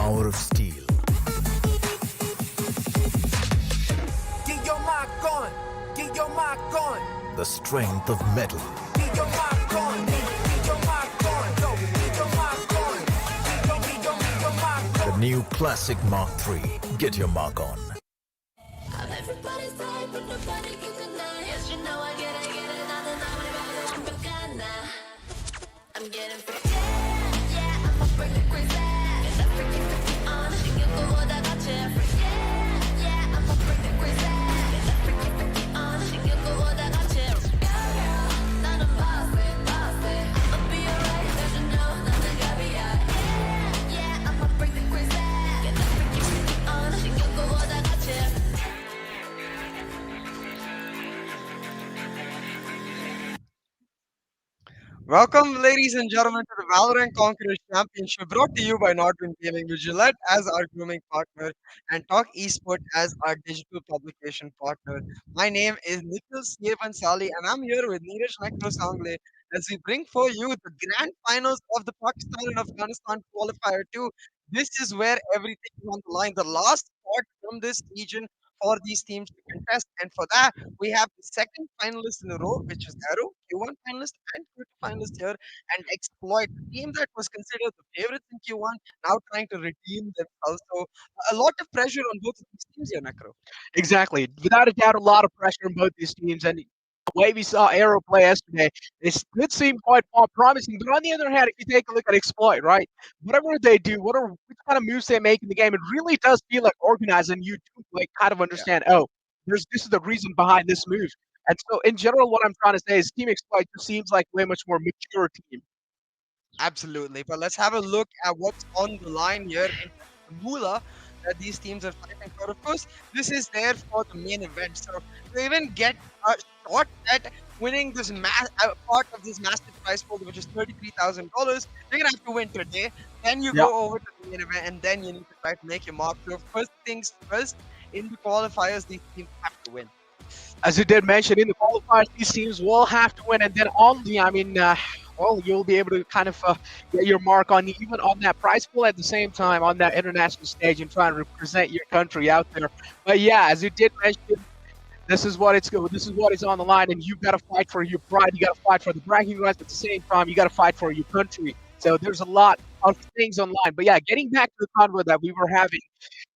power of steel. Get your mark on. Get your mark on. The strength of metal. Get your mark on. Get your mark on. Go. Get your mark on. Get your mark on. The new Classic Mark III. Get your mark on. I'm everybody's type, but nobody gives a nine. Yes, you know I get it, nothing I'm about I'm getting free. Yeah, I'ma bring the crazy. Get that freaky on. Think you go all that got you free. Yeah, I'ma bring the crazy. Get that freaky on. Think you go all that got you. Girl, not a bossy. I'ma be alright, 'cause you know nothing got me out. Yeah, I'ma bring the crazy. Get that freaky on. Think you go all that got you. Welcome, ladies and gentlemen, to the Valorant Conquerors Championship brought to you by NODWIN Gaming, with Gillette as our grooming partner and Talk Esport as our digital publication partner. My name is Nikhil C. Bansali, and I'm here with Neeraj Nakro Sangle as we bring for you the grand finals of the Pakistan and Afghanistan Qualifier 2. This is where everything is on the line. The last spot from this region for these teams to contest, and for that, we have the second finalist in a row, which is Arrow, Q1 finalist and Q2 finalist here, and Exploit, the team that was considered the favorites in Q1, now trying to redeem themselves. So, a lot of pressure on both of these teams here, Nakro. Exactly. Without a doubt, a lot of pressure on both these teams. And the way we saw Arrow play yesterday, it did seem quite promising. But on the other hand, if you take a look at Exploit, right, whatever they do, which kind of moves they make in the game, it really does feel like organized, and you do like kind of understand. Oh, this is the reason behind this move. And so, in general, what I'm trying to say is Team Exploit just seems like way much more mature team. Absolutely. But let's have a look at what's on the line here in the moolah that these teams are fighting for. Of course, this is there for the main event. So to even get a shot at winning this part of this massive prize pool, which is $33,000, you're gonna have to win today. Then you go over to the main event, and then you need to try to make your mark. So first things first, in the qualifiers, these teams have to win. As you did mention, in the qualifiers, these teams will have to win, and then on the, well, you'll be able to kind of get your mark on even on that prize pool at the same time on that international stage and try and represent your country out there. But yeah, as you did mention, this is what it's on the line, and you've got to fight for your pride. You got to fight for the bragging rights, but at the same time, you got to fight for your country. So there's a lot of things online. But yeah, getting back to the convo that we were having.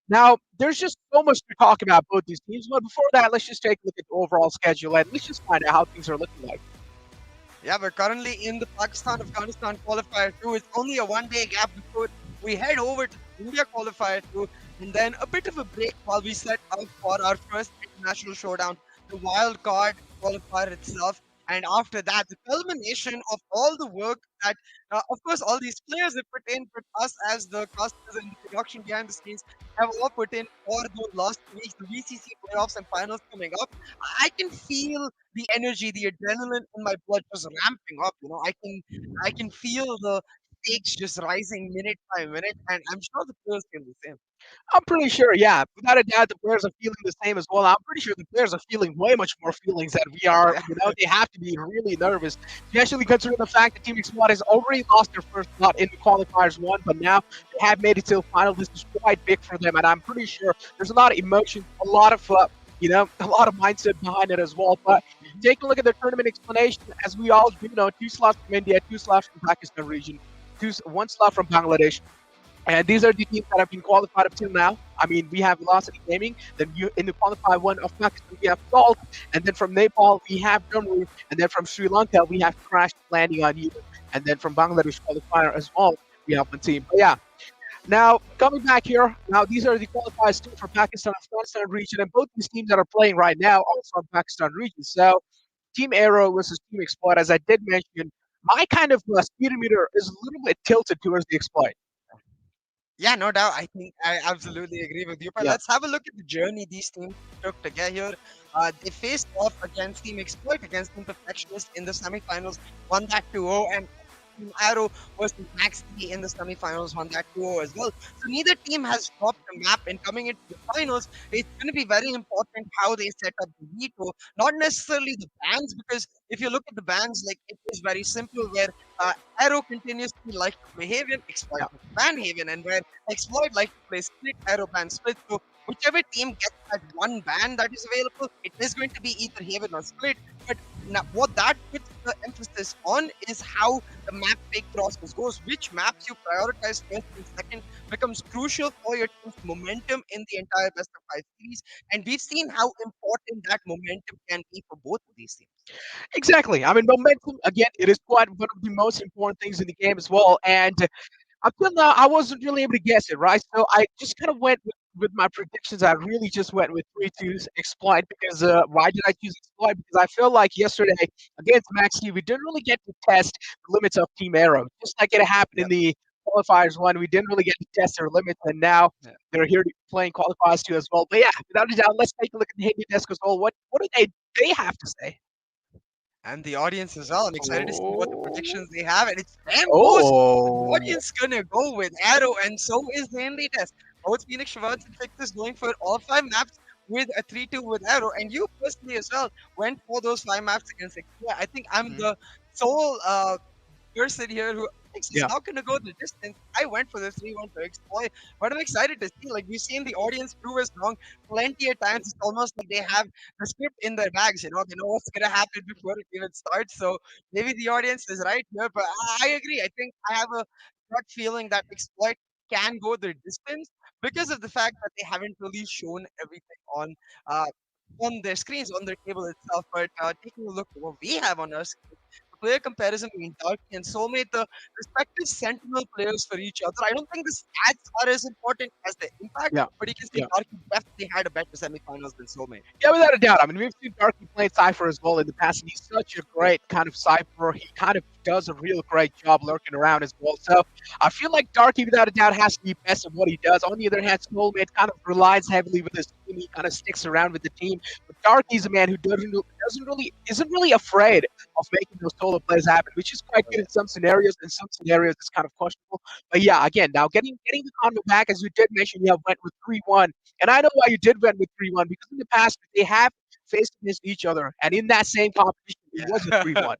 Now, there's just so much to talk about both these teams. But before that, let's just take a look at the overall schedule and let's just find out how things are looking like. Yeah, we're currently in the Pakistan Afghanistan Qualifier 2. It's only a one-day gap before we head over to the India Qualifier 2, and then a bit of a break while we set out for our first international showdown, the wild card qualifier itself. And after that, the culmination of all the work that, of course, all these players have put in, but us as the casters and the production behind the scenes have all put in for those last 2 weeks, the VCC playoffs and finals coming up. I can feel the energy, the adrenaline in my blood just ramping up. You know, I can feel the stakes just rising minute by minute, and I'm sure the players feel the same. I'm pretty sure, yeah. Without a doubt, the players are feeling the same as well. I'm pretty sure the players are feeling way much more feelings than we are. You know, they have to be really nervous, especially considering the fact that Team Exploit has already lost their first spot in the qualifiers one, but now they have made it to the final. This is quite big for them, and I'm pretty sure there's a lot of emotion, a lot of a lot of mindset behind it as well. But take a look at the tournament explanation. As we all do know, 2 slots from India, 2 slots from Pakistan region, 1 slot from Bangladesh. And these are the teams that have been qualified up till now. I mean, we have Velocity Gaming. Then in the qualified one of Pakistan, we have Salt. And then from Nepal, we have Dumru. And then from Sri Lanka, we have Crash landing on you. And then from Bangladesh qualifier as well, we have one team. But yeah. Now, coming back here, now these are the qualifiers too for Pakistan Afghanistan region. And both these teams that are playing right now are from Pakistan region. So Team Arrow versus Team Exploit, as I did mention, my kind of speedometer is a little bit tilted towards the Exploit. Yeah, no doubt. I think I absolutely agree with you. But let's have a look at the journey these teams took to get here. They faced off against Team Exploit, against Team Perfectionist in the semifinals, won that 2-0. And Team Arrow versus Max D in the semifinals won that 2-0 as well. So neither team has dropped the map, and coming into the finals, it's going to be very important how they set up the veto, not necessarily the bans, because if you look at the bans, like it is very simple where uh, Arrow continuously like to play Haven, Exploit Yeah. like to ban Haven, and where Exploit like to play Split, Arrow ban Split. So whichever team gets that one ban that is available, it is going to be either Haven or Split. But now, what that puts the emphasis on is how the map pick process goes. Which maps you prioritize first and second becomes crucial for your team's momentum in the entire best of five series. And we've seen how important that momentum can be for both of these teams. Exactly. I mean, momentum again. It is quite one of the most important things in the game as well. And until now, I wasn't really able to guess it, right? So I just kind of went with my predictions. I really just went with 3-2 exploit because why did I choose exploit? Because I feel like yesterday against Maxi, we didn't really get to test the limits of Team Arrow. Just like it happened in Yeah. the qualifiers one, we didn't really get to test their limits, and now Yeah. they're here to playing qualifiers too as well. But yeah, without a doubt, let's take a look at the Haiti desk as well. What do they have to say? And the audience as well. I'm excited to see what the Oh, predictions they have. And it's fan votes. The oh, audience gonna go with Arrow, and so is the Hindi test. Both Phoenix Shavads and Fixes going for all five maps with a 3-2 with Arrow. And you personally as well went for those five maps against Exia. I think I'm mhm, the sole person here who thinks he's yeah, not going to go the distance. I went for the 3-1 to exploit, but I'm excited to see. Like, we've seen the audience prove us wrong plenty of times. It's almost like they have the script in their bags, they know what's going to happen before it even starts. So maybe the audience is right here, but I agree. I think I have a gut feeling that exploit can go the distance because of the fact that they haven't really shown everything uh, on their screens, on their table itself. But taking a look at what we have on our screen, player comparison between Darky and Soulmate, the respective sentinel players for each other. I don't think the stats are as important as the impact, yeah, but you can see yeah. Darky definitely had a better semifinals than Soulmate. Yeah, without a doubt. I mean, we've seen Darky play Cypher as well in the past, and he's such a great kind of Cypher. He kind of does a real great job lurking around as well. So I feel like Darky, without a doubt, has to be best at what he does. On the other hand, Snowman kind of relies heavily with his team. He kind of sticks around with the team. But Darky's a man who isn't really afraid of making those solo plays happen, which is quite good in some scenarios. In some scenarios, it's kind of questionable. But yeah, again, now getting the combo back, as you did mention, you have went with 3-1. And I know why you did win with 3-1 because in the past they have faced against each other, and in that same competition, it was a Yeah. 3-1.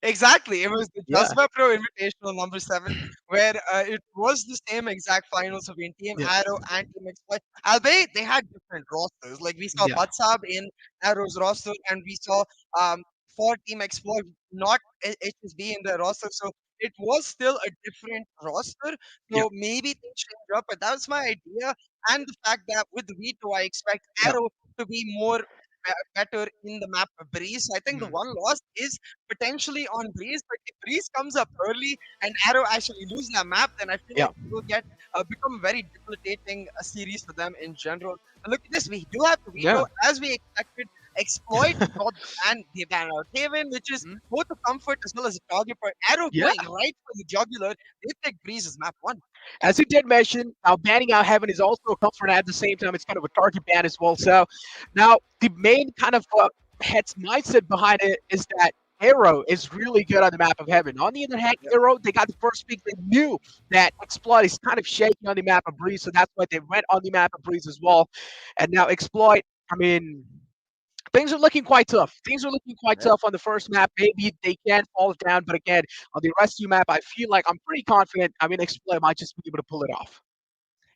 Exactly. It was the Yeah, Jasba Pro Invitational number 7, where it was the same exact finals between Team yeah, Arrow and Team Exploit. Albeit they had different rosters. Like we saw yeah, Batsab in Arrow's roster, and we saw um, for Team Exploit not HSB in their roster. So it was still a different roster. yeah, So maybe things change up, but that was my idea. And the fact that with Veto, I expect yeah. Arrow to be more better in the map of Breeze. So I think the Mhm. one loss is potentially on Breeze, but if Breeze comes up early and Arrow actually lose that map, then I feel Yeah, like it will get become a very debilitating series for them in general. And look at this, we do have to yeah. veto as we expected. Exploit got the ban, they ban out Haven, which is Mhm. both a comfort as well as a target for Arrow Yeah. going right for the jugular. They pick Breeze as map one. As you did mention, now banning out Heaven is also a comfort. At the same time, it's kind of a target ban as well. So now the main kind of head's mindset behind it is that Arrow is really good on the map of Heaven. On the other hand, Yeah. Arrow, they got the first pick. They knew that Exploit is kind of shaky on the map of Breeze, so that's why they went on the map of Breeze as well. And now Exploit, I mean, things are looking quite tough. Things are looking quite Yeah. tough on the first map. Maybe they can fall down, but again, on the rescue map, I feel like I'm pretty confident. I mean, Exploit might just be able to pull it off.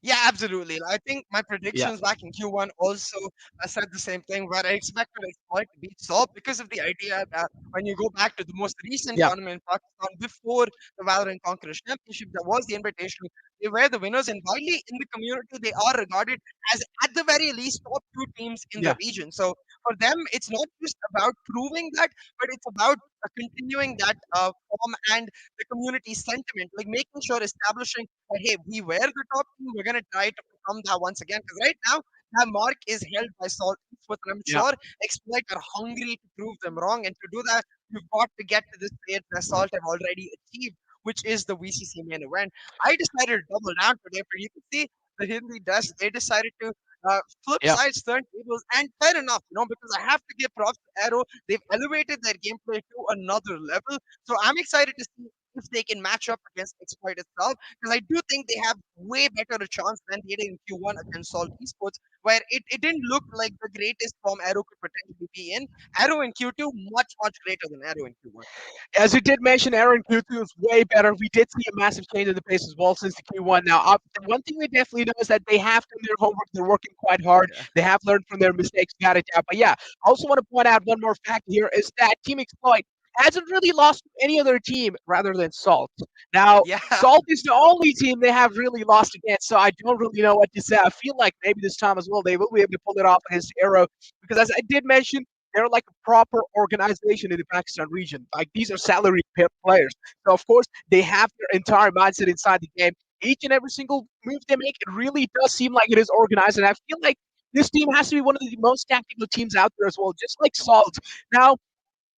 Yeah, absolutely. I think my Yeah, predictions back in Q1 also said the same thing, where I expected Exploit to beat Saul because of the idea that when you go back to the most recent yeah, tournament in Pakistan before the Valorant Conquerors Championship, that was the invitation. They were the winners, and widely in the community, they are regarded as, at the very least, top two teams in the yeah, region. So for them, it's not just about proving that, but it's about continuing that form and the community sentiment, like making sure establishing that hey, we were the top team. We're gonna try to become that once again. Because right now, that mark is held by Salt Eastwood, and I'm yeah, sure Exploit are hungry to prove them wrong. And to do that, you've got to get to this stage that Salt have already achieved, which is the VCC main event. I decided to double down today, but you can see the Hindi does. They decided to flip yeah. sides, turn tables, and fair enough, because I have to give props to Arrow. They've elevated their gameplay to another level. So I'm excited to see if they can match up against Exploit itself, because I do think they have way better a chance than they did in Q1 against Salt Esports, where it didn't look like the greatest form Arrow could potentially be in. Arrow in Q2 much greater than Arrow in Q1. As you did mention, Aaron Q2 is way better. We did see a massive change in the pace as well since the Q1. Now, the one thing we definitely know is that they have done their homework. They're working quite hard. Yeah. They have learned from their mistakes. Got it down. But yeah, I also want to point out one more fact here is that Team Exploit hasn't really lost to any other team rather than Salt. Now, Yeah. Salt is the only team they have really lost against, so I don't really know what to say. I feel like maybe this time as well they will be able to pull it off against Arrow because, as I did mention, they're like a proper organization in the Pakistan region. Like these are salaried players. So of course they have their entire mindset inside the game. Each and every single move they make, it really does seem like it is organized. And I feel like this team has to be one of the most tactical teams out there as well, just like Salt. Now,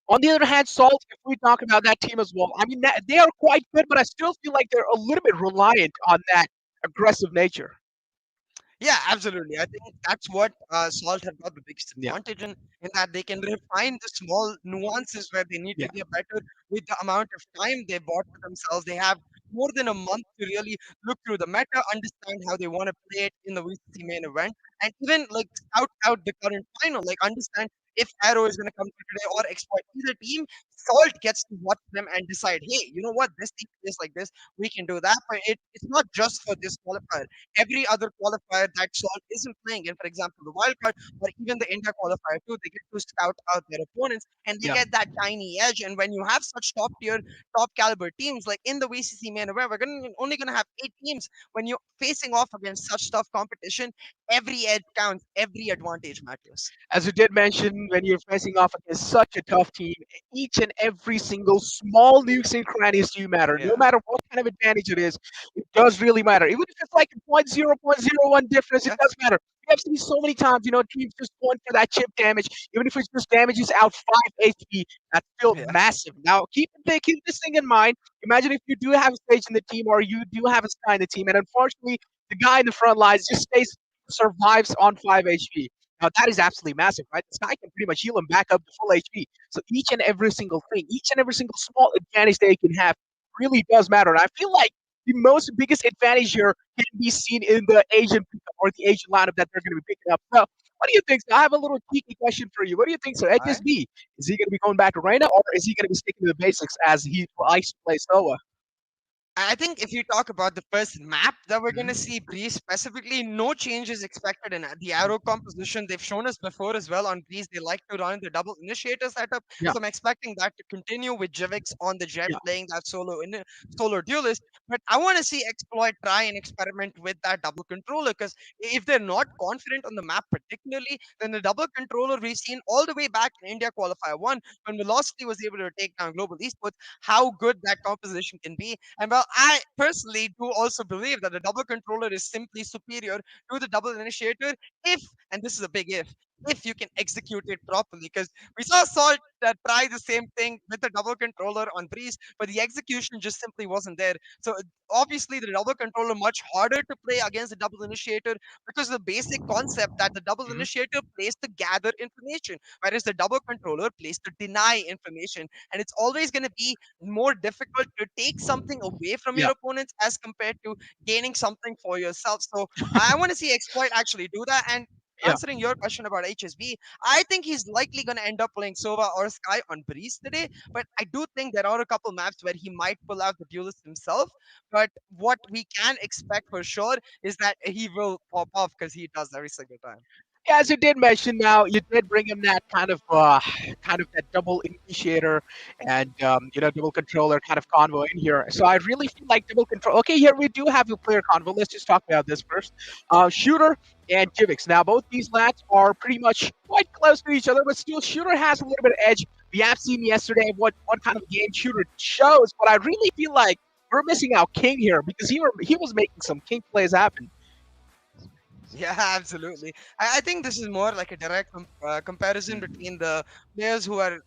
on the other hand, Salt, if we talk about that team as well, I mean, they are quite good, but I still feel like they're a little bit reliant on that aggressive nature. Yeah, absolutely. I think that's what Salt have got the biggest Yeah. advantage in that they can refine the small nuances where they need Yeah. to get better with the amount of time they bought for themselves. They have more than a month to really look through the meta, understand how they want to play it in the VCC main event, and even like scout out the current final. Like understand if Arrow is going to come through today or Exploit either team. Salt gets to watch them and decide, hey, you know what, this team is like this, we can do that. But it's not just for this qualifier, every other qualifier that Salt isn't playing in, for example, the wildcard or even the India qualifier too, they get to scout out their opponents and they Yeah. get that tiny edge. And when you have such top tier, top caliber teams like in the VCC main event, only gonna have 8 teams. When you're facing off against such tough competition, every edge counts, every advantage matters. As you did mention, when you're facing off against such a tough team, each and every single small nukes and crannies do matter. No Yeah, matter what kind of advantage it does really matter. Even if it's like a 0.001 difference, it yeah, does matter. We have seen so many times, teams just going for that chip damage, even if it's just damages out 5 HP, that's still yeah. massive. Now, keep this thing in mind. Imagine if you do have a stage in the team or you do have a Sky in the team, and unfortunately, the guy in the front lines just survives on 5 HP. Now that is absolutely massive, right? This guy can pretty much heal him back up to full HP. So each and every single thing, each and every single small advantage they can have really does matter. And I feel like the most biggest advantage here can be seen in the Asian pickup or the Asian lineup that they're going to be picking up. So what do you think? So I have a little cheeky question for you. What do you think, sir? All right. HSB, is he going to be going back to Reina or is he going to be sticking to the basics as he likes to play Soa? I think if you talk about the first map that we're going to Mhm. see, Breeze specifically, no changes expected in the arrow composition. They've shown us before as well on Breeze. They like to run the double initiator setup. Yeah, So I'm expecting that to continue with Jivix on the jet yeah, playing that solo duelist. But I want to see Exploit try and experiment with that double controller because if they're not confident on the map particularly, then the double controller we've seen all the way back in India Qualifier 1 when Velocity was able to take down Global Esports, how good that composition can be. And well, I personally do also believe that the double controller is simply superior to the double initiator if, and this is a big if you can execute it properly. Because we saw Salt that try the same thing with the double controller on Breeze, but the execution just simply wasn't there. So obviously the double controller much harder to play against the double initiator because the basic concept that the double mhm, initiator plays to gather information, whereas the double controller plays to deny information. And it's always going to be more difficult to take something away from your yeah, opponents as compared to gaining something for yourself. So I want to see Exploit actually do that. And yeah. answering your question about HSB, I think he's likely going to end up playing Sova or Sky on Breeze today. But I do think there are a couple maps where he might pull out the duelist himself. But what we can expect for sure is that he will pop off because he does every single time. Yeah, as you did mention, now you did bring him that kind of that double initiator and double controller kind of convo in here. So I really feel like double control. Okay, here we do have a player convo. Let's just talk about this first. Shooter and Jivix. Now both these lads are pretty much quite close to each other, but still Shooter has a little bit of edge. We have seen yesterday what kind of game Shooter shows, but I really feel like we're missing out King here because he was making some King plays happen. Yeah, absolutely. I think this is more like a direct comparison between the players who are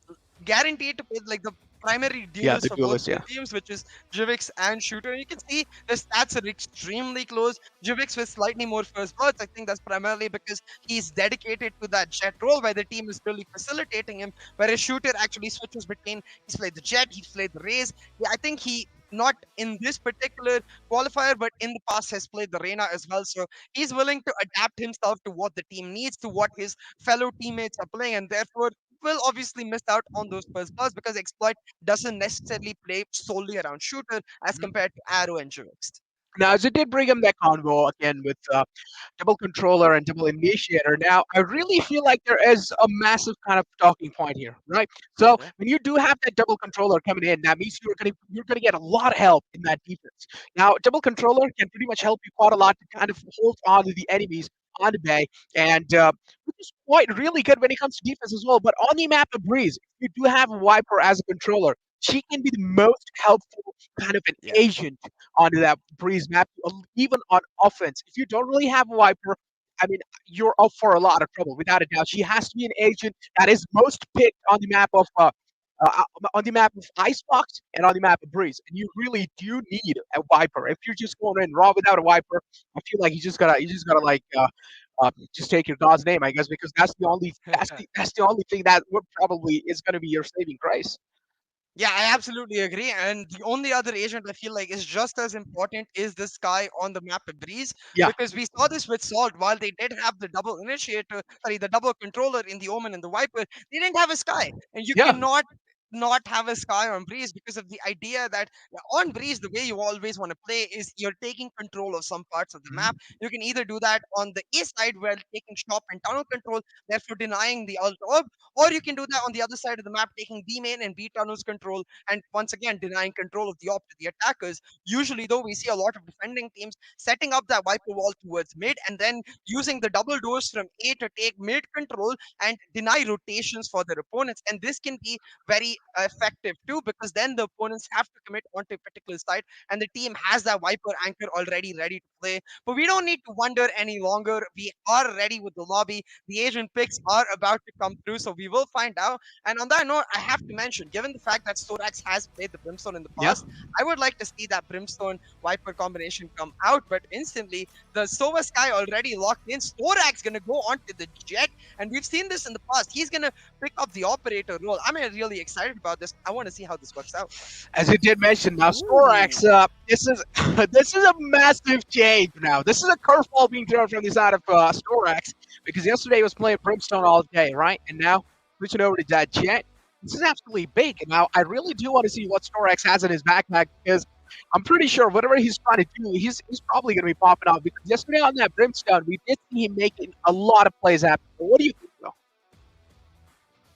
guaranteed to play like the primary Yeah, duelists the for both duelist. the Yeah, teams, which is Jivix and Shooter. You can see the stats are extremely close. Jivix with slightly more first bloods. I think that's primarily because he's dedicated to that jet role where the team is really facilitating him, whereas Shooter actually switches between he's played the jet, he's played the raise. Yeah, I think he not in this particular qualifier, but in the past has played the Reina as well. So he's willing to adapt himself to what the team needs, to what his fellow teammates are playing, and therefore will obviously miss out on those first bloods because Exploit doesn't necessarily play solely around shooter as compared to Arrow and Jivix. Now, as it did bring him that convo again with double controller and double initiator. Now, I really feel like there is a massive kind of talking point here, right? So Yeah. when you do have that double controller coming in, that means you're gonna get a lot of help in that defense. Now, double controller can pretty much help you quite a lot to kind of hold on to the enemies on the bay, and which is quite really good when it comes to defense as well. But on the map of Breeze, if you do have a Viper as a controller, she can be the most helpful kind of an Yeah. agent onto that Breeze map, even on offense. If you don't really have a Viper, I mean, you're up for a lot of trouble, without a doubt. She has to be an agent that is most picked on the map of Icebox and on the map of Breeze, and you really do need a Viper. If you're just going in raw without a Viper, I feel like you just gotta like just take your God's name, I guess, because that's the only thing that would probably is gonna be your saving grace. Yeah, I absolutely agree. And the only other agent I feel like is just as important is this guy on the map of Breeze, Yeah, because we saw this with Salt. While they did have the double initiator, sorry, the double controller in the Omen and the Viper, they didn't have a Sky. And you yeah. cannot not have a Sky on Breeze because of the idea that on Breeze, the way you always want to play is you're taking control of some parts of the map. You can either do that on the A side where taking shop and tunnel control, therefore denying the ult orb, or you can do that on the other side of the map, taking B main and B tunnels control, and once again denying control of the op to the attackers. Usually, though, we see a lot of defending teams setting up that Viper wall towards mid and then using the double doors from A to take mid control and deny rotations for their opponents. And this can be very effective too, because then the opponents have to commit onto a particular side, and the team has that Viper anchor already ready to play. But we don't need to wonder any longer. We are ready with the lobby. The Asian picks are about to come through, so we will find out. And on that note, I have to mention, given the fact that Storax has played the Brimstone in the Yeah. past, I would like to see that Brimstone Viper combination come out. But instantly, the Sova Sky already locked in. Storax gonna go onto the Jet, and we've seen this in the past. He's gonna pick up the operator role. I'm really excited about this. I want to see how this works out. As you did mention, now Storax, this is this is a massive change. Now this is a curveball being thrown from the side of Storax, because yesterday he was playing Brimstone all day, right? And now switching over to that Jet. This is absolutely big. Now I really do want to see what Storax has in his backpack, because I'm pretty sure whatever he's trying to do, he's probably going to be popping off. Because yesterday on that Brimstone, we did see him making a lot of plays happen. What do you think, though?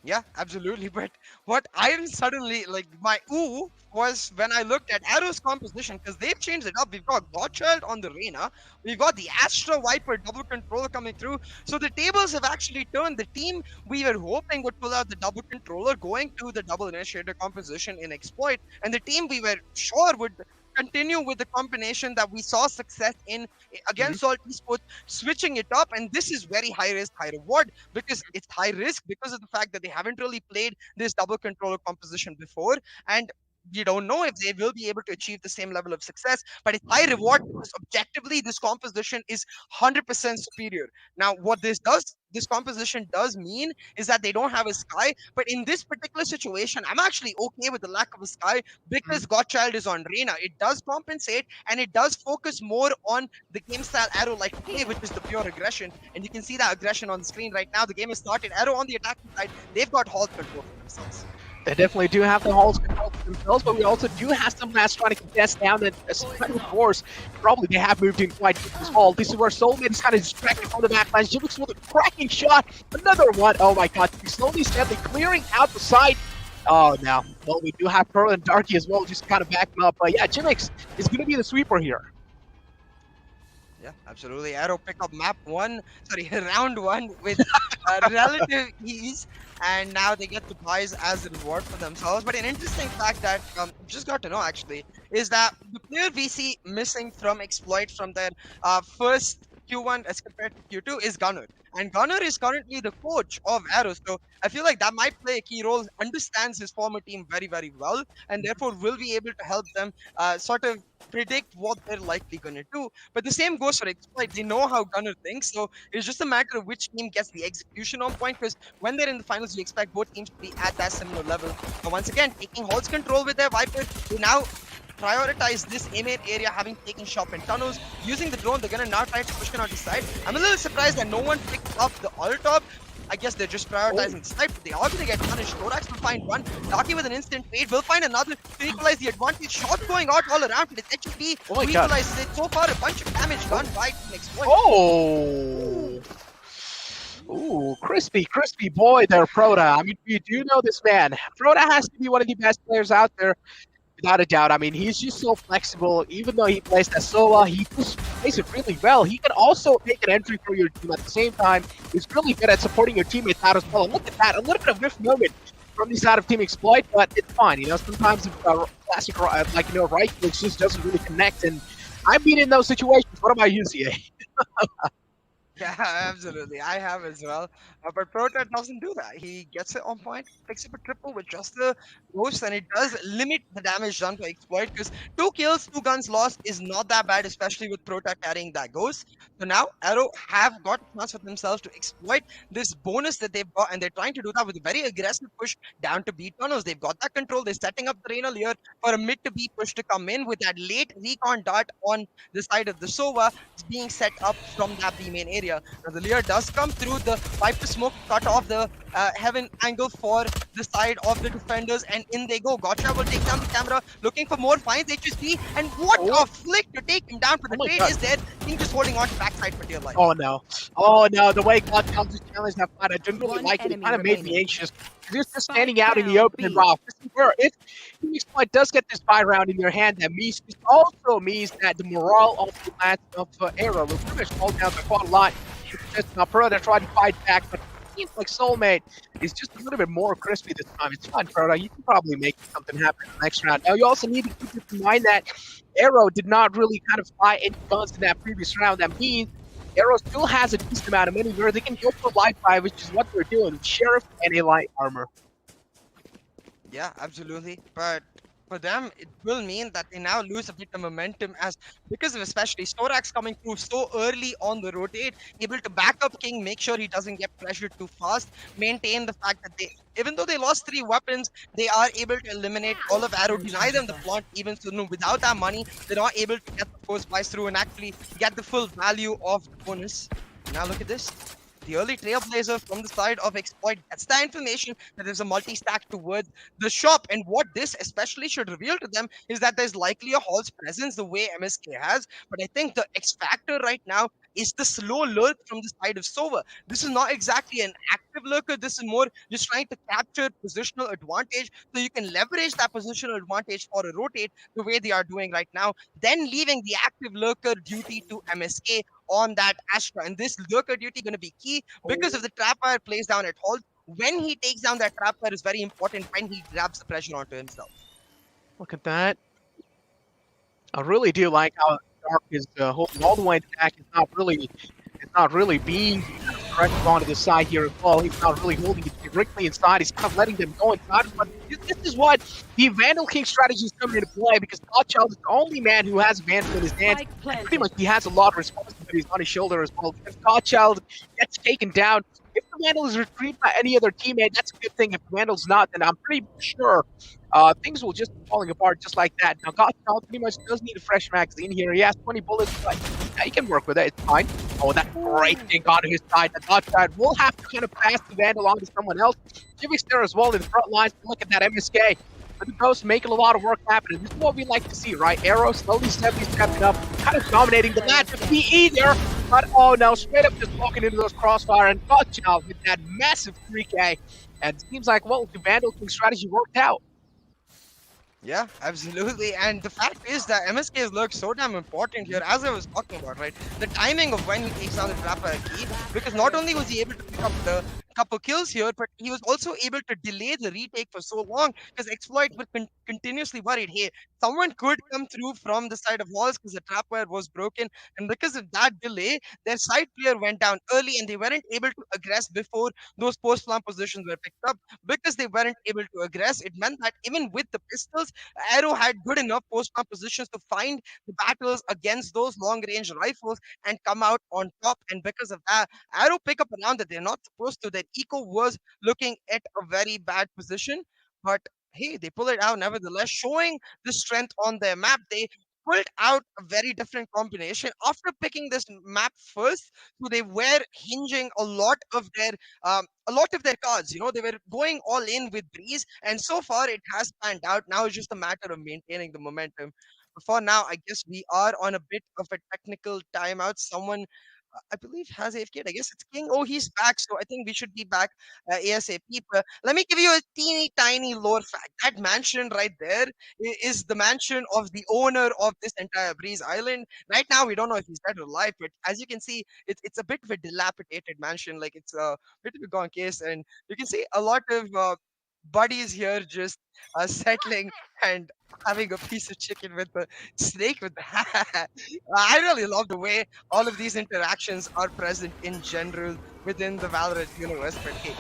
Yeah, absolutely. But what I'm suddenly like, my ooh was when I looked at Arrow's composition, because they've changed it up. We've got Godchild on the Reina, we've got the Astra Viper double controller coming through. So the tables have actually turned. The team we were hoping would pull out the double controller going to the double initiator composition in Exploit, and the team we were sure would continue with the combination that we saw success in against Salt Esports, switching it up. And this is very high risk, high reward, because it's high risk because of the fact that they haven't really played this double controller composition before, and you don't know if they will be able to achieve the same level of success. But it's high reward because objectively this composition is 100% superior. Now what this composition does mean is that they don't have a Sky, but in this particular situation I'm actually okay with the lack of a Sky, because Godchild is on Reina. It does compensate, and it does focus more on the game style Arrow like to play, which is the pure aggression. And you can see that aggression on the screen right now. The game has started. Arrow on the attacking side, they've got halt control for themselves. They definitely do have the halls control for themselves, but we also do have some last trying to contest down. And of course, probably they have moved in quite deep as well. This is where Soulmate is kind of distracted from the backlash. Jivix with a cracking shot. Another one. Oh my god. He's slowly, steadily clearing out the side. Oh, now. Well, we do have Pearl and Darky as well, just kind of backing up. But yeah, Jivix is going to be the sweeper here. Yeah, absolutely. Arrow pick up round one with relative ease, and now they get the prize as a reward for themselves. But an interesting fact that just got to know actually is that the player we see missing from Exploit from their first Q1 as compared to Q2 is Gunner. And Gunner is currently the coach of Arrow, so I feel like that might play a key role, understands his former team very, very well, and therefore will be able to help them sort of predict what they're likely going to do. But the same goes for Exploit. They know how Gunner thinks, so it's just a matter of which team gets the execution on point, because when they're in the finals, you expect both teams to be at that similar level. But once again, taking Holt's control with their Viper, they now prioritize this A main area, having taken shop and tunnels. Using the drone, they're gonna now try to push it on the side. I'm a little surprised that no one picked up the ult top. I guess they're just prioritizing the side, but they are gonna get punished. Thorax will find one. Lucky with an instant fade will find another to equalize the advantage. Shots going out all around, but it's HFD Oh my who God. equalizes it. So far, a bunch of damage done by Next Point. Oh! Ooh, crispy boy there, Proda. I mean, you do know this man. Proda has to be one of the best players out there, without a doubt. I mean, he's just so flexible. Even though he plays as Sova, he just plays it really well. He can also make an entry for your team at the same time. He's really good at supporting your teammates out as well. And look at that, a little bit of whiff moment from the side of Team Exploit, but it's fine. You know, sometimes classic, right click just doesn't really connect. And I've been in those situations. What about you, CA? Yeah, absolutely. I have as well. But Proto doesn't do that. He gets it on point, picks up a triple with just the ghost, and it does limit the damage done by Exploit because 2 kills, 2 guns lost is not that bad, especially with Proto carrying that ghost. So now Arrow have got a chance for themselves to exploit this bonus that they've got, and they're trying to do that with a very aggressive push down to B tunnels. They've got that control. They're setting up the Raynal here for a mid to B push to come in with that late recon dart on the side of the Sova being set up from that B main area. Now the Lear does come through the Viper smoke, cut off the heaven angle for the side of the defenders, and in they go. Gotcha will take down the camera, looking for more finds HSP, and what a flick to take him down, but the Oh my trade God. is there. King just holding on to backside for dear life. Oh no. Oh no, the way God just challenged that fight, I didn't really One like it. It enemy kind of made me remaining. anxious. He was just Spike standing out in the down open and B. raw. This is where if Team Exploit does get this buy round in their hand, that means this also means that the morale of the match of Arrow will pretty much fall down by quite a lot. It's just now Pro that tried to fight back, but it seems like Soulmate is just a little bit more crispy this time. It's fine, Pro. You can probably make something happen in the next round. Now you also need to keep in mind that Arrow did not really kind of buy any guns in that previous round. That means Arrow still has a decent amount of money where they can go for light buy, which is what they're doing with Sheriff and a light armor. Yeah, absolutely. But for them, it will mean that they now lose a bit of momentum as because of especially Storax coming through so early on the rotate, able to back up King, make sure he doesn't get pressured too fast, maintain the fact that they, even though they lost 3 weapons, they are able to eliminate all of Arrow, deny them the flaunt, even so no, without that money, they're not able to get the first buys through and actually get the full value of the bonus. Now look at this. The early trailblazer from the side of Exploit gets the information that there's a multi-stack towards the shop, and what this especially should reveal to them is that there's likely a Hall's presence the way MSK has, but I think the X factor right now is the slow lurk from the side of Sova. This is not exactly an active lurker, this is more just trying to capture positional advantage so you can leverage that positional advantage for a rotate the way they are doing right now, then leaving the active lurker duty to MSK on that Astra. And this lurker duty going to be key because if the trapper plays down at Hall, when he takes down that trapper is very important when he grabs the pressure onto himself. Look at that. I really do like how Dark is holding all the way back. It's not really being corrected onto the side here as well. He's not really holding it directly inside. He's kind of letting them go inside. But this is what the Vandal King strategy is coming into play because Godchild is the only man who has Vandal in his hands. Spike And planted. pretty much he has a lot of responsibilities on his shoulder as well. If Godchild gets taken down, if the Vandal is retrieved by any other teammate, that's a good thing. If the Vandal's not, then I'm pretty sure things will just be falling apart just like that. Now, Godchild pretty much does need a fresh magazine here. He has 20 bullets, but yeah, he can work with it. It's fine. Oh, that great thing on his side. The Godchild will have to kind of pass the Vandal on to someone else. Jimmy's there as well in the front lines. Look at that MSK. But the Ghost making a lot of work happen. And this is what we like to see, right? Arrow slowly stepping up, kind of dominating the match of PE there. But oh no, straight up just walking into those crossfire and Godchild with that massive 3K. And it seems like, well, the Vandal King strategy worked out. Yeah, absolutely. And the fact is that MSK's lurk so damn important here, as I was talking about, right? The timing of when he takes down the trapper are key, because not only was he able to pick up the couple kills here, but he was also able to delay the retake for so long, because Exploit were continuously worried, hey, someone could come through from the side of walls because the trapper was broken, and because of that delay, their side player went down early, and they weren't able to aggress before those post-plant positions were picked up. Because they weren't able to aggress, it meant that even with the pistols, Arrow had good enough post-plant positions to find the battles against those long-range rifles and come out on top. And because of that, Arrow pick up a round that they're not supposed to. That Eco was looking at a very bad position, but hey, they pull it out nevertheless, showing the strength on their map. They pulled out a very different combination after picking this map first. So they were hinging a lot of their cards. You know, they were going all in with Breeze, and so far it has panned out. Now it's just a matter of maintaining the momentum. For now, I guess we are on a bit of a technical timeout. Someone, I believe, has AFK. I guess it's King. Oh, he's back. So I think we should be back ASAP. But let me give you a teeny tiny lore fact. That mansion right there is the mansion of the owner of this entire Breeze Island. Right now, we don't know if he's dead or alive, but as you can see, it's a bit of a dilapidated mansion. Like it's a bit of a gone case, and you can see a lot of buddies here just settling and having a piece of chicken with the snake with the I really love the way all of these interactions are present in general within the Valorant universe. But hey,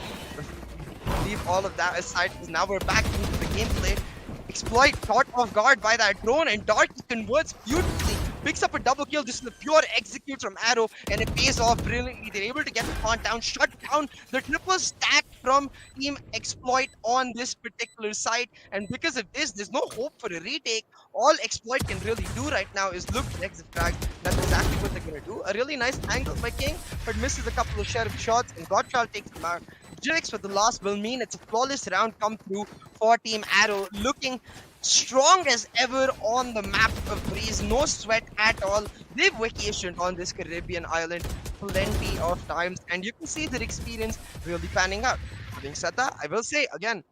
leave all of that aside because now we're back into the gameplay. Exploit caught off guard by that drone, and Darky converts beautifully. Picks up a double kill. This is a pure execute from Arrow, and it pays off brilliantly. They're able to get the plant down, shut down the triple stack from Team Exploit on this particular site. And because of this, there's no hope for a retake. All Exploit can really do right now is look for exit frag. That's exactly what they're gonna do. A really nice angle by King, but misses a couple of sheriff shots, and Godchild takes him out. Jinx with the loss will mean it's a flawless round come through for Team Arrow, looking strong as ever on the map of Breeze. No sweat at all. They've vacationed on this Caribbean island plenty of times, and you can see their experience really panning out. Having said that, I will say again,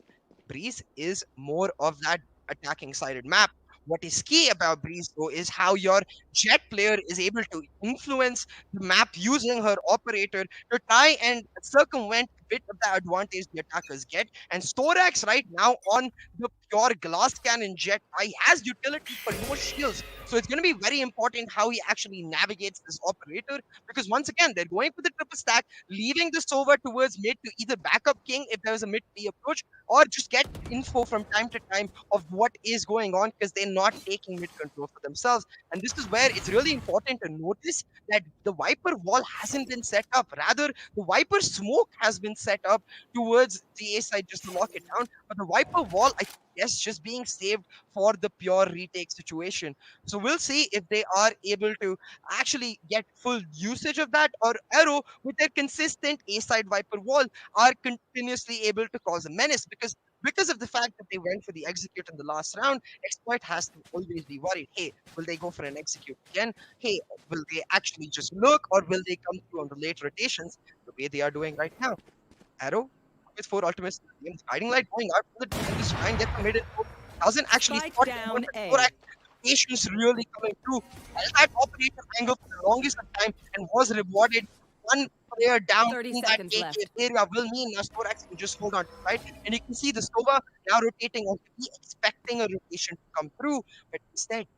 Breeze is more of that attacking sided map. What is key about Breeze though is how your jet player is able to influence the map using her operator to try and circumvent a bit of the advantage the attackers get. And Storax right now on the pure glass cannon jet, he has utility for no shields. So it's going to be very important how he actually navigates this operator, because once again, they're going for the triple stack, leaving this over towards mid to either back up King if there's a mid B approach, or just get info from time to time of what is going on, because they're not taking mid control for themselves. And this is where it's really important to notice that the Viper wall hasn't been set up. Rather, the Viper smoke has been set up towards the A side just to lock it down. But the Viper wall, I guess, just being saved for the pure retake situation. So we'll see if they are able to actually get full usage of that, or Arrow, with their consistent A side Viper wall, are continuously able to cause a menace, because of the fact that they went for the execute in the last round. Exploit has to always be worried. Hey, will they go for an execute again? Hey, will they actually just look, or will they come through on the late rotations the way they are doing right now? Arrow with 4 ultimates, guiding light going out for the defenders, try and get the mid info. Doesn't actually Spike spot down A. 4 patience really coming through. Held that operator angle for the longest of time and was rewarded. One player down 30 in that seconds AK left. area will mean now Storax can just hold on to right. And you can see the Sova now rotating on be expecting a rotation to come through, but instead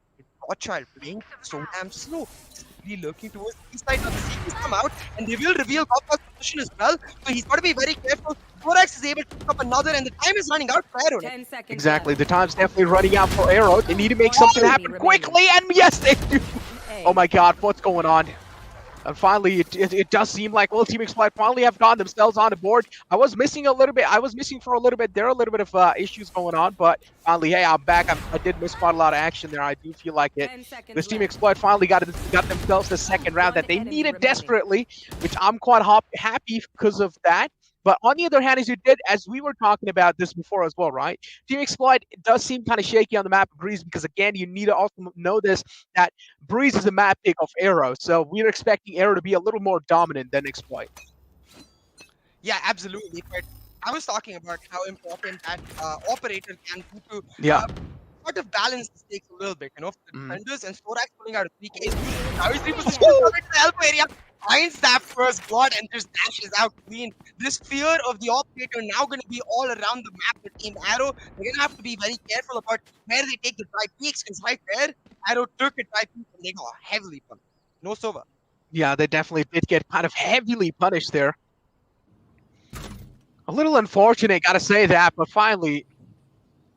Godchild playing so damn slow. Really looking towards the east side of the CPs come out, and they will reveal Godchild's position as well. So he's got to be very careful. Storax is able to pick up another, and the time is running out for Arrow. 10 seconds. Exactly. left. The time's definitely running out for Arrow. They need to make something happen quickly, and yes, they do. A. Oh my god, what's going on? And finally, it does seem like, well, Team Exploit finally have gotten themselves on the board. I was missing for a little bit. There are a little bit of issues going on, but finally, hey, I'm back. I did miss quite a lot of action there. I do feel like it. 10 seconds This Team left. Exploit finally got themselves the second round that they One enemy needed remaining. desperately, which I'm quite happy because of that. But on the other hand, as we were talking about this before as well, right? Team Exploit does seem kind of shaky on the map of Breeze, because again, you need to also know this, that Breeze is a map pick of Arrow. So we're expecting Arrow to be a little more dominant than Exploit. Yeah, absolutely. But I was talking about how important that operator can be to Yeah. sort of balance the stakes a little bit, for the Mhm. defenders, and Storax pulling out a 3K. Now he's repositioned himself into the elbow area, finds that first blood, and just dashes out clean. This fear of the operator now going to be all around the map with Team Arrow. They're going to have to be very careful about where they take the dry peaks, because right there, Arrow took a dry peak and they got heavily punished. No Sova. Yeah, they definitely did get kind of heavily punished there. A little unfortunate, gotta say that, but finally,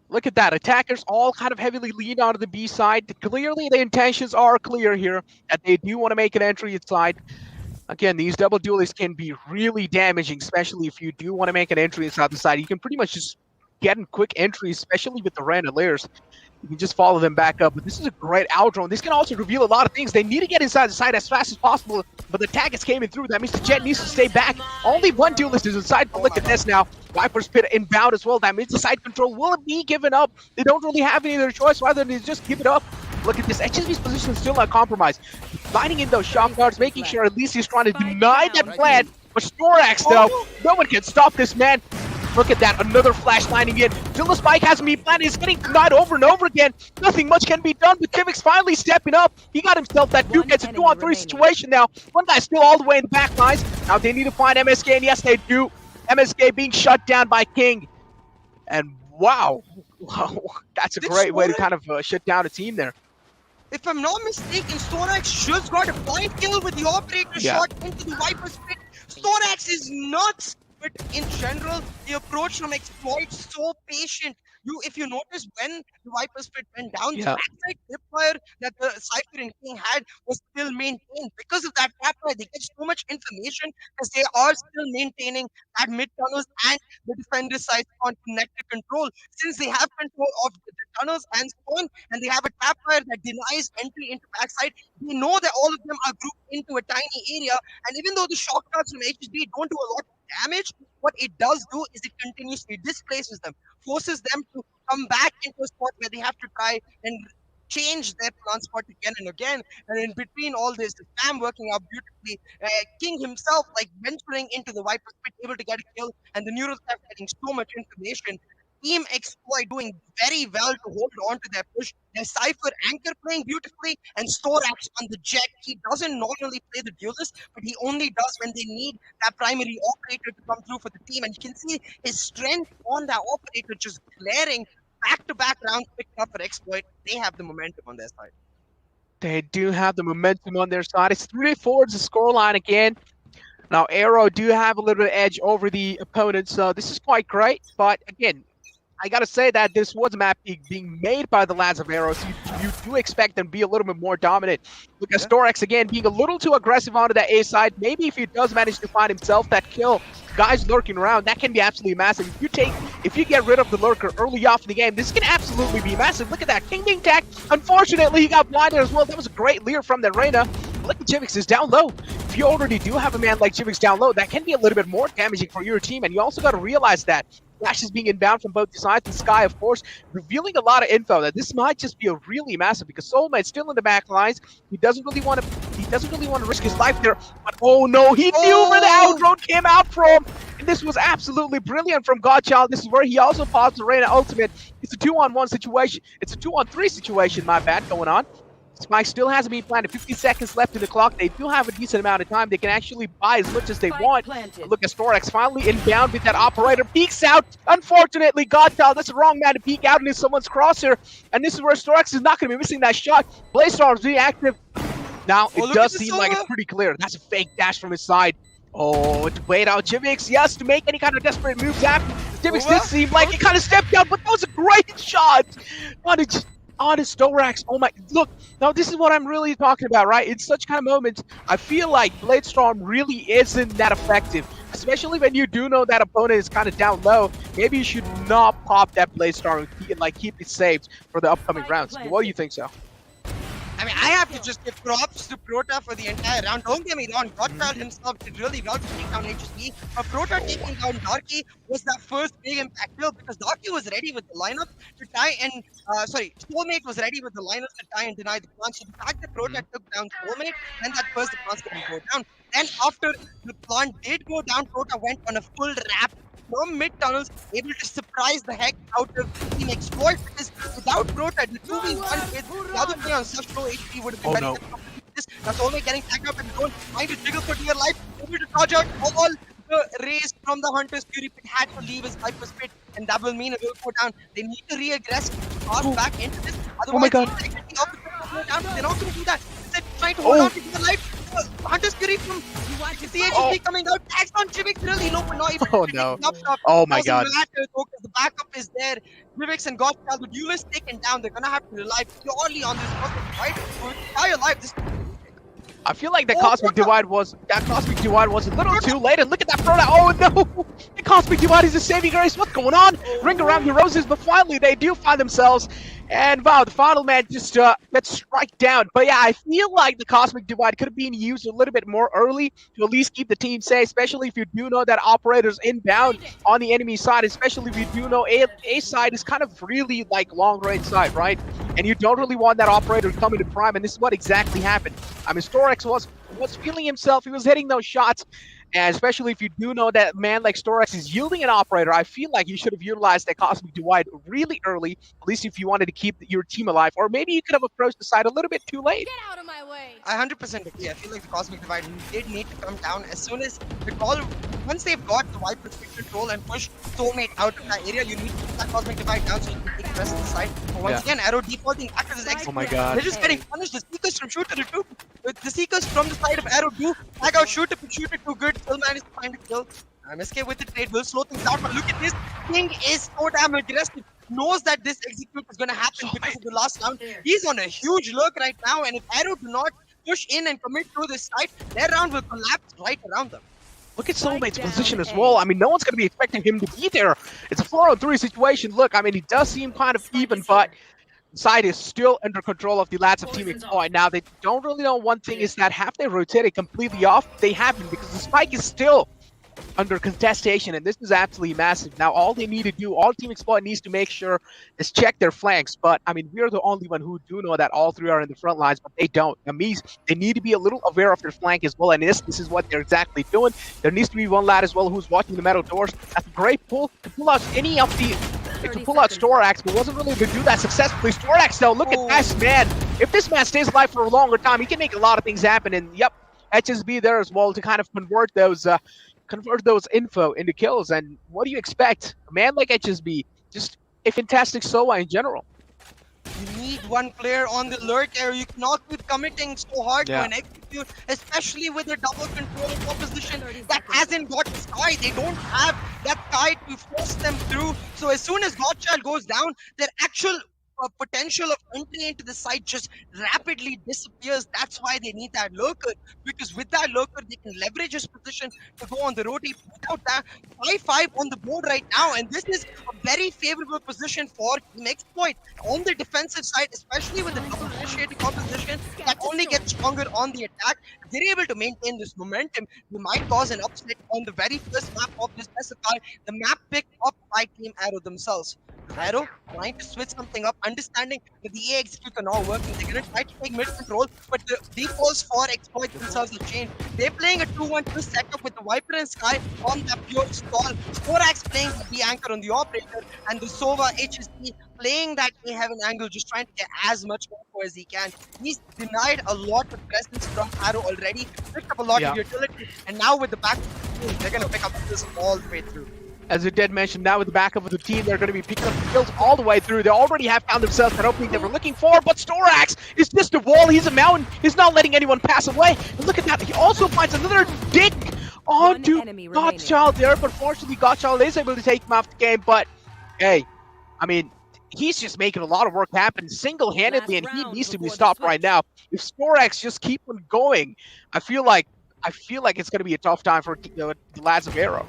look at that. Attackers all kind of heavily lean onto the B side. Clearly, the intentions are clear here, that they do want to make an entry inside. Again, these double duelists can be really damaging, especially if you do want to make an entry inside the side. You can pretty much just getting quick entries, especially with the random layers. You can just follow them back up. But this is a great out drone. This can also reveal a lot of things. They need to get inside the site as fast as possible, but the tag is coming through. That means the Jet needs to stay back. Only one duelist is inside, but look at this now. Viper's Pit inbound as well. That means the side control will be given up. They don't really have any other choice rather than just give it up. Look at this. HSV's position is still not compromised. Lining in those shot guards, making sure at least he's trying to deny that plan. But Storax, though, no one can stop this man. Look at that, another flash lining in. Still the spike hasn't been planted. He's getting denied over and over again. Nothing much can be done, but Tivix finally stepping up. He got himself that dude gets a 2-on-3 situation now. One guy's still all the way in the back lines. Now they need to find MSK, and yes, they do. MSK being shut down by King. And wow, that's a great way to kind of shut down a team there. If I'm not mistaken, Storax just got a blind kill with the operator shot into the Viper's Pit. Storax is nuts. But in general, the approach from Exploit so patient. If you notice when the Viper's Pit went down, the backside tripwire that the Cypher and King had was still maintained. Because of that tripwire, they get so much information because they are still maintaining that mid tunnels and the defender side on connected control. Since they have control of the tunnels and spawn, and they have a tripwire that denies entry into backside, they know that all of them are grouped into a tiny area. And even though the shock darts from HSB don't do a lot of damage, what it does do is it continuously displaces them, forces them to come back into a spot where they have to try and change their plan spot again and again. And in between all this, the spam working out beautifully, King himself like venturing into the Viper's Pit, able to get a kill, and the Neural Theft getting so much information. Team Exploit doing very well to hold on to their push. Their Cypher Anchor playing beautifully, and Storax on the Jet. He doesn't normally play the duelist, but he only does when they need that primary operator to come through for the team. And you can see his strength on that operator just glaring. Back-to-back rounds picked up for Exploit. They have the momentum on their side. They do have the momentum on their side. It's 3-4 is the scoreline again. Now, Arrow do have a little bit of edge over the opponent, so this is quite great. But again, I gotta say that this was a map being made by the lads of Arrow, so you do expect them to be a little bit more dominant. Look at Storax again being a little too aggressive onto that A side. Maybe if he does manage to find himself that kill, guys lurking around, that can be absolutely massive. If you get rid of the lurker early off in the game, this can absolutely be massive. Look at that, King being tagged. Unfortunately, he got blinded as well. That was a great leer from the Reyna. Look at Jivix is down low. If you already do have a man like Jivix down low, that can be a little bit more damaging for your team, and you also got to realize that flashes being inbound from both sides. The Sky, of course, revealing a lot of info that this might just be a really massive, because Soulmate's still in the back lines. He doesn't really want to risk his life there. But oh no, he knew where the outroad came out from. And this was absolutely brilliant from Godchild. This is where he also paused the Reyna ultimate. It's a 2-on-1 situation. It's a 2-on-3 situation, my bad, going on. Spike still hasn't been planted. 50 seconds left in the clock. They do have a decent amount of time. They can actually buy as much as they want. Look at Storax finally inbound with that operator. Peeks out. Unfortunately, Godchild, that's the wrong man to peek out into someone's crosshair. And this is where Storax is not going to be missing that shot. Blaze being active. Now, it does seem like it's pretty clear. That's a fake dash from his side. Oh, to wait out Jivix. Yes, to make any kind of desperate moves after. Jivix did seem like he kind of stepped down, but that was a great shot. On his Storax. Oh my, look, now this is what I'm really talking about, right? In such kind of moments, I feel like Bladestorm really isn't that effective, especially when you do know that opponent is kind of down low. Maybe you should not pop that Bladestorm and like keep it saved for the upcoming rounds. What do you think, so? I mean, I have to just give props to Prota for the entire round. Don't get me wrong, Godchild himself did really well to take down HSB, but Prota taking down Darky was that first big impact kill, because Darky was ready with the lineup to try and, Soulmate was ready with the lineup to try and deny the plan. So the fact that Prota took down Soulmate, then that first the plans couldn't go down. Then after the plan did go down, Prota went on a full wrap from mid tunnels, able to surprise the heck out of Team Exploit, because without Prota, the 2v1 with the other player on such low HP would have been very difficult to do this. That's only getting tagged up and going, trying to jiggle for dear life, able to dodge out all the rays from the Hunter's Fury Pit, had to leave his Viper's Pit, and that will mean it will go down. They need to re-aggress, pass back into this, otherwise they're not going to do that. Instead, trying to hold on to their life. Hunter's Fury from the HSB coming out, tags on Jivix really low, but not even Oh my god. Doesn't matter though, because the backup is there. Jivix and Godchild, the duelist taken down. They're gonna have to rely purely on this muscle, right? For entire life, this I feel like that cosmic divide was a little too late. And look at that throwdown. Oh no! The cosmic divide is a saving grace. What's going on? Ring around the roses, but finally they do find themselves. And wow, the final man just gets strike down. But yeah, I feel like the cosmic divide could have been used a little bit more early to at least keep the team safe, especially if you do know that operators inbound on the enemy side, especially if you do know A side is kind of really like long range side, right? And you don't really want that operator coming to prime, and this is what exactly happened. I mean, Storex was feeling himself. He was hitting those shots, and especially if you do know that man like Storex is yielding an operator, I feel like you should have utilized that cosmic divide really early, at least if you wanted to keep your team alive. Or maybe you could have approached the side a little bit too late. Get out of my way. I 100% agree. I feel like the Cosmic Divide did need to come down as soon as the call. Once they've got the wide perspective control and push Soulmate out of that area, you need to put that Cosmic Divide down so you can take the rest of the side. But once again, Arrow defaulting back to his exit. Oh my god. They're just getting punished. The Seekers from Shooter to two. The Seekers from the side of Arrow do tag out Shooter, but Shooter too good. Still managed to find a kill. MSK with the trade will slow things down, but look at this. King is so damn aggressive. Knows that this execute is going to happen because of the last round. He's on a huge lurk right now, and if Arrow do not push in and commit to this side, their round will collapse right around them. Look at Soulmate's position as well. I mean, no one's going to be expecting him to be there. It's a 4-on-3 situation. Look, I mean, he does seem kind of even, but the side is still under control of the lads of Team Exploit. Now, they don't really know one thing is that have they rotated completely off? They haven't, because the spike is still under contestation, and this is absolutely massive. Now, all they need to do, all Team Exploit needs to make sure is check their flanks. But, I mean, we're the only one who do know that all three are in the front lines, but they don't. That means they need to be a little aware of their flank as well, and this is what they're exactly doing. There needs to be one lad as well who's watching the metal doors. That's a great pull to pull out any of the... to pull out Storax, but wasn't really able to do that successfully. Storax, though, look at this man. If this man stays alive for a longer time, he can make a lot of things happen, and yep, HSB there as well to kind of convert those info into kills. And what do you expect? A man like HSB, just a fantastic solo in general. You need one player on the lurk area. You cannot keep committing so hard to an execute, especially with a double control opposition that hasn't got Sky. They don't have that Sky to force them through. So as soon as Godchild goes down, their actual potential of entry into the site just rapidly disappears. That's why they need that lurker, because with that lurker they can leverage his position to go on the rotate. Without that, 5-5 on the board right now, and this is a very favorable position for Team Exploit on the defensive side, especially with the double initiating composition that only gets stronger on the attack. If they're able to maintain this momentum, they might cause an upset on the very first map of this specifier, the map picked up by Team Arrow themselves. Arrow trying to switch something up, understanding that the A executes are not working. They're going to try to take mid control, but the defaults for Exploit themselves have changed. They're playing a 2-1-2 setup with the Viper and Sky on that pure stall. Storax playing the anchor on the operator, and the Sova HSP playing that A-heaven angle, just trying to get as much info as he can. He's denied a lot of presence from Arrow already, picked up a lot of utility, and now with the back, they're going to pick up this all the way through. As you did mention, now with the backup of the team, they're going to be picking up the kills all the way through. They already have found themselves that opening they were looking for, but Storax is just a wall. He's a mountain. He's not letting anyone pass away. And look at that. He also finds another dig onto Godchild there, but fortunately Godchild is able to take him off the game. But, hey, I mean, he's just making a lot of work happen single-handedly, and he needs to be stopped right now. If Storax just keep on going, I feel like it's going to be a tough time for the lads of Arrow.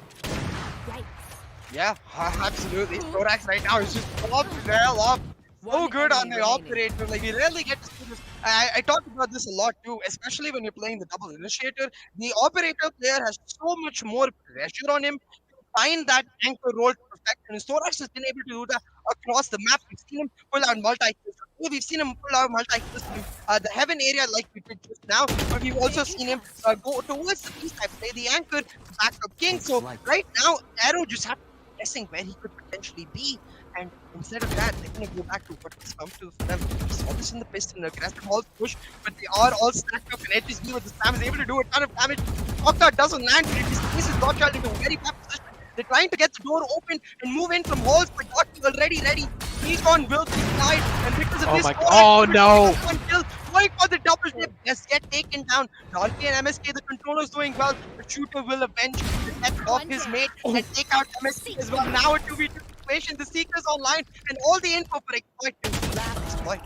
Yeah, absolutely. Storax right now is just up, well up. So good on the operator. Like, we rarely get to see this. I talked about this a lot too, especially when you're playing the double initiator. The operator player has so much more pressure on him to find that anchor role to perfection. And Storax has been able to do that across the map. We've seen him pull out multi-kills. We've seen him pull out multi-kills from the heaven area like we did just now. But we've also seen him go towards the east side, play the anchor, backup king. So right now, Arrow just have guessing where he could potentially be, and instead of that, they're gonna go back to what has come to them. We saw this in the piston, aggressive all push, but they are all stacked up, and HSB with the spam is able to do a ton of damage. Octa doesn't land, but it displaces Godchild into a very bad position. They're trying to get the door open and move in from halls, but Godchild already ready. He's on will to the side, and because of this, one kill, going for the double dip, just get taken down. Dolphy and MSK, the controller's doing well, but Shooter will avenge the death of his mate and take out MSK as well. Now a 2v2 situation, the Seekers online, and all the info for Exploit.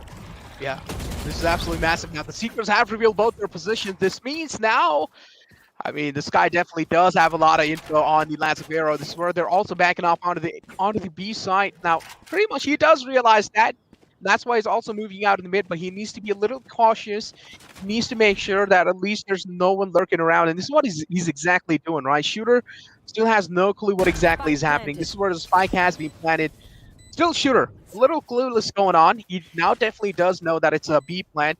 Yeah. This is absolutely massive. Now the Secrets have revealed both their positions. This means now, I mean, this guy definitely does have a lot of info on the Lanzavero. This is where they're also backing off onto the B side. Now, pretty much he does realize that. That's why he's also moving out in the mid, but he needs to be a little cautious. He needs to make sure that at least there's no one lurking around. And this is what he's exactly doing, right? Shooter still has no clue what exactly is happening. This is where the spike has been planted. Still Shooter, a little clueless going on. He now definitely does know that it's a B plant.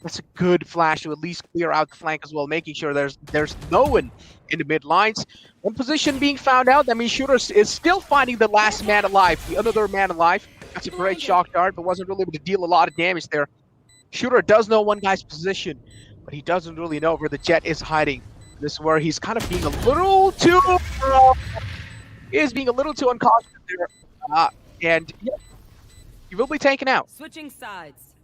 That's a good flash to at least clear out the flank as well, making sure there's no one in the mid lines. One position being found out, that means Shooter is still finding the last man alive, the other man alive. That's a great shock dart, but wasn't really able to deal a lot of damage there. Shooter does know one guy's position, but he doesn't really know where the Jet is hiding. This is where he's kind of being a little too, uncautious there, and yeah, he will be taken out. Switching sides.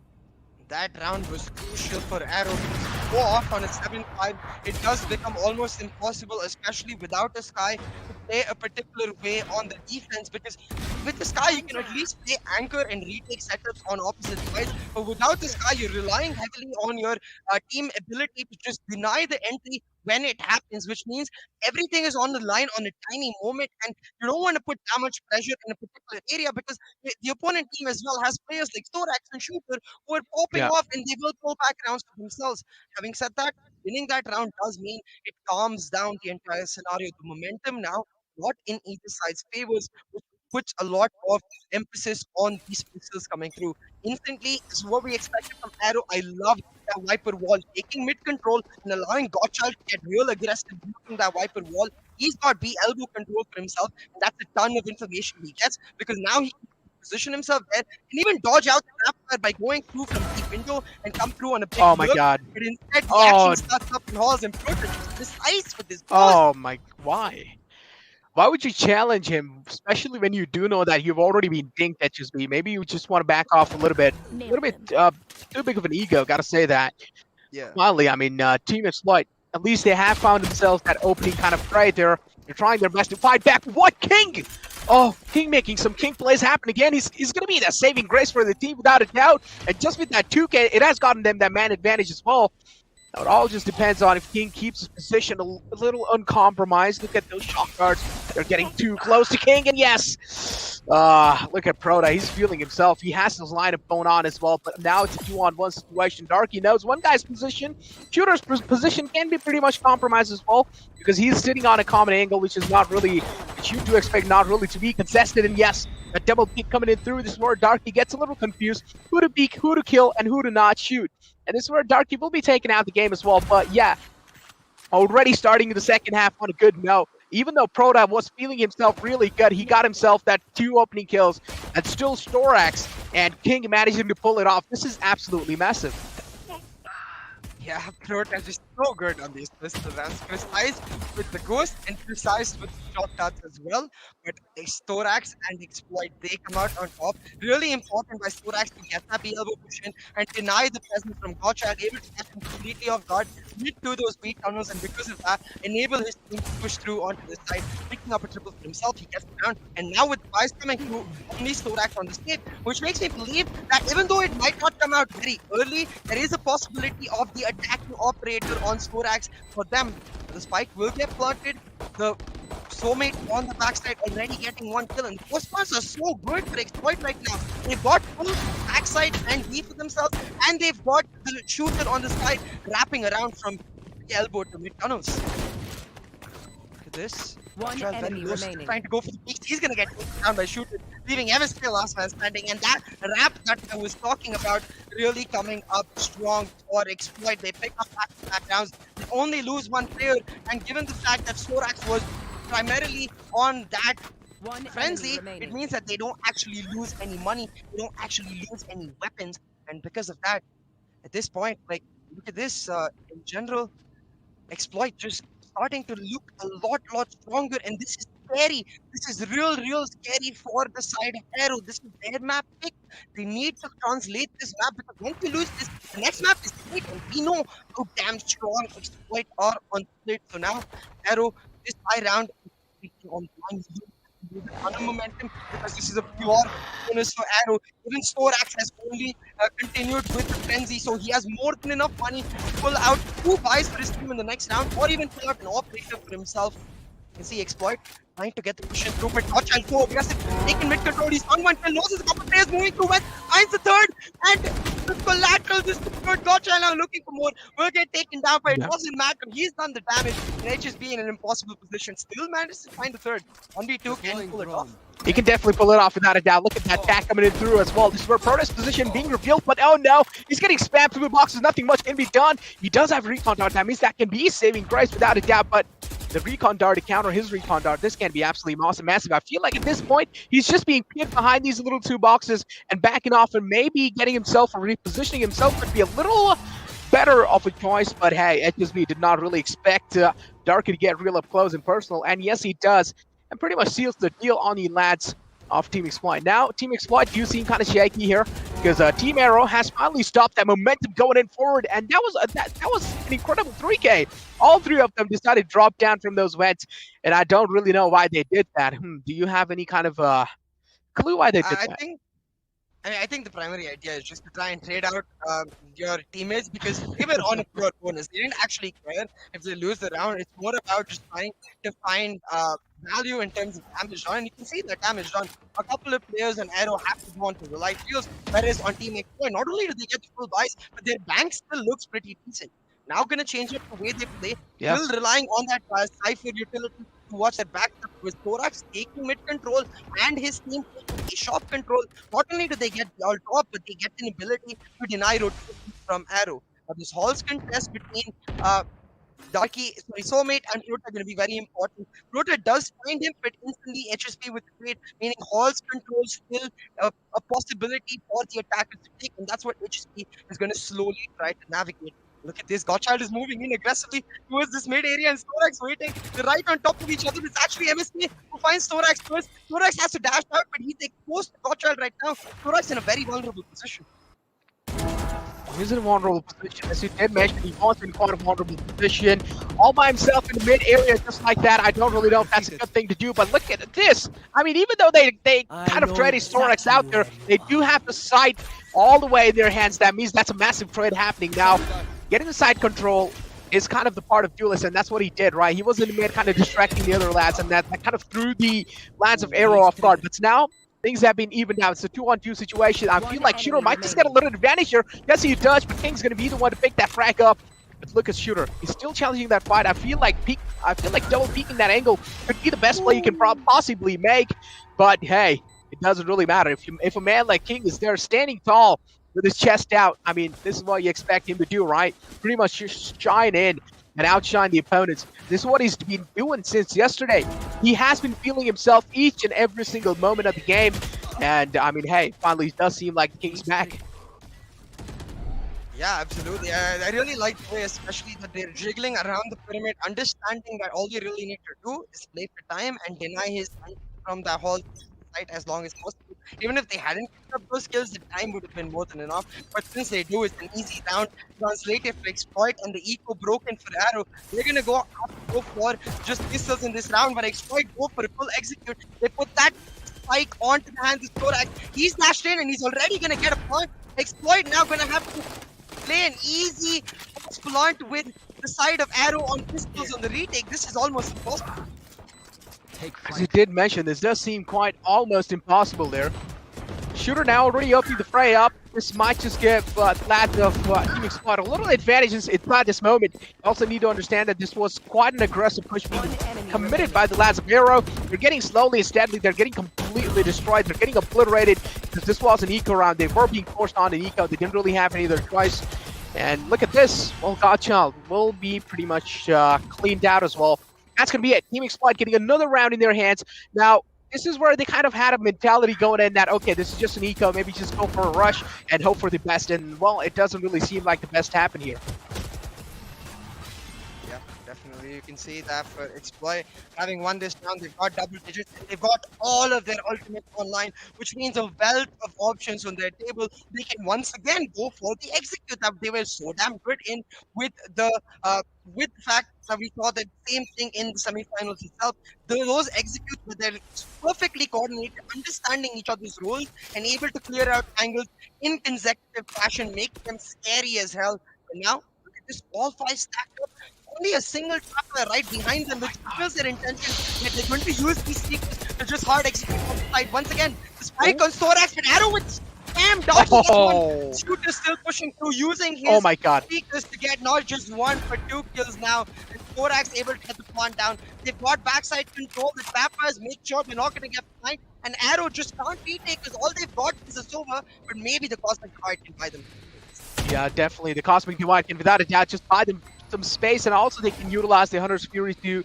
That round was crucial for Arrow to go off on a 7-5. It does become almost impossible, especially without a Sky, to play a particular way on the defense, because with the Sky you can at least play anchor and retake setups on opposite sides, but without the Sky you're relying heavily on your team ability to just deny the entry when it happens, which means everything is on the line on a tiny moment, and you don't want to put that much pressure in a particular area, because the opponent team as well has players like Thorax and Shooter who are popping off, and they will pull back rounds for themselves. Having said that, winning that round does mean it calms down the entire scenario. The momentum now not in either side's favors, which puts a lot of emphasis on these pistols coming through. Instantly is what we expected from Arrow. I love that Viper wall, taking mid control and allowing Godchild to get real aggressive using that Viper wall. He's got B elbow control for himself, and that's a ton of information he gets, because now he can position himself there and even dodge out the trap by going through from the window and come through on a big Oh my look. god. But instead he actually starts up in halls and Proto just precise with this Oh my, why? Why would you challenge him, especially when you do know that you've already been dinked at just B? Maybe you just want to back off a little bit too big of an ego, gotta say that. Yeah. Finally, I mean, Team Exploit, at least they have found themselves that opening kind of right there. They're trying their best to fight back. What, King? Oh, King making some King plays happen again. He's going to be that saving grace for the team without a doubt. And just with that 2K, it has gotten them that man advantage as well. Now, it all just depends on if King keeps his position a little uncompromised. Look at those shock darts. They're getting too close to King, and yes! Look at Proda. He's feeling himself. He has his lineup going on as well, but now it's a 2-on-1 situation. Darky knows one guy's position. Shooter's position can be pretty much compromised as well, because he's sitting on a common angle, which is not really, which you do expect not really to be contested. And yes, a double peek coming in through. This is where Darky gets a little confused. Who to peek, who to kill, and who to not shoot. And this is where Darky will be taking out the game as well. But yeah, already starting in the second half on a good note. Even though Proda was feeling himself really good, he got himself that 2 opening kills, and still Storax and King managing to pull it off. This is absolutely massive. Yeah, Protas is so good on these pistols. That's precise with the Ghost and precise with the shot darts as well. But Storax and Exploit, they come out on top. Really important by Storax to get that elbow push in and deny the presence from Godchild, able to get him completely off guard, lead to those beat tunnels, and because of that, enable his team to push through onto the side, picking up a triple for himself. He gets it down, and now with Vice coming through, only Storax on the stage, which makes me believe that even though it might not come out very early, there is a possibility of the attacking operator on Storax for them. The spike will get planted. The soulmate on the backside already getting 1 kill, and the post pass are so good for Exploit right now. They've got full backside and B for themselves, and they've got the shooter on the side wrapping around from the elbow to mid tunnels. Look at this. One Godchild enemy very close, remaining. trying to go for the peaks. He's gonna get taken down by shooter, leaving MSK last man standing, and that wrap that I was talking about really coming up strong for Exploit. They pick up back rounds. They only lose 1 player, and given the fact that Storax was primarily on that One frenzy, enemy remaining. it means that they don't actually lose any money, they don't actually lose any weapons, and because of that, at this point, like, look at this, in general, Exploit just starting to look a lot stronger, and this is scary. This is real scary for the side of Arrow. This is their map pick. They need to translate this map, because once they lose this, the next map is split, and we know how damn strong Exploit are on split. So now Arrow, this high round is on the line. lose a ton of momentum because this is a pure bonus for Arrow. Even Storax has only continued with the frenzy, so he has more than enough money to pull out 2 buys for his team in the next round, or even pull out an operator for himself. You can see Exploit trying to get the push in through, but Godchild so aggressive, taking mid control. He's on one kill, loses a couple of players, moving through west, finds the third, and the collateral is secured. Godchild now looking for more, will get taken down, but it doesn't matter. He's done the damage, and HSB in an impossible position, still manages to find the third. 1v2, can he pull it off? He can definitely pull it off without a doubt. Look at that attack coming in through as well. This is where Protoss position being revealed, but oh no, he's getting spammed through the boxes. Nothing much can be done. He does have recon dart. That means that can be saving grace without a doubt, but the recon dart to counter his recon dart, this can be absolutely awesome, massive. I feel like at this point, he's just being pinned behind these little 2 boxes and backing off and maybe getting himself or repositioning himself could be a little better of a choice, but hey, HSB did not really expect Darker to get real up close and personal, and yes, he does, and pretty much seals the deal on the lads of Team Exploit. Now, Team Exploit do seem kind of shaky here because Team Arrow has finally stopped that momentum going in forward, and that was an incredible 3K. All 3 of them decided to drop down from those vents, and I don't really know why they did that. Do you have any kind of clue why they did that? I think the primary idea is just to try and trade out your teammates because they were on a pure bonus. They didn't actually care if they lose the round. It's more about just trying to find value in terms of damage done. And you can see the damage done. A couple of players on Arrow have to go on to the light fields, whereas on Team Exploit, not only do they get the full buys, but their bank still looks pretty decent. Now going to change up the way they play, still relying on that Cypher utility to watch their back with Thorax taking mid control and his team taking a shop control. Not only do they get the all top, but they get an ability to deny rotation from Arrow. This Hall's contest between Soulmate and Prota are going to be very important. Prota does find him, but instantly HSP with the trade, meaning Hall's control still a possibility for the attackers to take, and that's what HSP is going to slowly try to navigate. Look at this, Godchild is moving in aggressively towards this mid area and Storax waiting. They're right on top of each other. It's actually MSK who finds Storax first. Storax has to dash out, but he's exposed to Godchild right now. Storax in a very vulnerable position. He's in a vulnerable position. As you did mention, he was in quite a vulnerable position. All by himself in the mid area just like that. I don't really know if that's a good thing to do, but look at this. I mean, even though they kind of traded Storax out there, they do have the sight all the way in their hands. That means that's a massive trade happening now. Getting the side control is kind of the part of Duelist, and that's what he did, right? He was in the mid kind of distracting the other lads, and that kind of threw the lads of Arrow off guard. But now, things have been evened out. It's a 2-on-2 situation. I feel like Shooter might just get a little advantage here. Yes, he does, but King's going to be the one to pick that frag up. But look at Shooter. He's still challenging that fight. I feel like double peeking that angle could be the best play you can possibly make. But hey, it doesn't really matter. If a man like King is there standing tall, with his chest out, I mean, this is what you expect him to do, right? Pretty much just shine in and outshine the opponents. This is what he's been doing since yesterday. He has been feeling himself each and every single moment of the game. And, I mean, hey, finally it does seem like the King's back. Yeah, absolutely. I really like the way, especially that they're jiggling around the pyramid, understanding that all you really need to do is play for time and deny his from the whole site as long as possible. Even if they hadn't picked up those skills, the time would have been more than enough. But since they do, it's an easy round translated for Exploit and the eco broken for Arrow. They're gonna go for just missiles in this round, but Exploit go for a full execute. They put that spike onto the hands of Thorax. He's dashed in and he's already gonna get a point. Exploit now gonna have to play an easy exploit with the side of Arrow on pistols on the retake. This is almost impossible. As you did mention, this does seem quite almost impossible there. Shooter now already opening the fray up. This might just give lads of Team Exploit a little advantage inside this moment. You also need to understand that this was quite an aggressive push being committed by the lads of Arrow. They're getting slowly and steadily. They're getting completely destroyed. They're getting obliterated because this was an eco round. They were being forced on an eco. They didn't really have any other choice. And look at this. Well, Godchild will be pretty much cleaned out as well. That's going to be it. Team Exploit getting another round in their hands. Now, this is where they kind of had a mentality going in that, okay, this is just an eco, maybe just go for a rush and hope for the best. And, well, it doesn't really seem like the best happened here. Yeah, definitely. You can see that for Exploit having won this round, they've got double digits and they've got all of their ultimates online, which means a wealth of options on their table. They can once again go for the execute that they were so damn good in with the with the fact that we saw the same thing in the semifinals itself. Those executes were they're perfectly coordinated, understanding each other's roles and able to clear out angles in consecutive fashion, making them scary as hell. But now look at this, all five stacked up. Only a single trapper right behind them, which reveals their intention that they're going to use these sneakers to just hard execute on the side. Once again, the spike on Thorax, but Arrow with spam dodging this one. Shooter still pushing through, using his Oh my god. sneakers to get not just one but two kills now. And Thorax able to get the plant down. They've got backside control. The trappers make sure they're not going to get behind. And Arrow just can't retake because all they've got is a Sova, but maybe the Cosmic Divide can buy them. Yeah, definitely. The Cosmic Divide can, without a doubt, just buy them some space, and also they can utilize the Hunter's Fury to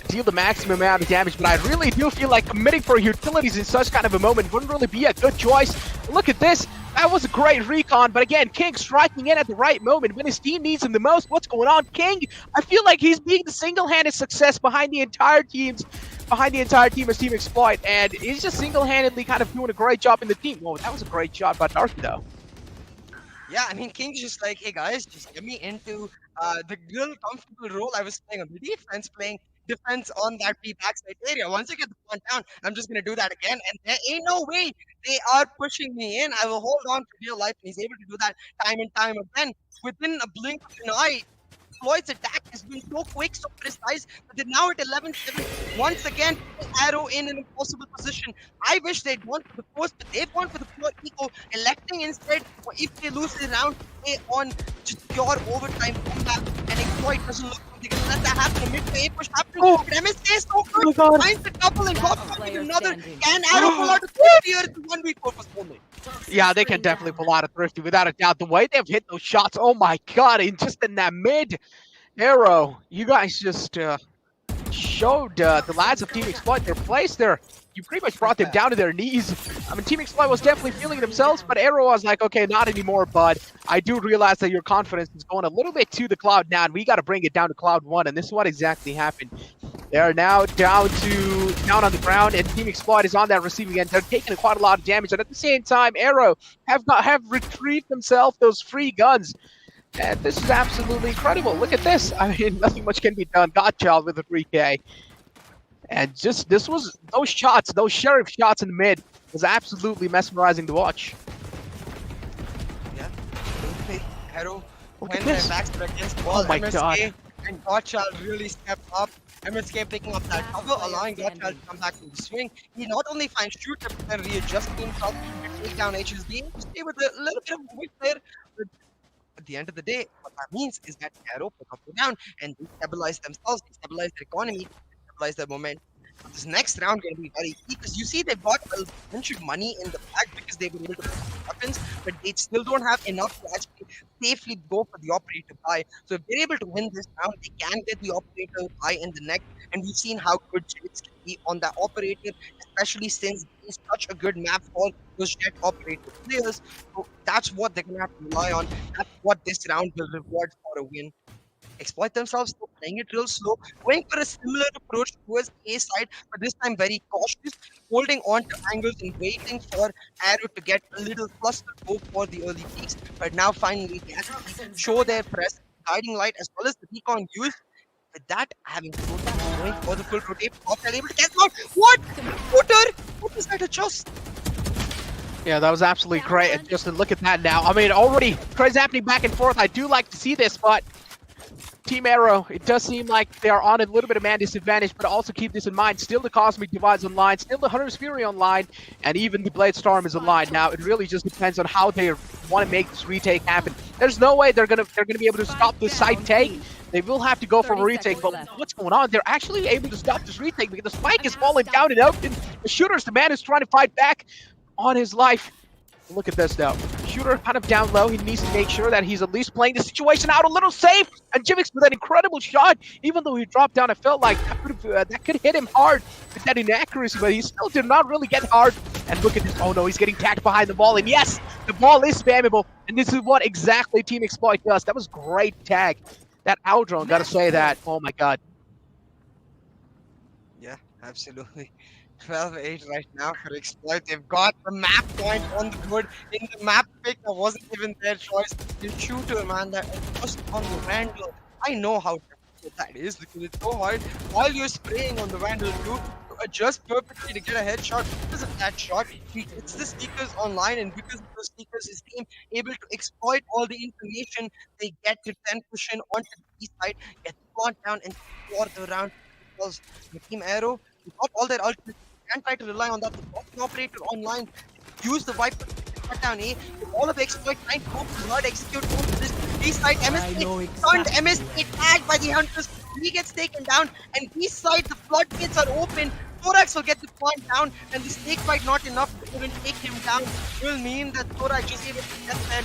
deal the maximum amount of damage. But I really do feel like committing for utilities in such kind of a moment wouldn't really be a good choice. Look at this. That was a great recon, but again, King striking in at the right moment when his team needs him the most. What's going on? King, I feel like he's being the single-handed success behind the entire team as Team Exploit, and he's just single-handedly kind of doing a great job in the team. Whoa, that was a great shot by Darky, though. Yeah, I mean, King's just like, hey guys, just get me into the real comfortable role I was playing on the defense, playing defense on that P backside area. Once I get the point down, I'm just going to do that again. And there ain't no way they are pushing me in. I will hold on to real life. And he's able to do that time and time again. Within a blink of an eye, Floyd's attack has been so quick, so precise, but they're now at 11-7. Once again, Arrow in an impossible position. I wish they'd gone for the force, but they've gone for the pure eco, electing instead, or if they lose the round, play on just pure overtime combat, and Exploit doesn't look like they're going to let that happen. A mid-to-A push happening, but MSK is so good, finds the double and drops back with another. Can Arrow pull out a 3 to 1v4 for Soulmate? Yeah, they can definitely pull out a Thrifty without a doubt. The way they've hit those shots, oh my god, and just in that mid arrow, you guys just showed the lads of Team Exploit their place there. You pretty much brought them down to their knees. I mean, Team Exploit was definitely feeling themselves, but Arrow was like, okay, not anymore, bud. I do realize that your confidence is going a little bit to the cloud now, and we got to bring it down to cloud 1, and this is what exactly happened. They are now down on the ground, and Team Exploit is on that receiving end. They're taking quite a lot of damage, and at the same time, Arrow have retrieved themselves those free guns. And this is absolutely incredible. Look at this. I mean, nothing much can be done. Godchild with a 3K. And just, this was, those shots, those sheriff shots in the mid was absolutely mesmerizing to watch. Yeah. Arrow Look when at their this. backs are against the wall. Oh my MSK god. and Godchild really stepped up. MSK picking up that cover, allowing Godchild to come back from the swing. He not only finds Shooter, but then readjusting himself to take down HSD and stay with a little bit of a movement there. But at the end of the day, what that means is that Arrow pick up the round and they stabilize themselves, they stabilize their economy, they stabilize their momentum. But this next round going to be very key because you see they've got a bunch of money in the bag because they've been able to pick up weapons, but they still don't have enough to actually safely go for the operator buy. So if they're able to win this round, they can get the operator buy in the next. And we've seen how good Jets can be on that operator, especially since he's such a good map for those Jet operator players. So that's what they're going to have to rely on. That's what this round will reward for a win. Exploit themselves, playing it real slow, going for a similar approach towards A side, but this time very cautious, holding on to angles and waiting for Arrow to get a little flustered, go for the early peaks. But now finally they actually show their press, guiding light as well as the recon used. With that, having going for the full rotate, they're able to get out. What? Shooter? What was that adjust? Yeah, that was absolutely great. And just to look at that now. I mean, already crazy happening back and forth. I do like to see this, but Team Arrow, it does seem like they are on a little bit of man disadvantage, but also keep this in mind. Still the Cosmic Divide's online, still the Hunter's Fury online, and even the Blade Storm is online. Now, it really just depends on how they want to make this retake happen. There's no way they're gonna be able to stop this side take. They will have to go for a retake, but what's going on? They're actually able to stop this retake because the spike is falling down and out, and the Shooter's the man who's trying to fight back on his life. Look at this now. Shooter kind of down low. He needs to make sure that he's at least playing the situation out a little safe. And Jivix with an incredible shot. Even though he dropped down, I felt like that could hit him hard with that inaccuracy, but he still did not really get hard. And look at this. Oh no, he's getting tagged behind the ball. And yes, the ball is spammable. And this is what exactly Team Exploit does. That was great tag. That Aldrone, gotta say that. Oh my god. Absolutely. 12-8 right now for Exploit. They've got the map point on the board. In the map pick, that wasn't even their choice. The shooter, man, that is just on the Vandal. I know how difficult that is because it's so hard while you're spraying on the Vandal too to adjust perfectly to get a headshot. Because of that shot, he gets the sneakers online, and because of the sneakers, his team able to exploit all the information they get to 10 push in onto the B side, get the plant down, and score the round themselves. The team Arrow, they got all their ultimates. They can't try to rely on that. They got the operator online. Use the Viper to shut down A. With all of the exploit trying to hope the Lord execute onto this B side. MSK stunned, MSK tagged by the Hunters. He gets taken down, and B side the floodgates are open. Thorax will get the point down, and the snake bite not enough to even take him down will mean that Thorax is able to get there,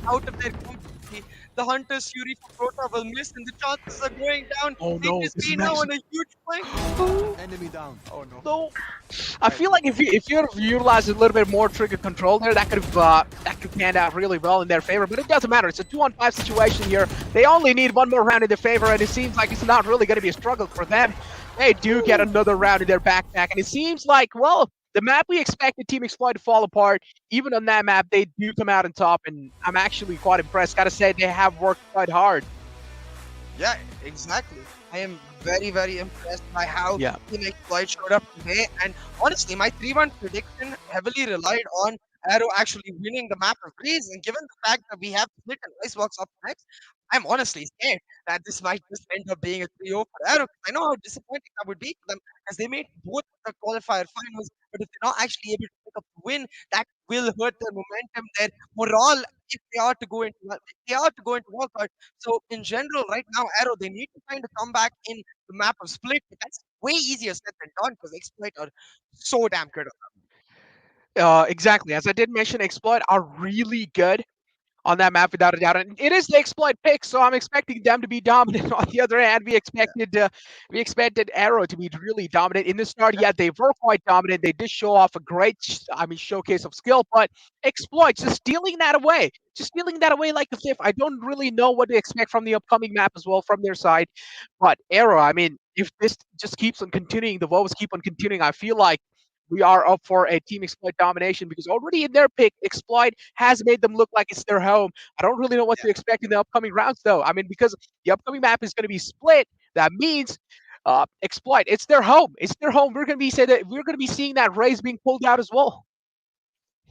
out of there completely. The Hunter's Fury for Crota will miss, and the chances are going down. Oh no, this HSP is now on actually. a huge point. Enemy down. Oh no. So, I feel like if you have utilized a little bit more trigger control there, that could pan out really well in their favor. But it doesn't matter. It's a 2-on-5 situation here. They only need one more round in their favor, and it seems like it's not really going to be a struggle for them. They do get another round in their backpack, and it seems like, well, the map we expected Team Exploit to fall apart, even on that map, they do come out on top, and I'm actually quite impressed. Gotta say, they have worked quite hard. Yeah, exactly. I am very, very impressed by how Yeah. Team Exploit showed up today. And honestly, my 3-1 prediction heavily relied on Arrow actually winning the map of Breeze. And given the fact that we have Split and Icebox up next, I'm honestly scared that this might just end up being a 3-0 for Arrow. 'Cause I know how disappointing that would be for them as they made both the qualifier finals. But if they're not actually able to pick up the win, that will hurt their momentum, their morale if they are to go into wildcard. So in general, right now, Arrow, they need to find a comeback in the map of Split. But that's way easier said than done because Exploit are so damn good. Exactly. As I did mention, Exploit are really good on that map without a doubt. And it is the exploit pick, so I'm expecting them to be dominant. On the other hand, we expected Arrow to be really dominant in the start. Yeah, they were quite dominant. They did show off a great, showcase of skill. But exploit, just stealing that away like a thief. I don't really know what to expect from the upcoming map as well from their side. But Arrow, I mean, if this just keeps on continuing, the woes keep on continuing, I feel like we are up for a team exploit domination because already in their pick, exploit has made them look like it's their home. I don't really know what to expect in the upcoming rounds, though. I mean, because the upcoming map is going to be split, that means exploit. It's their home. It's their home. We're going to be seeing that raise being pulled out as well.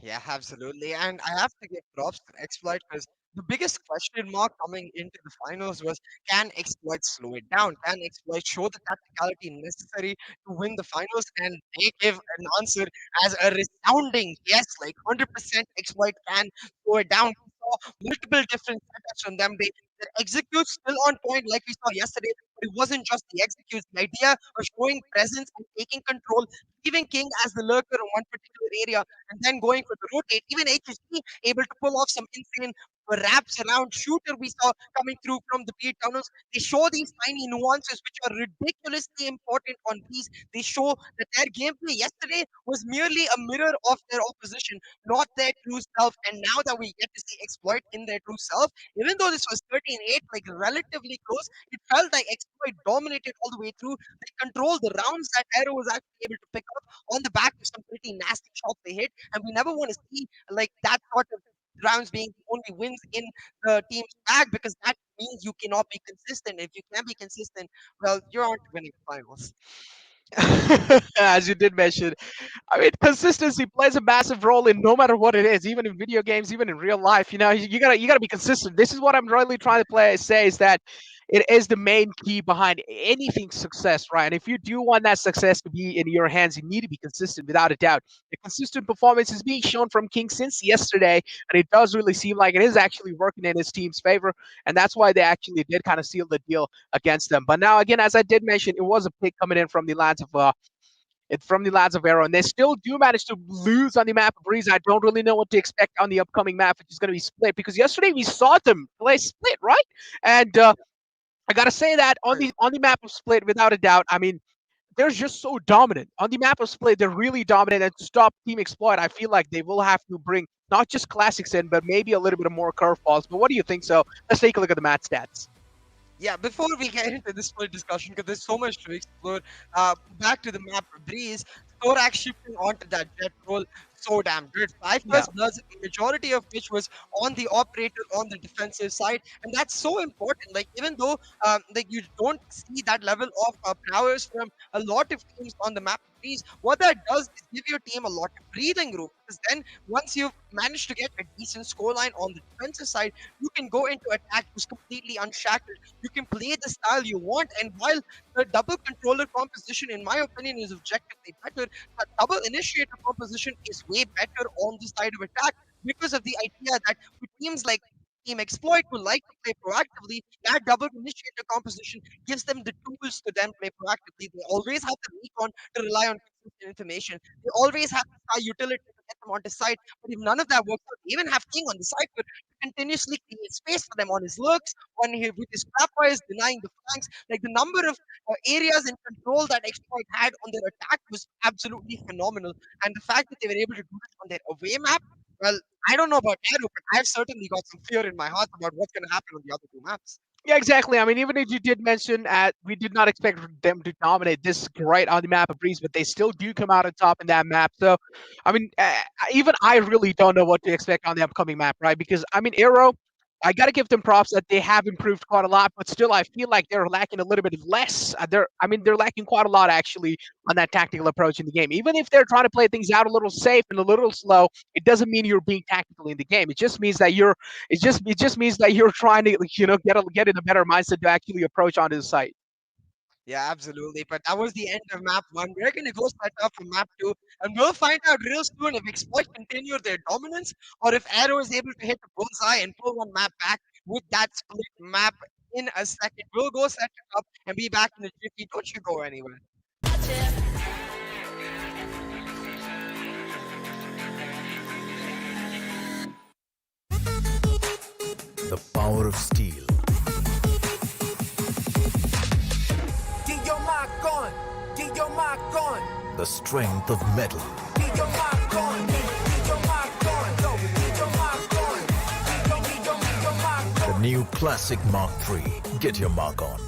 Yeah, absolutely. And I have to give props to Exploit because the biggest question mark coming into the finals was, can Exploit slow it down? Can Exploit show the tacticality necessary to win the finals? And they give an answer as a resounding yes, like 100% Exploit can slow it down. We saw multiple different setups from them. Their execute still on point like we saw yesterday, but it wasn't just the executes. The idea of showing presence and taking control, leaving King as the lurker in one particular area and then going for the rotate. Even HSP able to pull off some insane wraps around shooter we saw coming through from the B tunnels. They show these tiny nuances which are ridiculously important on these. They show that their gameplay yesterday was merely a mirror of their opposition, not their true self. And now that we get to see exploit in their true self, even though this was 13-8, like relatively close, it felt like exploit dominated all the way through. They controlled the rounds that Arrow was actually able to pick up on the back of some pretty nasty shots they hit, and we never want to see like that sort of rounds being the only wins in the team's bag because that means you cannot be consistent. If you can be consistent, well, you aren't winning finals. As you did mention, I mean, consistency plays a massive role in no matter what it is, even in video games, even in real life. You know, you gotta be consistent. This is what I'm really trying to say is that it is the main key behind anything success, right? And if you do want that success to be in your hands, you need to be consistent without a doubt. The consistent performance is being shown from King since yesterday, and it does really seem like it is actually working in his team's favor, and that's why they actually did kind of seal the deal against them. But now, again, as I did mention, it was a pick coming in from the lands of Arrow, and they still do manage to lose on the map of Breeze. I don't really know what to expect on the upcoming map, which is going to be Split, because yesterday we saw them play Split, right? And I gotta say that on Right. the map of Split, without a doubt, I mean, they're just so dominant on the map of Split. They're really dominant, and to stop Team Exploit, I feel like they will have to bring not just classics in, but maybe a little bit of more curveballs. But what do you think? So let's take a look at the match stats. Yeah, before we get into this full discussion, because there's so much to explore, back to the map breeze, Thorax shifting onto that jet roll, so damn good. Five Yeah. plus bloods, majority of which was on the operator on the defensive side, and that's so important. Like even though like you don't see that level of prowess from a lot of teams on the map breeze, what that does is give your team a lot of breathing room. Because then once you've managed to get a decent scoreline on the defensive side, you can go into attack just completely unshackled. You can play the style you want. And while the double controller composition, in my opinion, is objectively better, the double initiator composition is way better on the side of attack because of the idea that with teams like Team Exploit who like to play proactively, that double initiator composition gives them the tools to then play proactively. They always have the recon to rely on consistent information. They always have the sky utility to get them on the side. But if none of that works out, they even have King on the side to continuously create space for them on his lurks, on his, with his Qualifiers denying the flanks. Like the number of areas in control that Exploit had on their attack was absolutely phenomenal. And the fact that they were able to do it on their away map, well, I don't know about Aero, but I've certainly got some fear in my heart about what's going to happen on the other two maps. Yeah, exactly. I mean, even if you did mention we did not expect them to dominate this great on the map of Breeze, but they still do come out on top in that map. So, I mean, even I really don't know what to expect on the upcoming map, right? Because I mean, Arrow, I got to give them props that they have improved quite a lot, but still, I feel like they're lacking a little bit less. They're lacking quite a lot actually on that tactical approach in the game. Even if they're trying to play things out a little safe and a little slow, it doesn't mean you're being tactical in the game. It just means that it just means that you're trying to get in a better mindset to actually approach onto the site. Yeah, absolutely. But that was the end of map one. We're going to go set up for map two, and we'll find out real soon if Exploit continue their dominance or if Arrow is able to hit the bullseye and pull one map back with that split map in a second. We'll go set it up and be back in the jiffy. Don't you go anywhere. The power of steel. Get your mark on. Get your mark on. The strength of metal. Get your mark on. Get your mark on. Go. Get your mark on. Get your mark The on. new Classic Mark III. Get your mark on.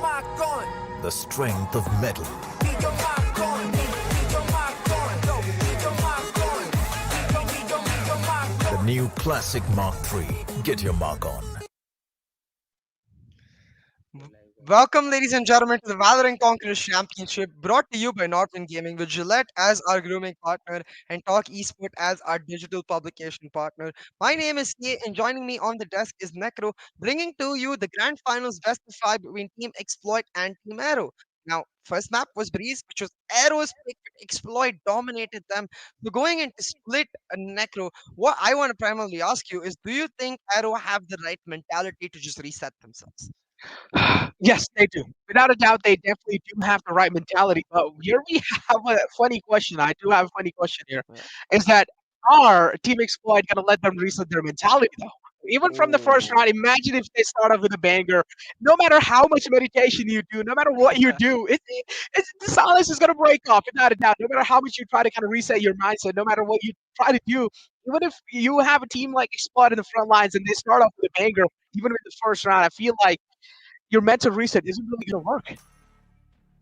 mark on. The strength of metal. Leave your mark on. Leave your mark on. Go. Leave your mark on. Leave your mark on. The new Classic Mark III. Get your mark on. Welcome, ladies and gentlemen, to the Valorant Conquerors Championship, brought to you by NODWIN Gaming, with Gillette as our grooming partner and Talk Esport as our digital publication partner. My name is K, and joining me on the desk is Necro, bringing to you the Grand Finals Best of 5 between Team Exploit and Team Arrow. Now, first map was Breeze, which was Arrow's pick, but Exploit dominated them. So going into split, Necro, what I want to primarily ask you is, do you think Arrow have the right mentality to just reset themselves? Yes, they do. Without a doubt, they definitely do have the right mentality. But here we have a funny question. I do have a funny question here. Yeah. Is that are Team Exploit going to let them reset their mentality, though? Even from the first Ooh. round, imagine if they start off with a banger. No matter how much meditation you do, no matter what you do, the silence is going to break off, without a doubt. No matter how much you try to kind of reset your mindset, no matter what you try to do, even if you have a team like Exploit in the front lines and they start off with a banger, even with the first round, I feel like your mental reset isn't really going to work.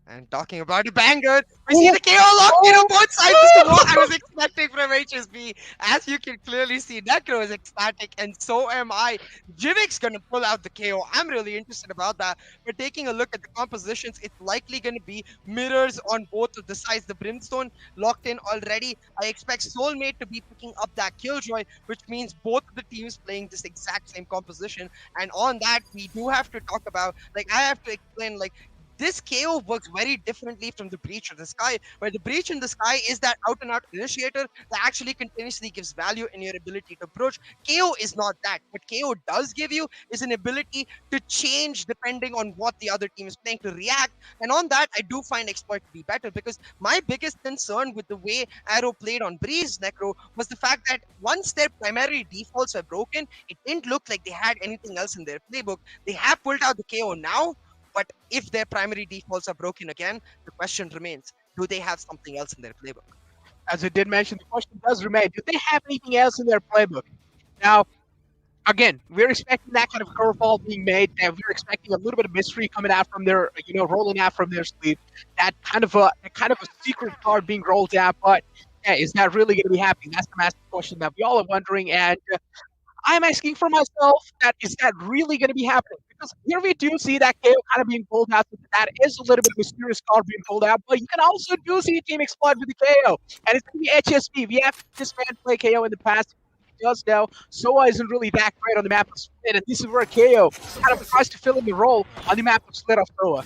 And talking about a banger, we see the KO locked in on both sides. This is what I was expecting from HSB. As you can clearly see, Necro is ecstatic, and so am I. Jivik's going to pull out the KO. I'm really interested about that. But taking a look at the compositions, it's likely going to be mirrors on both of the sides. The Brimstone locked in already. I expect Soulmate to be picking up that Killjoy, which means both of the teams playing this exact same composition. And on that, we do have to talk about, I have to explain, this KO works very differently from the Breach of the Sky, where the Breach in the Sky is that out-and-out initiator that actually continuously gives value in your ability to approach. KO is not that. What KO does give you is an ability to change depending on what the other team is playing, to react. And on that, I do find Exploit to be better, because my biggest concern with the way Arrow played on Breeze, Necro, was the fact that once their primary defaults were broken, it didn't look like they had anything else in their playbook. They have pulled out the KO now, but if their primary defaults are broken again, the question remains, do they have something else in their playbook? As I did mention, the question does remain, do they have anything else in their playbook? Now, again, we're expecting that kind of curveball being made, and we're expecting a little bit of mystery coming out from their, rolling out from their sleeve. That kind of a secret card being rolled out, but yeah, is that really going to be happening? That's the massive question that we all are wondering, and I'm asking for myself, is that really going to be happening? Because here we do see that KO kind of being pulled out. That is a little bit of a mysterious card being pulled out, but you can also do see Team Exploit with the KO. And it's going to be HSP. We have this man play KO in the past. He does now. Soa isn't really that great on the map of Split, and this is where KO kind of tries to fill in the role on the map of Split of Soa.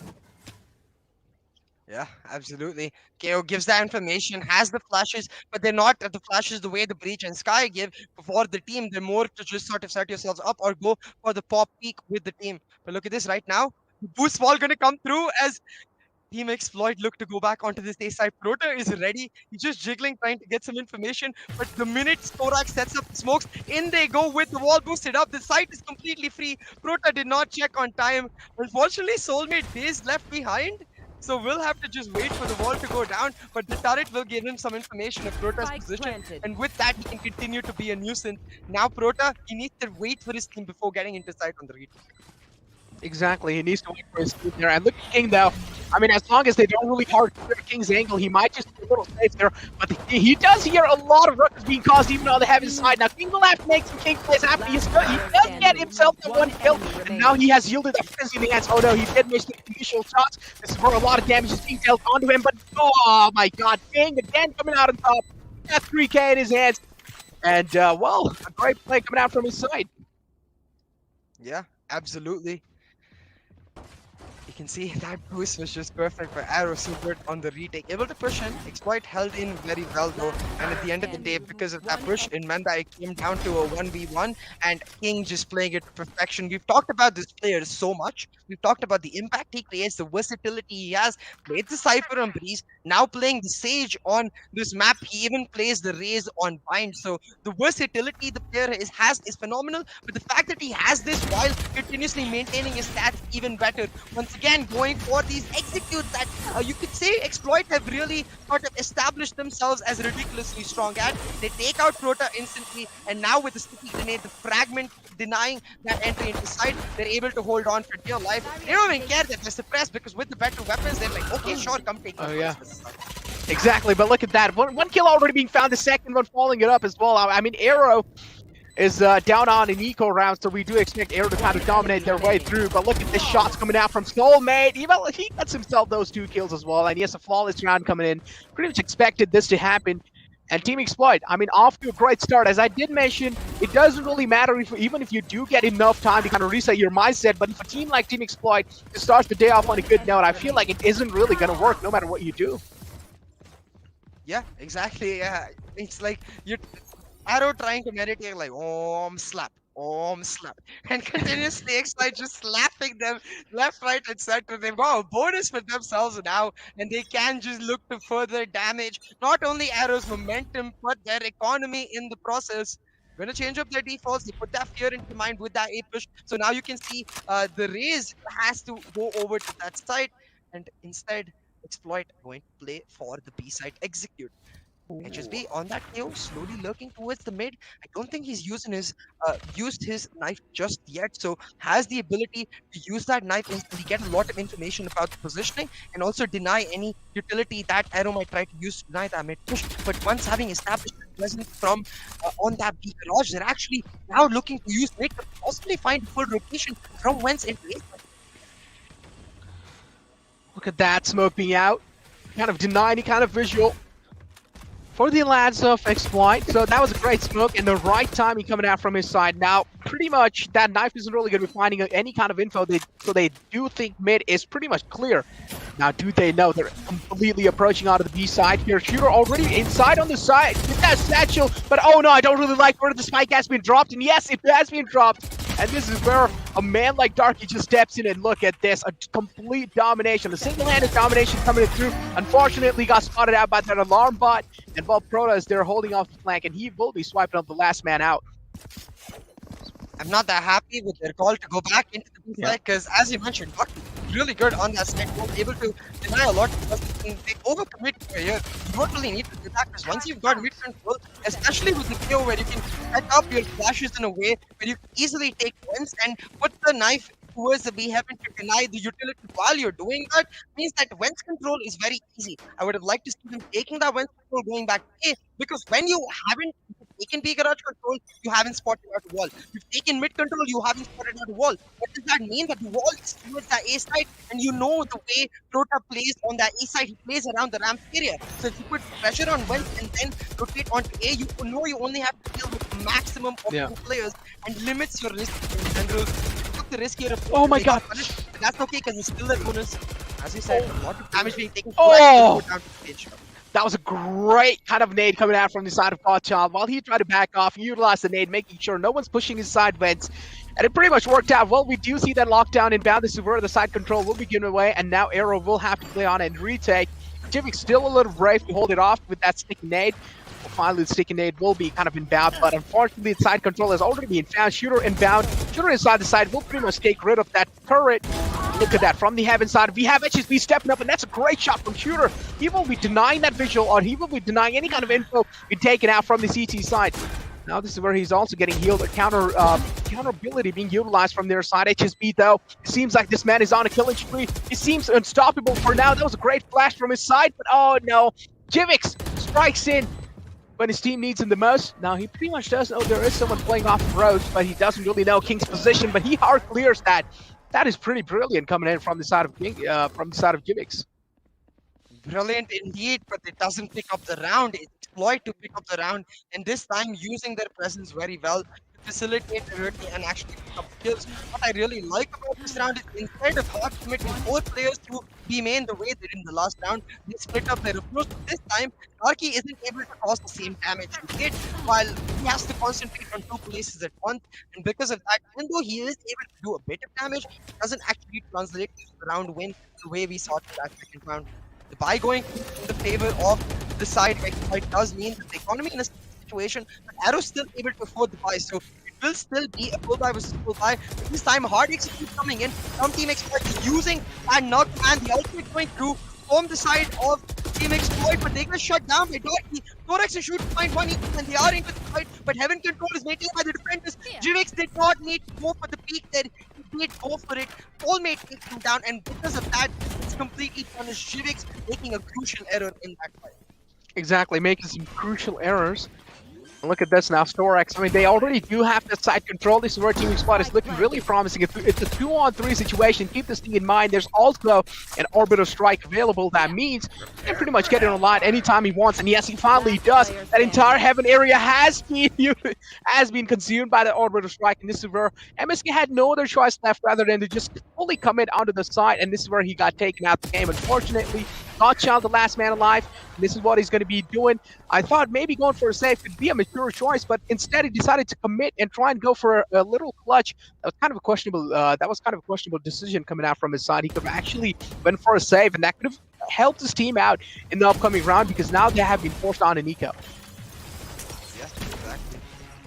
Yeah, absolutely. KO gives that information, has the flashes, but they're not the flashes the way the Breach and Sky give for the team. They're more to just sort of set yourselves up or go for the pop peak with the team. But look at this right now. The boost wall going to come through as Team Exploit look to go back onto this A side. Prota is ready. He's just jiggling, trying to get some information. But the minute Sporak sets up the smokes, in they go with the wall boosted up. The site is completely free. Prota did not check on time. Unfortunately, Soulmate is left behind. So we'll have to just wait for the wall to go down, but the turret will give him some information of Prota's position, and with that he can continue to be a nuisance. Now Prota, he needs to wait for his team before getting into sight on the retake. Exactly, he needs to wait for his team there. And look at King, though. I mean, as long as they don't really hard clear King's angle, he might just be a little safe there. But he does hear a lot of ruckus being caused even on the heaven side. Now, King will have to make some King plays happen. He does get himself the one kill, and now he has yielded a frenzy in the hands. Oh no, he did miss the initial shots. This is where a lot of damage is being dealt onto him. But oh my god, King again coming out on top. Got 3K in his hands. And, well, a great play coming out from his side. Yeah, absolutely. You can see that boost was just perfect for Arrow Super on the retake. Able to push in. Exploit held in very well though. And at the end of the day, because of that push, it meant that it came down to a 1v1 and King just playing it to perfection. We've talked about this player so much. We've talked about the impact he creates, the versatility he has. Played the Cypher on Breeze, now playing the Sage on this map. He even plays the Raze on Bind. So the versatility the player has is phenomenal. But the fact that he has this while continuously maintaining his stats even better. Once again, again going for these executes that you could say Exploit have really sort of established themselves as ridiculously strong at. They take out Prota instantly, and now with the sticky grenade, the fragment denying that entry into side, they're able to hold on for dear life. They don't even care that they're suppressed because with the better weapons, they're like, okay, sure, come take it. Oh, yeah. Exactly, but look at that. One kill already being found, the second one following it up as well. I mean, Arrow is down on an eco round, so we do expect Arrow to kind of dominate their way through. But look at the shots coming out from Soulmate. He gets himself those 2 kills as well, and he has a flawless round coming in. Pretty much expected this to happen. And Team Exploit, I mean, off to a great start. As I did mention, it doesn't really matter even if you do get enough time to kind of reset your mindset. But if a team like Team Exploit starts the day off on a good note, I feel like it isn't really going to work no matter what you do. Yeah, exactly. Yeah, it's like you're Arrow trying to meditate, like slap, slap, and continuously Exploit just slapping them left, right, and center. They've got a bonus for themselves now, and they can just look to further damage not only Arrow's momentum but their economy in the process. Gonna change up their defaults. They put that fear into mind with that A push. So now you can see the Raze has to go over to that side, and instead Exploit going to play for the B side execute. HSB on that KO, slowly lurking towards the mid. I don't think he's used his knife just yet, so has the ability to use that knife instantly, get a lot of information about the positioning, and also deny any utility that Arrow might try to use to deny that mid push. But once having established the presence from on that B garage, they're actually now looking to use mid to possibly find a full rotation from whence it is. Look at that smoke being out. Kind of deny any kind of visual for the lads of Exploit. So that was a great smoke and the right timing coming out from his side. Now, pretty much that knife isn't really going to be finding any kind of info. So they do think mid is pretty much clear. Now, do they know they're completely approaching out of the B side here? Shooter already inside on the side with that satchel. But oh no, I don't really like where the spike has been dropped. And yes, it has been dropped. And this is where a man like Darky just steps in and look at this. A complete domination. A single-handed domination coming through. Unfortunately, got spotted out by that alarm bot. And while Prota is there holding off the flank, and he will be swiping up the last man out. I'm not that happy with their call to go back into the B side because, as you mentioned, Darky really good on that side, able to deny a lot of they overcommit here. You don't really need to do that because once you've got mid control, especially with the KO where you can set up your flashes in a way where you can easily take wins and put the knife towards the B heaven to deny the utility while you're doing that, means that Wentz control is very easy. I would have liked to see them taking that Wentz control going back to A, because when you haven't taken B garage control, you haven't spotted out a wall. You've taken mid control, you haven't spotted out a wall. What does that mean? That the wall is towards the A side, and you know the way Prota plays on that A side, he plays around the ramp area. So if you put pressure on Wentz and then rotate onto A, you know you only have to deal with the maximum of 2 players and limits your risk in general. The risk here of oh my god, punished, but that's okay because it's still a bonus. As you said, a lot of damage being taken. Oh! Down to stage. That was a great kind of nade coming out from the side of Godchild. While he tried to back off, he utilized the nade, making sure no one's pushing his side vents. And it pretty much worked out. Well, we do see that lockdown inbound. The Subverter, the side control will be given away, and now Arrow will have to play on and retake. Jivik still a little brave to hold it off with that sticky nade. Well, finally, the sticky nade will be kind of inbound, but unfortunately, the side control has already been found. Shooter inbound. Shooter inside the side will pretty much take rid of that turret. Look at that from the heaven side. We have HSB stepping up, and that's a great shot from Shooter. He will be denying that visual, or he will be denying any kind of info being taken out from the CT side. Now this is where he's also getting healed. A counter ability being utilized from their side. HSB though, it seems like this man is on a killing spree. He seems unstoppable for now. That was a great flash from his side, but oh no. Jivix strikes in when his team needs him the most. Now he pretty much does know there is someone playing off the road, but he doesn't really know King's position, but he hard clears that. That is pretty brilliant coming in from the side of King, from the side of Jivix. Brilliant indeed, but it doesn't pick up the round. It's Exploit to pick up the round, and this time using their presence very well to facilitate the rotate and actually pick up kills. What I really like about this round is instead of hard committing 4 players to be main the way they did in the last round, they split up their approach. This time, Darky isn't able to cause the same damage he did, while he has to concentrate on 2 places at once, and because of that, even though he is able to do a bit of damage, it doesn't actually translate to the round win the way we saw it in that second round. The buy going in the favor of the side Exploit does mean that the economy in a situation, but Arrow's still able to afford the buy, so it will still be a full buy versus full buy. But this time, hard execute coming in from Team Exploit using that knock and the ultimate going through from the side of Team Exploit, but they get shut down by Dorky. Thorax is shooting find one and they are into the fight, but Heaven Control is maintained by the defenders. Jivix did not need to go for the peak there. He did go for it. Soulmate takes him down, and because of that, it's completely punished. Jivix making a crucial error in that fight. Exactly, making some crucial errors. And look at this now, Storex. I mean, they already do have that side control. This is where Team Exploit is looking really promising. It's a 2-on-3 situation. Keep this thing in mind. There's also an Orbital Strike available. That means he can pretty much get it online anytime he wants. And yes, he finally does. That entire Heaven area has been consumed by the Orbital Strike. And this is where MSK had no other choice left rather than to just fully commit onto the side. And this is where he got taken out the game. Unfortunately, Godchild, the last man alive. This is what he's going to be doing. I thought maybe going for a save could be a mature choice, but instead he decided to commit and try and go for a little clutch. That was kind of a questionable decision coming out from his side. He could have actually went for a save, and that could have helped his team out in the upcoming round because now they have been forced on an eco. Yes, exactly.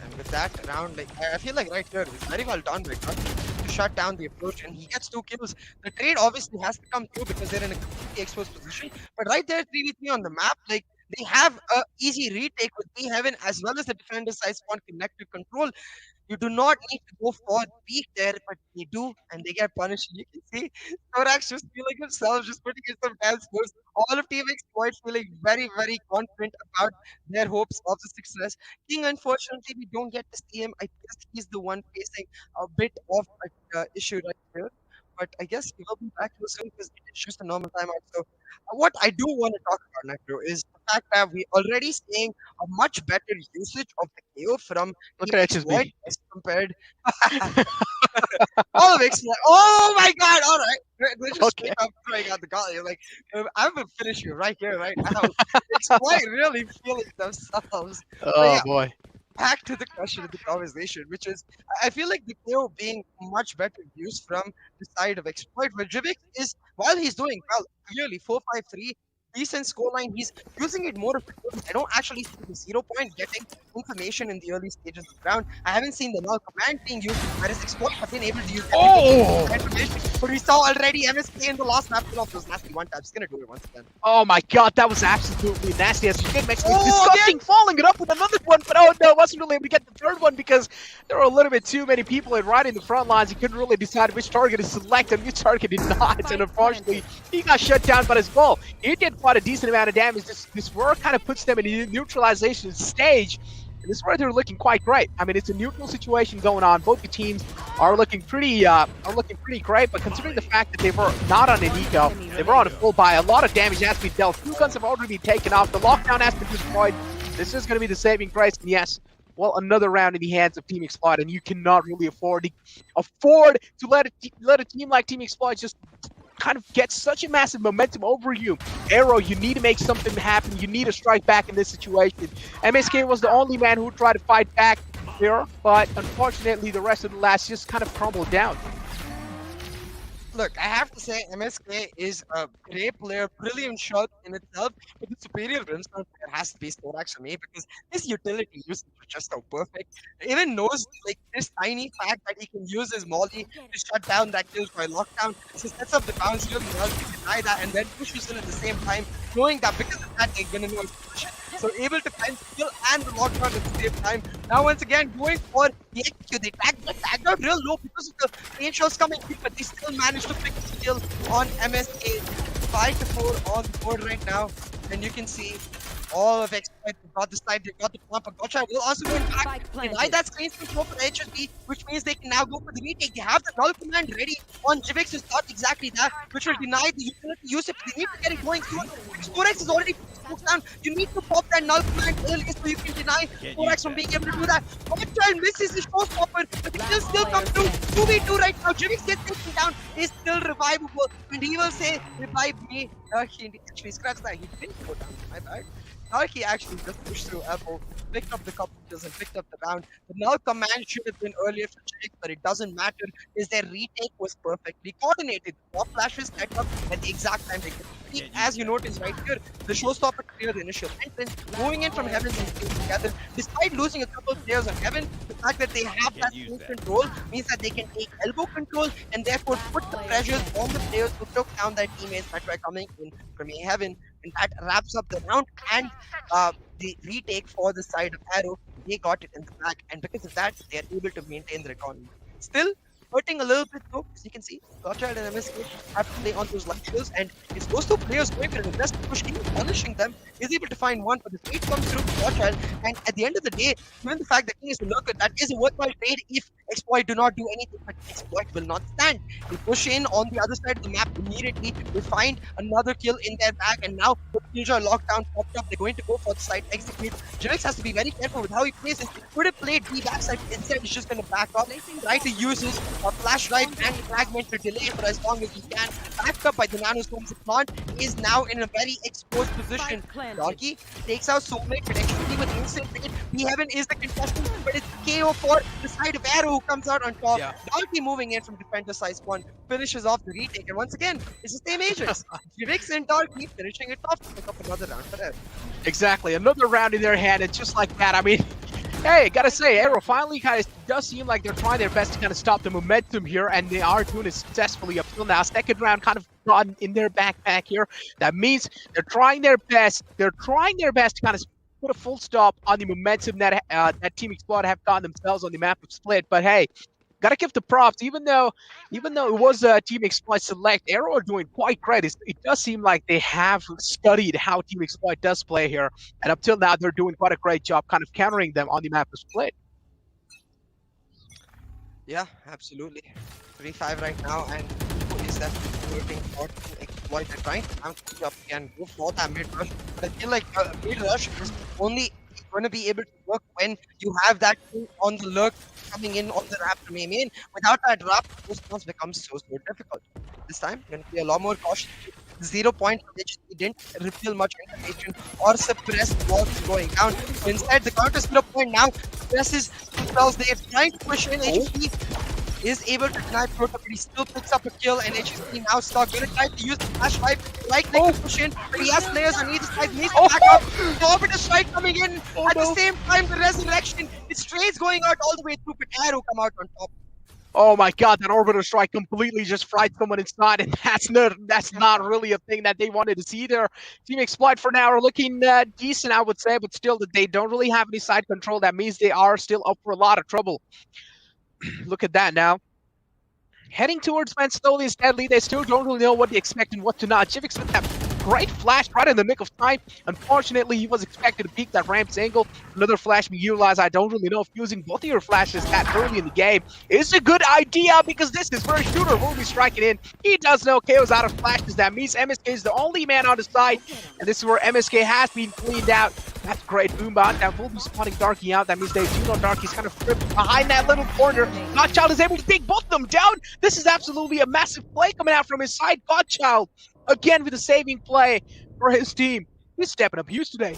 And with that round, like I feel like right here, it's very well done by Kurt to shut down the approach, and he gets 2 kills. The trade obviously has to come through because they're in a completely exposed position. But right there, 3v3 on the map, like they have a easy retake with B Heaven as well as the defender side spawn connected control. You do not need to go for peak there, but they do, and they get punished. You can see Thorax just feeling himself, just putting in some dance moves. All of Team Exploit feeling very, very confident about their hopes of the success. King, unfortunately, we don't get to see him. I guess he's the one facing a bit of an issue right here. But I guess he will be back here soon because it's just a normal timeout. So, what I do want to talk about, Necro, is the fact that we're already seeing a much better usage of the KO from Look Team at Exploit HSB. as compared. All of Exploit. Oh my God! All right, they just Okay. straight up throwing out the gauntlet. You're like, I'm gonna finish you right here, right now. Exploit really feeling themselves. Oh yeah. boy. Back to the question of the conversation, which is I feel like the KO being much better used from the side of Exploit, where Jivik is, while he's doing well, clearly 4-5-3, decent scoreline, he's using it more of the I don't actually see the 0 point getting information in the early stages of the round. I haven't seen the null command being used, whereas Exploit have been able to use Oh! information. But we saw already MSK in the last map pull off those nasty one taps. He's gonna do it once again. Oh my God, that was absolutely nasty. As you did mention, Oh, disgusting, following it up with another one, but oh no, wasn't really able to get the third one because there were a little bit too many people right in the front lines. He couldn't really decide which target to select and which target did not, and unfortunately, he got shut down by his ball. He did quite a decent amount of damage. This work kind of puts them in a neutralization stage. And this is where they're looking quite great. I mean, it's a neutral situation going on. Both the teams are looking pretty great, but considering the fact that they were not on an eco, they were on a full buy, a lot of damage has been dealt. 2 guns have already been taken off. The lockdown has been destroyed. This is going to be the saving grace. And yes, well, another round in the hands of Team Exploit, and you cannot really afford to let a team like Team Exploit just kind of get such a massive momentum over you. Arrow, you need to make something happen. You need to strike back in this situation. MSK was the only man who tried to fight back here, but unfortunately the rest of the lads just kind of crumbled down. Look, I have to say MSK is a great player, brilliant shot in itself, but the superior brimstone player has to be Storax for me because his utility usage is just so perfect. He even knows like this tiny fact that he can use his molly to shut down that kill by lockdown. So sets up the bounce really well to deny that and then pushes in at the same time, knowing that because of that they're gonna know his position. So able to find skill and the lockdown at the same time. Now once again going for the execute, they tagged out real low because of the range shots coming in, but they still managed to pick the kill on MSK. 5-4 on the board right now, and you can see all of Exploit. They got the side, they got the pump. Gotcha will also go back. Deny that screen control for HSB, which means they can now go for the retake. They have the null command ready on Jivix is not exactly that, which will deny the utility usage. They need to get it going through. Storex is already smoked down. You need to pop that null command early so you can deny Storex from being able to do that. Gotcha misses the showstopper, but the kill still come through. 2v2 right now. Jivix gets taken down, is still revivable, and he will say, revive me. He actually scratched that. He didn't go down. My bad. Darky actually just pushed through Apple, picked up the couple kills and picked up the round. The null command should have been earlier for Jake, but it doesn't matter because their retake was perfectly coordinated. The top flashes set up at the exact time they could. As you notice right here, the showstopper cleared the initial entrance, moving in from Heaven and staying together. Despite losing a couple of players on Heaven, the fact that they have that full control means that they can take elbow control and therefore put the pressures on the players who took down their teammates that were coming in from Heaven. And that wraps up the round and the retake for the side of Arrow. They got it in the back, and because of that, they are able to maintain their economy. Still, hurting a little bit though, as you can see, Godchild and MSK have to play on those light kills, and it's those two players going for an aggressive push, even punishing them, is able to find one, but the trade comes through Godchild, and at the end of the day, given the fact that he is a lurker, that is a worthwhile trade if Exploit do not do anything, but Exploit will not stand. They push in on the other side of the map immediately, they find another kill in their bag, and now the Ninja lockdown popped up, they're going to go for the side execute. Jinx has to be very careful with how he plays this. He could have played D backside, instead he's just going to back up, try to use his flash drive and fragment to delay for as long as he can. Backed up by the nanoswarms, the plant is now in a very exposed position. Darky takes out Soulmate, potentially with instant hit. Heaven is the contestant, but it's KO for the side of Arrow who comes out on top. Yeah. Darky moving in from defender size 1, finishes off the retake, and once again, it's the same agents. Vivix and Darky finishing it off to pick up another round for Arrow. Exactly, another round in their hand, and just like that, I mean, hey, gotta say, Arrow finally kind of does seem like they're trying their best to kind of stop the momentum here, and they are doing it successfully up till now. Second round kind of gotten in their backpack here. That means they're trying their best. They're trying their best to kind of put a full stop on the momentum that that Team Exploit have gotten themselves on the map of Split. But hey, gotta give the props, even though it was a Team Exploit select, Arrow are doing quite great. It does seem like they have studied how Team Exploit does play here, and up till now they're doing quite a great job kind of countering them on the map of Split. Yeah, absolutely. 3-5 right now, and is definitely working for Exploit. They're trying to bounce up and go for that mid rush, but I feel like mid rush is only going to be able to work when you have that thing on the lurk coming in on the Raptor main. Without that Raptor, those rounds become so difficult. This time, going to be a lot more cautious. 0 point, which he didn't reveal much information or suppress what's going down. So instead, the counter 0 point now suppresses themselves. They are trying to push in. HSP is able to deny Proto, but he still picks up a kill, and HSP now stuck. Gonna try to use the flash drive, like they can push in, but he has players on either side. Needs to back up. The Orbiter strike coming in at the same time. The resurrection. It's trades going out all the way through, but Arrow come out on top. Oh my god, that Orbiter strike completely just fried someone inside, and that's not really a thing that they wanted to see there. Team Exploit for now are looking decent, I would say, but still they don't really have any side control. That means they are still up for a lot of trouble. Look at that now. Heading towards man slowly and steadily. They still don't really know what to expect and what to not. Jivix with that great flash right in the nick of time. Unfortunately, he was expected to peek that ramp's angle. Another flash being utilized. I don't really know if using both of your flashes that early in the game is a good idea, because this is where Shooter will be striking in. He does know KO's out of flashes. That means MSK is the only man on the side, and this is where MSK has been cleaned out. That's great Boombot. That will be spotting Darky out. That means they do know Darky's kind of tripped behind that little corner. Godchild is able to take both of them down. This is absolutely a massive play coming out from his side. Godchild, again with a saving play for his team. He's stepping up huge today.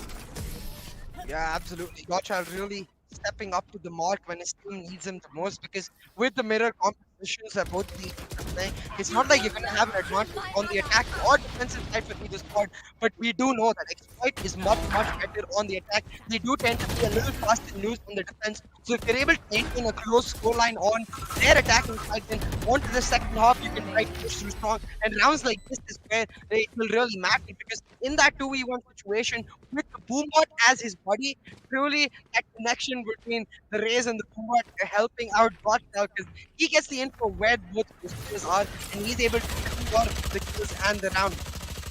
Yeah, absolutely. Godchild really stepping up to the mark when his team needs him the most, because with the mirror competitions that both teams are playing, it's not like you're going to have an advantage on the attack or defensive side for either squad, but we do know that Exploit is much better on the attack. They do tend to be a little fast and loose on the defense, so if you're able to maintain a close scoreline on their attacking side, then onto the second half you can try to push through strong, and rounds like this is where it will really matter, because in that 2v1 situation with the Boombot as his buddy, truly that connection between the Rays and the Boombot are helping out Godchild, because he gets the info where both his players are, and he's able to secure the kills and the round.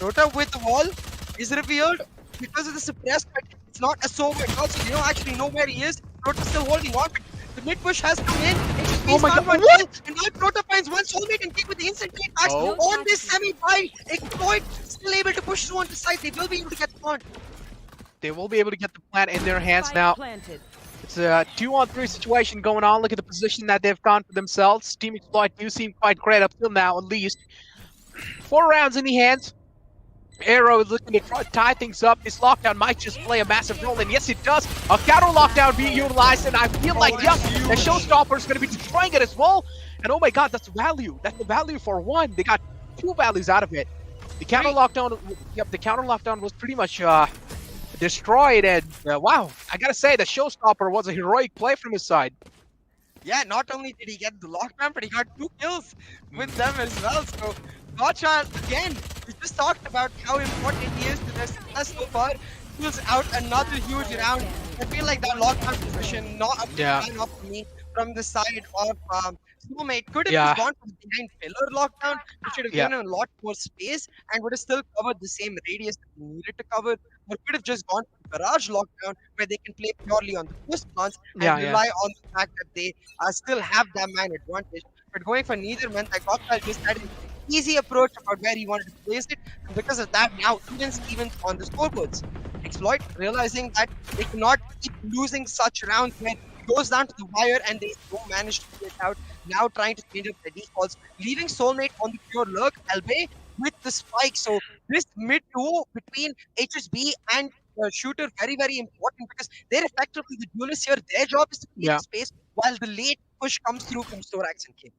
Rota with the wall is revealed because of the suppressed, but it's not a so much. Also, you don't actually know where he is. Rota's still holding on, but the mid push has come in. Oh my god, one what? and now Proto finds one soulmate and kick with the instant take backs on this semi-buy. Exploit still able to push through on the side. They will be able to get the point. They will be able to get the plant in their hands now. It's a 2-on-3 situation going on. Look at the position that they've gone for themselves. Team Exploit do seem quite great up till now, at least. 4 rounds in the hands. Arrow is looking to try to tie things up. This lockdown might just play a massive role, and yes, it does. A counter lockdown being utilized, and I feel like, yep, the Showstopper is going to be destroying it as well. And oh my god, that's value. That's the value for one. They got 2 values out of it. The counter lockdown, yep, the counter lockdown was pretty much destroyed, and wow, I gotta say, the Showstopper was a heroic play from his side. Yeah, not only did he get the lockdown, but he got 2 kills with them as well. So, Gotcha, again, we just talked about how important he is to their success so far. Pulls out another huge round. I feel like that lockdown position, not up to line up for me from the side of Snowmate. Could have just gone for the behind pillar lockdown, which would have given him a lot more space and would have still covered the same radius that he needed to cover. Or could have just gone for the barrage lockdown, where they can play purely on the first glance and rely on the fact that they still have that man advantage. But going for neither meant that Gotcha just had an easy approach about where he wanted to place it, and because of that, now even Stevens on the scoreboards. Exploit, realizing that they cannot keep losing such rounds where it goes down to the wire and they don't manage to get out. Now trying to change up the defaults, leaving Soulmate on the pure lurk, albeit with the spike. So this mid duo between HSB and Shooter very, very important, because they're effectively the duelists here. Their job is to create space while the late push comes through from Storax and King.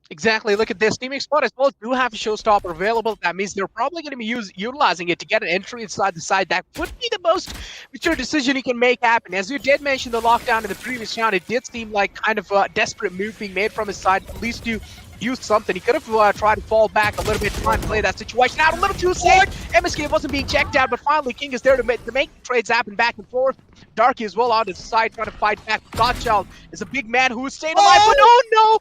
Exactly. Look at this. Team Exploit as well do have a Showstopper available. That means they're probably going to be utilizing it to get an entry inside the side. That would be the most mature decision he can make happen. As you did mention the lockdown in the previous round, it did seem like kind of a desperate move being made from his side, at least to use something. He could have tried to fall back a little bit, try and play that situation out a little too safe. MSK wasn't being checked out, but finally King is there to make the trades happen back and forth. Darky as well on his side trying to fight back. Godchild is a big man who is staying alive, but oh no!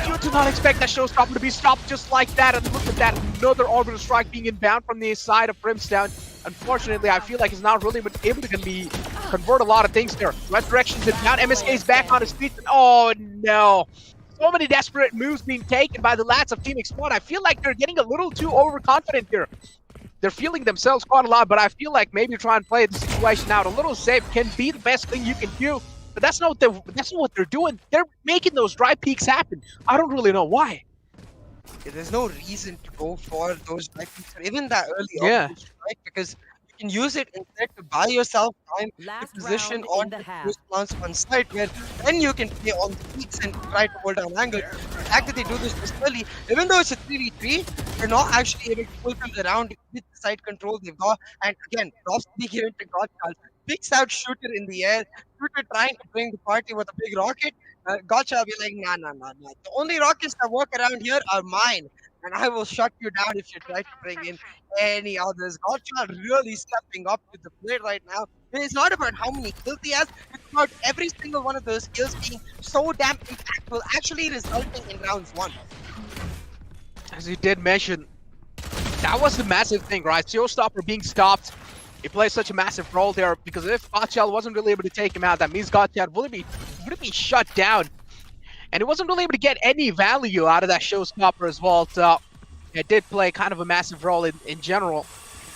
You did not expect that Showstopper to be stopped just like that, and look at that, another orbital strike being inbound from the side of Brimstone. Unfortunately, I feel like he's not really able to convert a lot of things there. Resurrection's inbound, MSK's back on his feet, and oh no! So many desperate moves being taken by the lads of Team Exploit. I feel like they're getting a little too overconfident here. They're feeling themselves quite a lot, but I feel like maybe try and play the situation out a little safe can be the best thing you can do. But that's not what they're doing. They're making those dry peaks happen. I don't really know why. There's no reason to go for those dry peaks or even that early strike, because you can use it instead to buy yourself time to position on the boost plants on site, where then you can play on the peaks and try to hold down angle. The fact that they do this early, even though it's a 3v3, they're not actually able to fulfill the round with the side control they've got. And again, props to be given to Godchild. Picks out Shooter in the air. Shooter trying to bring the party with a big rocket. Gotcha will be like, nah. The only rockets that work around here are mine, and I will shut you down if you try to bring in any others. Gotcha really stepping up to the plate right now. And it's not about how many kills he has, it's about every single one of those kills being so damn impactful, actually resulting in rounds 1. As you did mention, that was the massive thing, right? Showstopper being stopped. He plays such a massive role there, because if Gotchild wasn't really able to take him out, that means Gotchild would have been shut down. And he wasn't really able to get any value out of that Showstopper as well. So it did play kind of a massive role in general.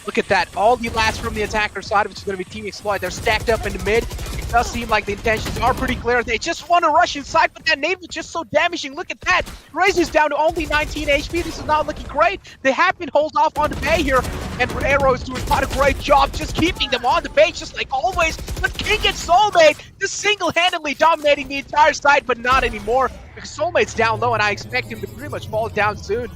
Look at that. All the last from the attacker side, which is going to be Team Exploit. They're stacked up in the mid. It does seem like the intentions are pretty clear. They just want to rush inside, but that nade was just so damaging. Look at that. Raises down to only 19 HP. This is not looking great. They have been hold off on the bay here. And Arrow is doing quite a great job just keeping them on the base, just like always. But King and Soulmate just single-handedly dominating the entire side, but not anymore. Because Soulmate's down low, and I expect him to pretty much fall down soon.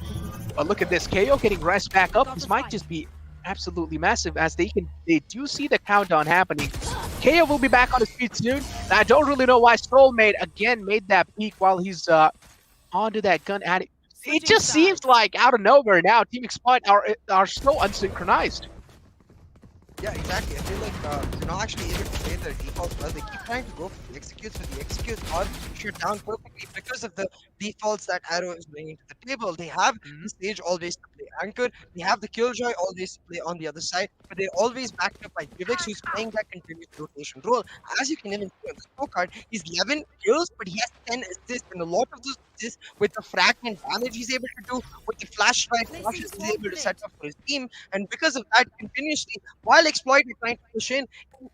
But look at this. KO getting rest back up. This might just be absolutely massive, as they do see the countdown happening. KO will be back on his feet soon. And I don't really know why Soulmate again made that peak while he's onto that gun at it. It just seems like out of nowhere now, Team Exploit are so unsynchronized. Yeah, exactly. I feel like they're not actually able to play their defaults well. They keep trying to go for the executes, but the executes are shut down perfectly because of the defaults that Arrow is bringing to the table. They have the stage always to play anchor. They have the Killjoy always to play on the other side, but they're always backed up by Givix, who's playing that continuous rotation role. As you can even see on the scorecard, he's 11 kills, but he has 10 assists, and a lot of those assists with the fragment damage he's able to do, with the flash drive flashes he's able to set up for his team, and because of that, continuously, while Exploit are trying to push in.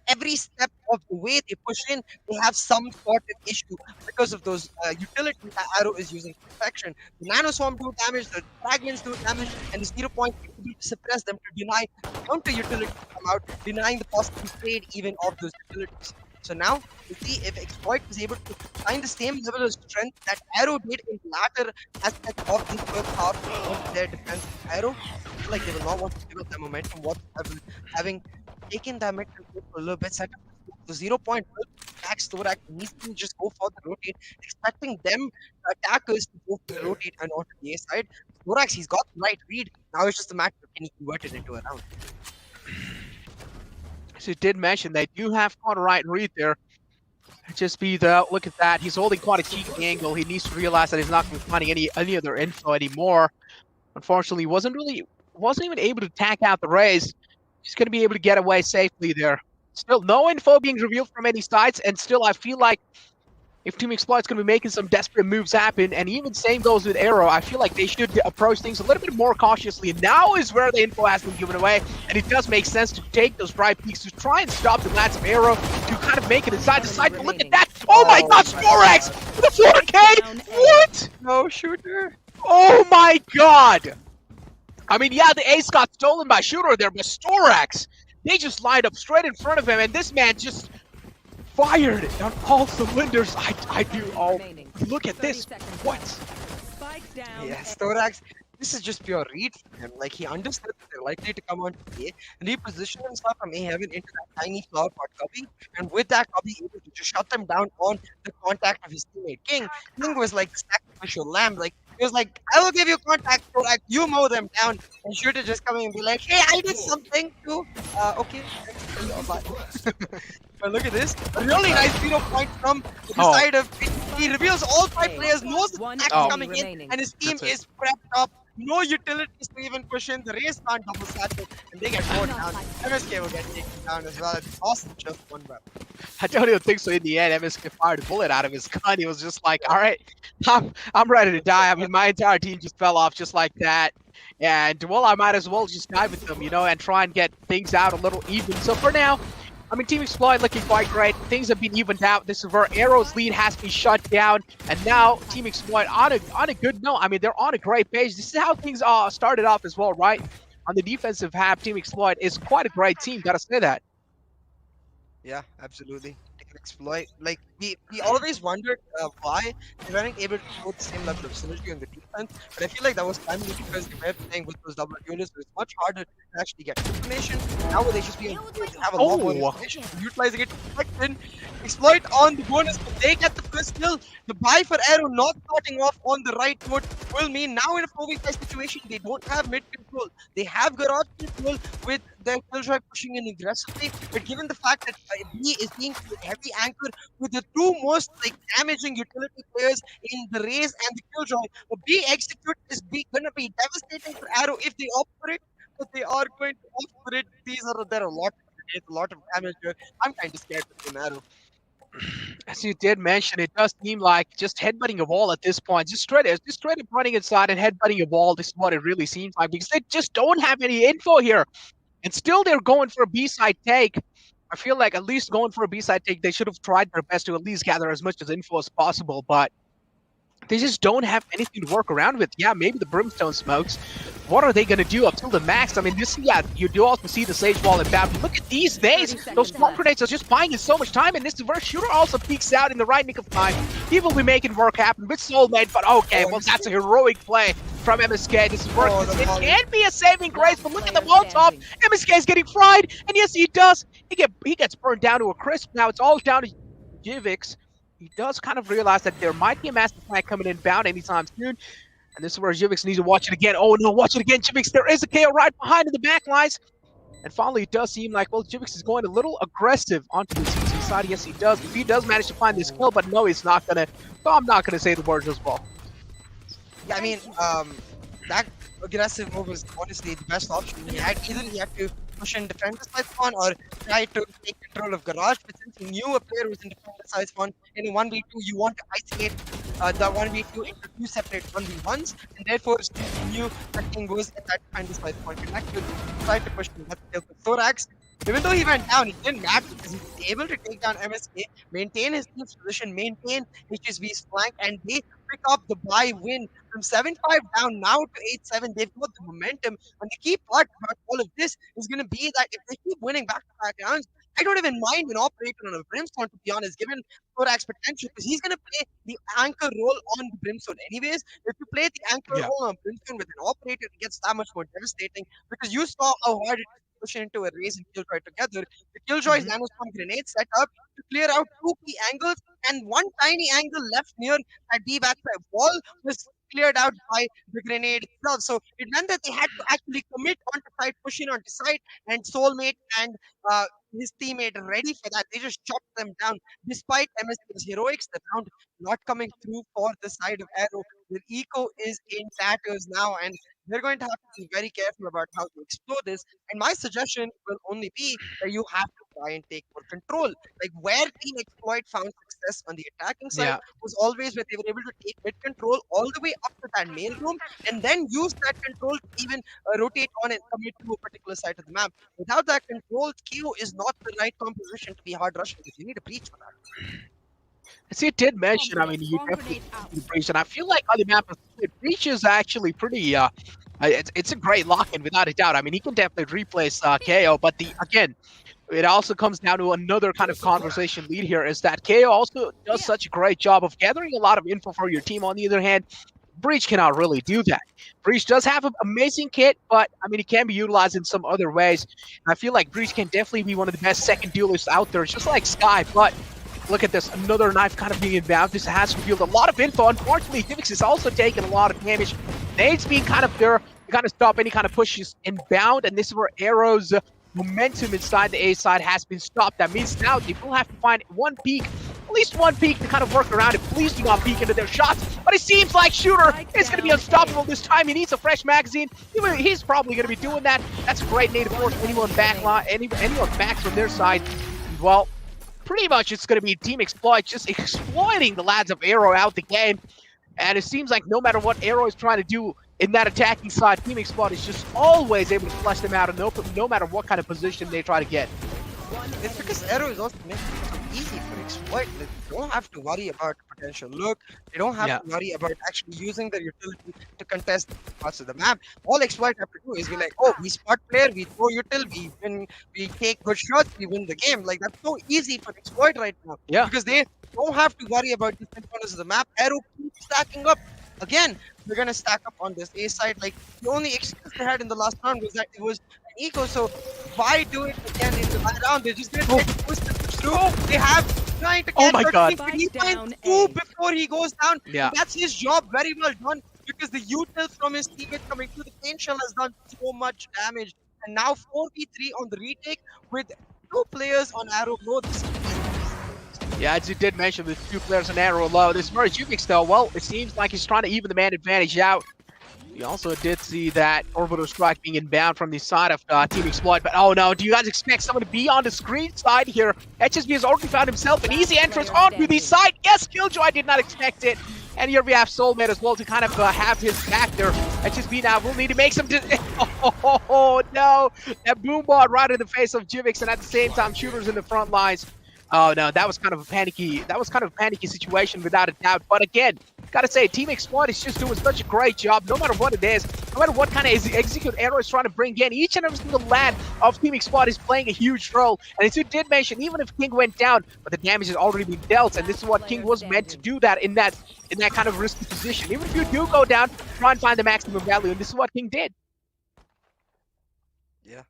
Every step of the way they push in, they have some sort of issue because of those utilities that Arrow is using for protection. The Nano Swarm do damage, the Fragments do damage, and the 0 point is able to suppress them to deny counter utilities to come out, denying the possible trade even of those utilities. So now we'll see if Exploit is able to find the same level of strength that Arrow did in the latter aspect of this first half of their defense. Arrow, I feel like they will not want to give up their momentum whatsoever, having taken that mid control for a little bit, set up the 0 point back Storak needs to just go for the rotate, expecting them attackers to go for the rotate and onto the A side. Storax, he's got the right read. Now it's just a matter of can he convert it into a round. So you did mention they do have quite a right read there. Just be the look at that. He's holding quite a cheeky angle. He needs to realize that he's not going to be finding any other info anymore. Unfortunately, wasn't even able to tack out the raise. He's going to be able to get away safely there. Still no info being revealed from any sides, and still I feel like if Team Exploit's going to be making some desperate moves happen, and even same goes with Arrow, I feel like they should approach things a little bit more cautiously. Now is where the info has been given away, and it does make sense to take those bright peaks to try and stop the glance of Arrow to kind of make it inside the side. But look at that! Oh my God, Storax with a 4K! What? No shooter. Oh my God! I mean, yeah, the ace got stolen by Shooter there, but Storax, they just lined up straight in front of him, and this man just fired on all cylinders. I do. Oh, look at this. What? Yeah, Storax, this is just pure read for him. Like, he understood that they're likely to come on to A, and he positioned himself from A heaven into that tiny flower pot cubby, and with that cubby, able to just shut them down on the contact of his teammate King. King was like the sacrificial lamb. Like, he was like, I will give you contact, Storax, you mow them down. And Shooter just coming and be like, hey, I did something too. Okay. But look at this. A really nice 0 point from the side of he reveals all 5 players, knows the attack is coming in, and his team is prepped up. No utilities to even push in. The race can't double satchel, and they get mowed down. MSK will get taken down as well. It's awesome, just one weapon. I don't even think so. In the end, MSK fired a bullet out of his gun. He was just like, all right, I'm ready to die. I mean, my entire team just fell off just like that. And, well, I might as well just dive with them, you know, and try and get things out a little even. So for now, I mean, Team Exploit looking quite great. Things have been evened out. This is where Arrow's lead has been shut down. And now Team Exploit on a good note. I mean, they're on a great page. This is how things started off as well, right? On the defensive half, Team Exploit is quite a great team. Gotta say that. Yeah, absolutely. Exploit, like we always wondered why they weren't able to show the same level of synergy on the defense, but I feel like that was primarily because they were playing with those double units, so it's much harder to actually get information. Now they just be able to have a lot more information, utilizing it to Exploit on the bonus, but they get the first kill. The buy for Arrow not starting off on the right note will mean now in a 4v5 situation they don't have mid control. They have garage control with their Killjoy pushing in aggressively, but given the fact that B is being heavy anchor with the two most damaging utility players in the Raze and the Killjoy, B execute is gonna be devastating for Arrow if they opt for it, but they are going to opt for it. There are a lot of damage here. I'm kind of scared for Team Arrow. As you did mention, it does seem like just headbutting a wall at this point. Just straight up running inside and headbutting a wall. This is what it really seems like, because they just don't have any info here. And still they're going for a B-side take. I feel like at least going for a B-side take, they should have tried their best to at least gather as much as info as possible, but they just don't have anything to work around with. Yeah, maybe the Brimstone smokes. What are they going to do up till the max? I mean, you do also see the Sage Wall inbound. Look at these days. Those smoke grenades are just buying us so much time, and this reverse Shooter also peeks out in the right nick of time. He will be making work happen with Soulmate, but okay, well, that's a heroic play from MSK. This is working. It can be a saving grace, but look at the Molotov. MSK is getting fried, and yes, he does. He gets burned down to a crisp. Now it's all down to Jivix. He does kind of realize that there might be a master plan coming inbound anytime soon. And this is where Jivix needs to watch it again. Oh no, watch it again, Jivix. There is a KO right behind in the back lines. And finally, it does seem like, well, Jivix is going a little aggressive onto the CC side. Yes, he does. If he does manage to find this kill, but no, he's not going to. So I'm not going to say the words as well. Yeah, I mean, that aggressive move was honestly the best option. He had to push and defend the side spawn or try to take control of garage, but since he knew a player was in defend the side spawn, in a 1v2 you want to isolate the 1v2 into two separate 1v1s, and therefore he knew that King was at that defend the side spawn connected, tried to push him. That's the Thorax. Even though he went down, it didn't matter because he was able to take down MSK, maintain his team's position, maintain HSB's flank, and they pick up the bye win from 7-5 down now to 8-7. They've got the momentum. And the key part about all of this is going to be that if they keep winning back-to-back rounds, I don't even mind an operator on a Brimstone, to be honest, given Korak's potential, because he's going to play the anchor role on the Brimstone anyways. If you play the anchor Yeah. role on Brimstone with an operator, it gets that much more devastating because you saw how hard it is to push into a raise and Killjoy together. The Killjoy's Mhm. nanostorm grenade set up to clear out two key angles, and one tiny angle left near that B backside wall was cleared out by the grenade itself. So it meant that they had to actually commit onto site, push in onto site, and Soulmate and uh, his teammate ready for that. They just chopped them down despite MSK's heroics. The round not coming through for the side of Arrow. Their eco is in tatters now, and they're going to have to be very careful about how to explore this. And my suggestion will only be that you have to try and take more control. Like where Team Exploit found success on the attacking side Yeah. was always where they were able to take mid control all the way up to that main room and then use that control to even rotate on and commit to a particular side of the map. Without that control, Q is not the right composition to be hard rushing because you need a breach for that. See, it did mention. I mean, you definitely need a breach, and I feel like on the map, breach is actually pretty. It's a great lock-in without a doubt. I mean, he can definitely replace KO, but the again, it also comes down to another kind of conversation lead here is that KO also does such a great job of gathering a lot of info for your team. On the other hand, Breach cannot really do that. Breach does have an amazing kit, but I mean, it can be utilized in some other ways. And I feel like Breach can definitely be one of the best second duelists out there, just like Sky. But look at this, another knife kind of being inbound. This has revealed a lot of info. Unfortunately, Divix is also taking a lot of damage. Nades being kind of there to kind of stop any kind of pushes inbound, and this is where Arrow's momentum inside the A side has been stopped. That means now they will have to find one peak, at least one peak to kind of work around it. Please do not peek into their shots. But it seems like Shooter is going to be unstoppable this time. He needs a fresh magazine. He's probably going to be doing that. That's a great nade to force anyone back, anyone back from their side. Well, pretty much it's going to be Team Exploit just exploiting the lads of Arrow out the game. And it seems like no matter what Arrow is trying to do in that attacking side, Team Exploit is just always able to flush them out, and no matter what kind of position they try to get. It's because Arrow is also making it easy for Exploit. Like, they don't have to worry about potential look. They don't have to worry about actually using their utility to contest parts of the map. All Exploit have to do is be like, oh, we spot player, we throw util, we win, we take good shots, we win the game. Like that's so easy for Exploit right now. Yeah. Because they don't have to worry about different corners of the map. Arrow keeps stacking up. Again, they're gonna stack up on this A side. Like the only excuse they had in the last round was that it was an eco. So why do it again in the last round? They're just gonna take twisted through. They have trying to Oh catch my her God. team, but he Spike finds down two A. before he goes down. Yeah. That's his job. Very well done. Because the util from his teammate coming through the paint shell has done so much damage. And now 4v3 on the retake with two players on arrow low. This is Yeah, as you did mention, with two players in Arrow low. This Murray Jubix, though, well, it seems like he's trying to even the man advantage out. We also did see that Orbital Strike being inbound from the side of Team Exploit, but oh no, do you guys expect someone to be on the screen side here? HSB has already found himself an easy entrance onto the side. Yes, Killjoy did not expect it. And here we have Soulmate as well to kind of have his back there. HSB now will need to make some... Oh no, that boombot right in the face of Jivix, and at the same time, Shooters in the front lines. Oh no, that was kind of a panicky situation without a doubt. But again, gotta say, Team Exploit is just doing such a great job, no matter what it is, no matter what kind of execute Arrow is trying to bring in. Each and every single lad of Team Exploit is playing a huge role. And as you did mention, even if King went down, but the damage has already been dealt, and this is what King was meant to do that in that kind of risky position. Even if you do go down, try and find the maximum value, and this is what King did. Yeah,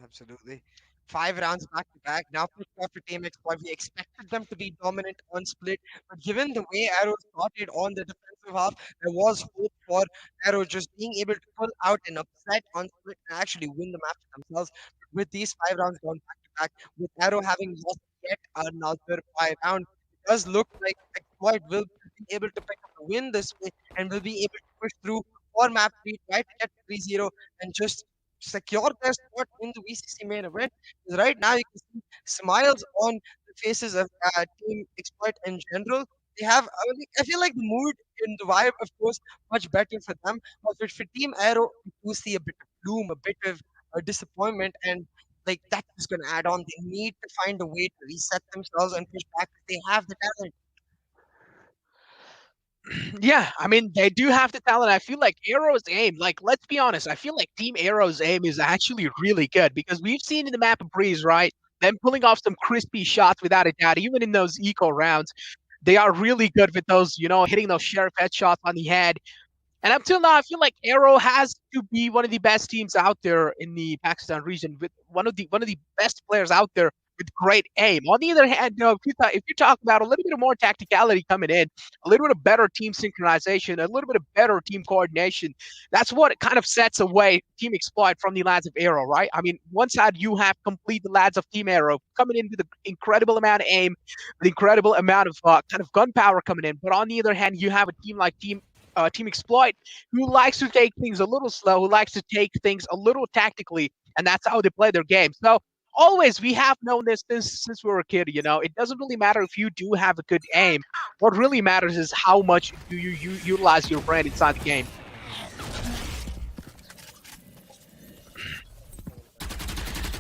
absolutely. 5 rounds back to back. Now picked after Team Exploit. We expected them to be dominant on split, but given the way Arrow started on the defensive half, there was hope for Arrow just being able to pull out an upset on split and actually win the match themselves. But with these 5 rounds gone back to back, with Arrow having lost yet another 5 round, it does look like Exploit will be able to pick up a win this way and will be able to push through for map 3, try to get 3-0 and just secure their spot in the VCC main event. 'Cause right now, you can see smiles on the faces of Team Exploit in general. They have, I feel like the mood and the vibe, of course, much better for them. But for Team Arrow, you do see a bit of gloom, a bit of disappointment, and like that's just gonna add on. They need to find a way to reset themselves and push back if they have the talent. Yeah, I mean they do have the talent. I feel like Arrow's aim, like let's be honest, I feel like Team Arrow's aim is actually really good because we've seen in the map of Breeze, right? Them pulling off some crispy shots without a doubt, even in those eco rounds. They are really good with those, hitting those sheriff headshots on the head. And up till now, I feel like Arrow has to be one of the best teams out there in the Pakistan region, with one of the best players out there with great aim. On the other hand, if you talk about a little bit of more tacticality coming in, a little bit of better team synchronization, a little bit of better team coordination, that's what it kind of sets away Team Exploit from the lads of Arrow, right? I mean, one side you have complete the lads of Team Arrow coming in with an incredible amount of aim, an incredible amount of kind of gunpowder coming in, but on the other hand, you have a team like Team Exploit, who likes to take things a little slow, who likes to take things a little tactically, and that's how they play their game. So always, we have known this since we were a kid. It doesn't really matter if you do have a good aim. What really matters is how much you utilize your brain inside the game.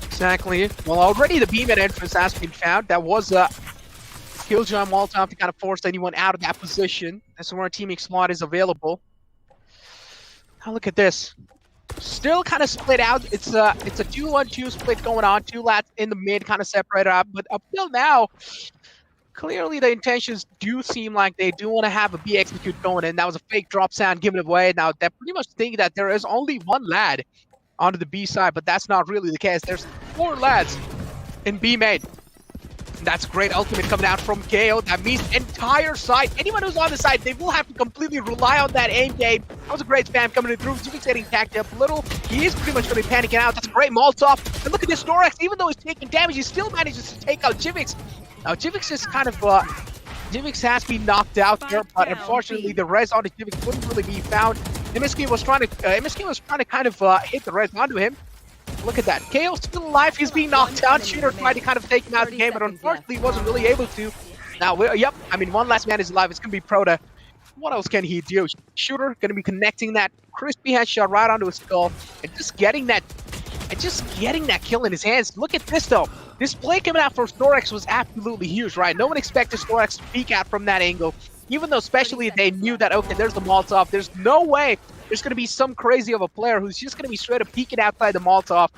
Exactly. Well, already the beam at entrance has been found. That was a Killjoy Molotov to kind of force anyone out of that position. That's where Team Exploit is available. Now look at this. Still kind of split out. It's a 2-1-2 split going on. Two lads in the mid kind of separated up. But up till now, clearly the intentions do seem like they do want to have a B execute going in. That was a fake drop sound given away. Now they pretty much think that there is only one lad onto the B side, but that's not really the case. There's 4 lads in B main. That's great ultimate coming out from KO. That means entire side, anyone who's on the side, they will have to completely rely on that aim game. That was a great spam coming in through. Jivix getting tacked up a little. He is pretty much going to be panicking out. That's a great Molotov. And look at this Norex. Even though he's taking damage, he still manages to take out Jivix. Now, Jivix is kind of... Jivix has been knocked out there, but unfortunately, the res onto Jivix wouldn't really be found. MSK was trying to kind of hit the res onto him. Look at that. KO's still alive. He's being knocked out. Shooter tried to kind of take him out of the game, but unfortunately wasn't really able to. Now, one last man is alive. It's going to be Proto. What else can he do? Shooter going to be connecting that crispy headshot right onto his skull and just getting that kill in his hands. Look at this, though. This play coming out for Snorex was absolutely huge, right? No one expected Snorex to peek out from that angle, even though especially they knew that, okay, there's the Molotov. There's no way there's going to be some crazy of a player who's just going to be straight up peeking outside the Molotov.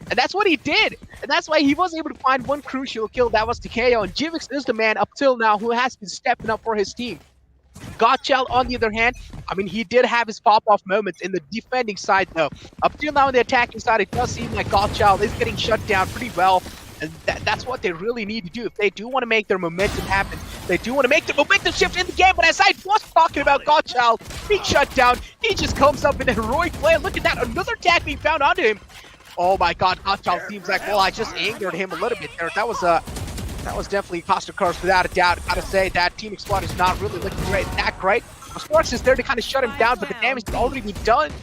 And that's what he did. And that's why he was able to find one crucial kill. That was to KO. And Jivix is the man up till now who has been stepping up for his team. Gottschall, on the other hand, I mean, he did have his pop-off moments in the defending side, though. Up till now on the attacking side, it does seem like Gottschall is getting shut down pretty well. And that's what they really need to do. If they do want to make their momentum happen, they do want to make the momentum shift in the game. But as I was talking about Gottschall being shut down, he just comes up in a heroic play. Look at that, another tag being found onto him. Oh my god, Gottschall seems like, well, I just angered him a little bit there. That was definitely a cost of curse without a doubt. Gotta say that Team Exploit is not really looking that great. Sports is there to kind of shut him down, but the damage has already been done.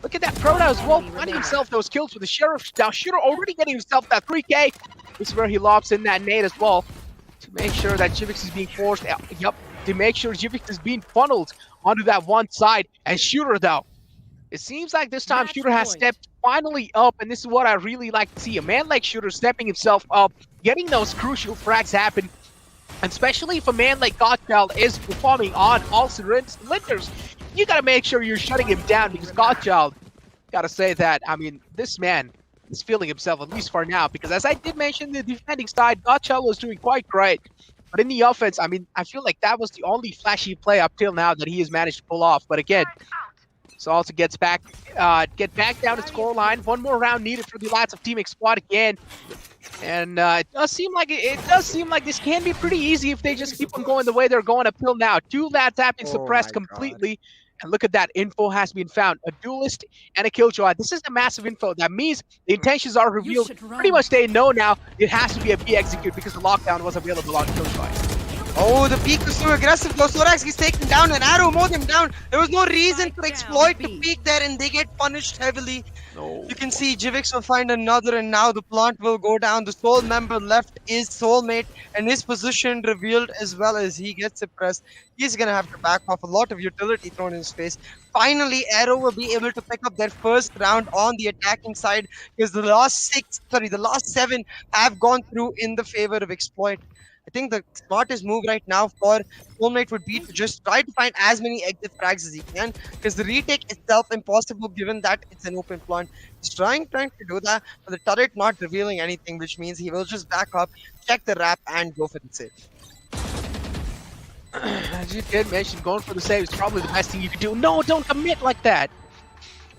Look at that Proto as well, finding himself those kills with the Sheriff. Now Shooter already getting himself that 3K. This is where he lobs in that nade as well to make sure that Jivix is being forced. Yep, to make sure Jivix is being funneled onto that one side. And Shooter, though, it seems like this time Shooter has stepped finally up, and this is what I really like to see. A man like Shooter stepping himself up, getting those crucial frags happen. And especially if a man like Gottschall is performing on all cylinders, you gotta make sure you're shutting him down, because Gottschall, gotta say that, I mean, this man is feeling himself, at least for now, because as I did mention, the defending side, Gottschall was doing quite great. But in the offense, I mean, I feel like that was the only flashy play up till now that he has managed to pull off. But again, so also get back down to scoreline. One more round needed for the lads of Team Exploit again. And it does seem like this can be pretty easy if they just keep on going the way they're going up till now. 2 lads have been suppressed completely. And look at that, info has been found. A duelist and a killjoy. This is the massive info. That means the intentions are revealed. Pretty much they know now it has to be a B execute because the lockdown was available on killjoy. Oh, the peak was too aggressive though. Sorax gets taken down and Arrow mowed him down. There was no reason for Exploit to peak there and they get punished heavily. No. You can see Jivix will find another and now the plant will go down. The sole member left is Soulmate and his position revealed as well as he gets suppressed. He's gonna have to back off, a lot of utility thrown in his face. Finally, Arrow will be able to pick up their first round on the attacking side because the last 7 have gone through in the favor of Exploit. I think the smartest move right now for Soulmate would be to just try to find as many exit frags as he can, because the retake itself impossible given that it's an open plant. He's trying to do that, but the turret not revealing anything, which means he will just back up, check the wrap, and go for the save. As you did mention, going for the save is probably the best thing you can do. No, don't commit like that.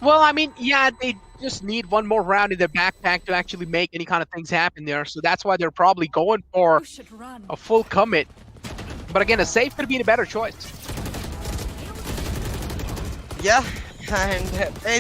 Well, I mean, yeah, they just need one more round in their backpack to actually make any kind of things happen there. So that's why they're probably going for a full commit. But again, a save could be a better choice. Yeah, and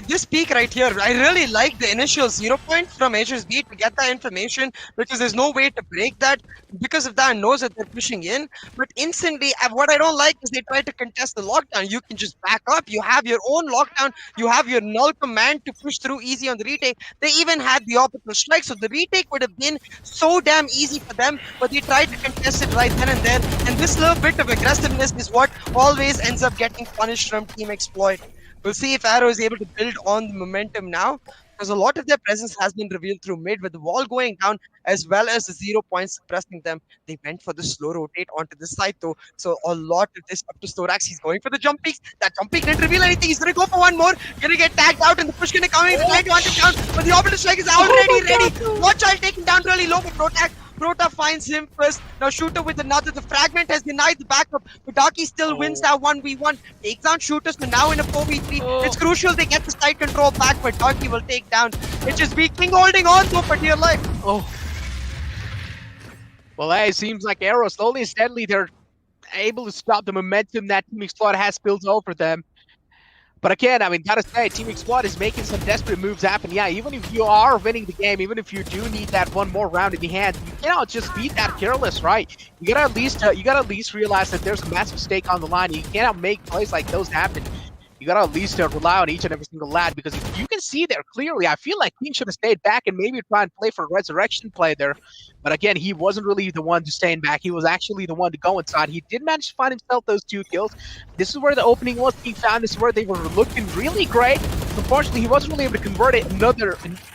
this peak right here, I really like the initial 0 point from HSB to get that information because there's no way to break that. Because of that, it knows that they're pushing in. But instantly, what I don't like is they try to contest the lockdown. You can just back up. You have your own lockdown. You have your null command to push through easy on the retake. They even had the orbital strike, so the retake would have been so damn easy for them. But they tried to contest it right then and there. And this little bit of aggressiveness is what always ends up getting punished from Team Exploit. We'll see if Arrow is able to build on the momentum now, because a lot of their presence has been revealed through mid, with the wall going down as well as the 0 points suppressing them. They went for the slow rotate onto the side though, so a lot of this up to Storax. He's going for the jump peaks. That jump peak didn't reveal anything. He's gonna go for one more. Gonna get tagged out, and the push gonna come in. He's trying to hunt him down, but the orbital strike is already ready. Watch out, taking down really low, but Prota finds him first. Now Shooter with another. The fragment has denied the backup, but Darky still wins that 1v1. Takes down Shooters, but now in a 4v3. It's crucial they get the side control back, but Darky will take down HSB. King holding on though for dear life. Oh. Well, hey, it seems like Arrow slowly and steadily they're able to stop the momentum that Team Exploit has spilled over them. But again, I mean, gotta say, Team Exploit is making some desperate moves happen. Yeah, even if you are winning the game, even if you do need that one more round in the hand, you cannot just be that careless, right? You gotta at least realize that there's a massive stake on the line. You cannot make plays like those happen. You gotta at least rely on each and every single lad, because if you can see there clearly, I feel like King should have stayed back and maybe try and play for a resurrection play there. But again, he wasn't really the one to stay back. He was actually the one to go inside. He did manage to find himself those 2 kills. This is where the opening was being found. This is where they were looking really great. Unfortunately, he wasn't really able to convert it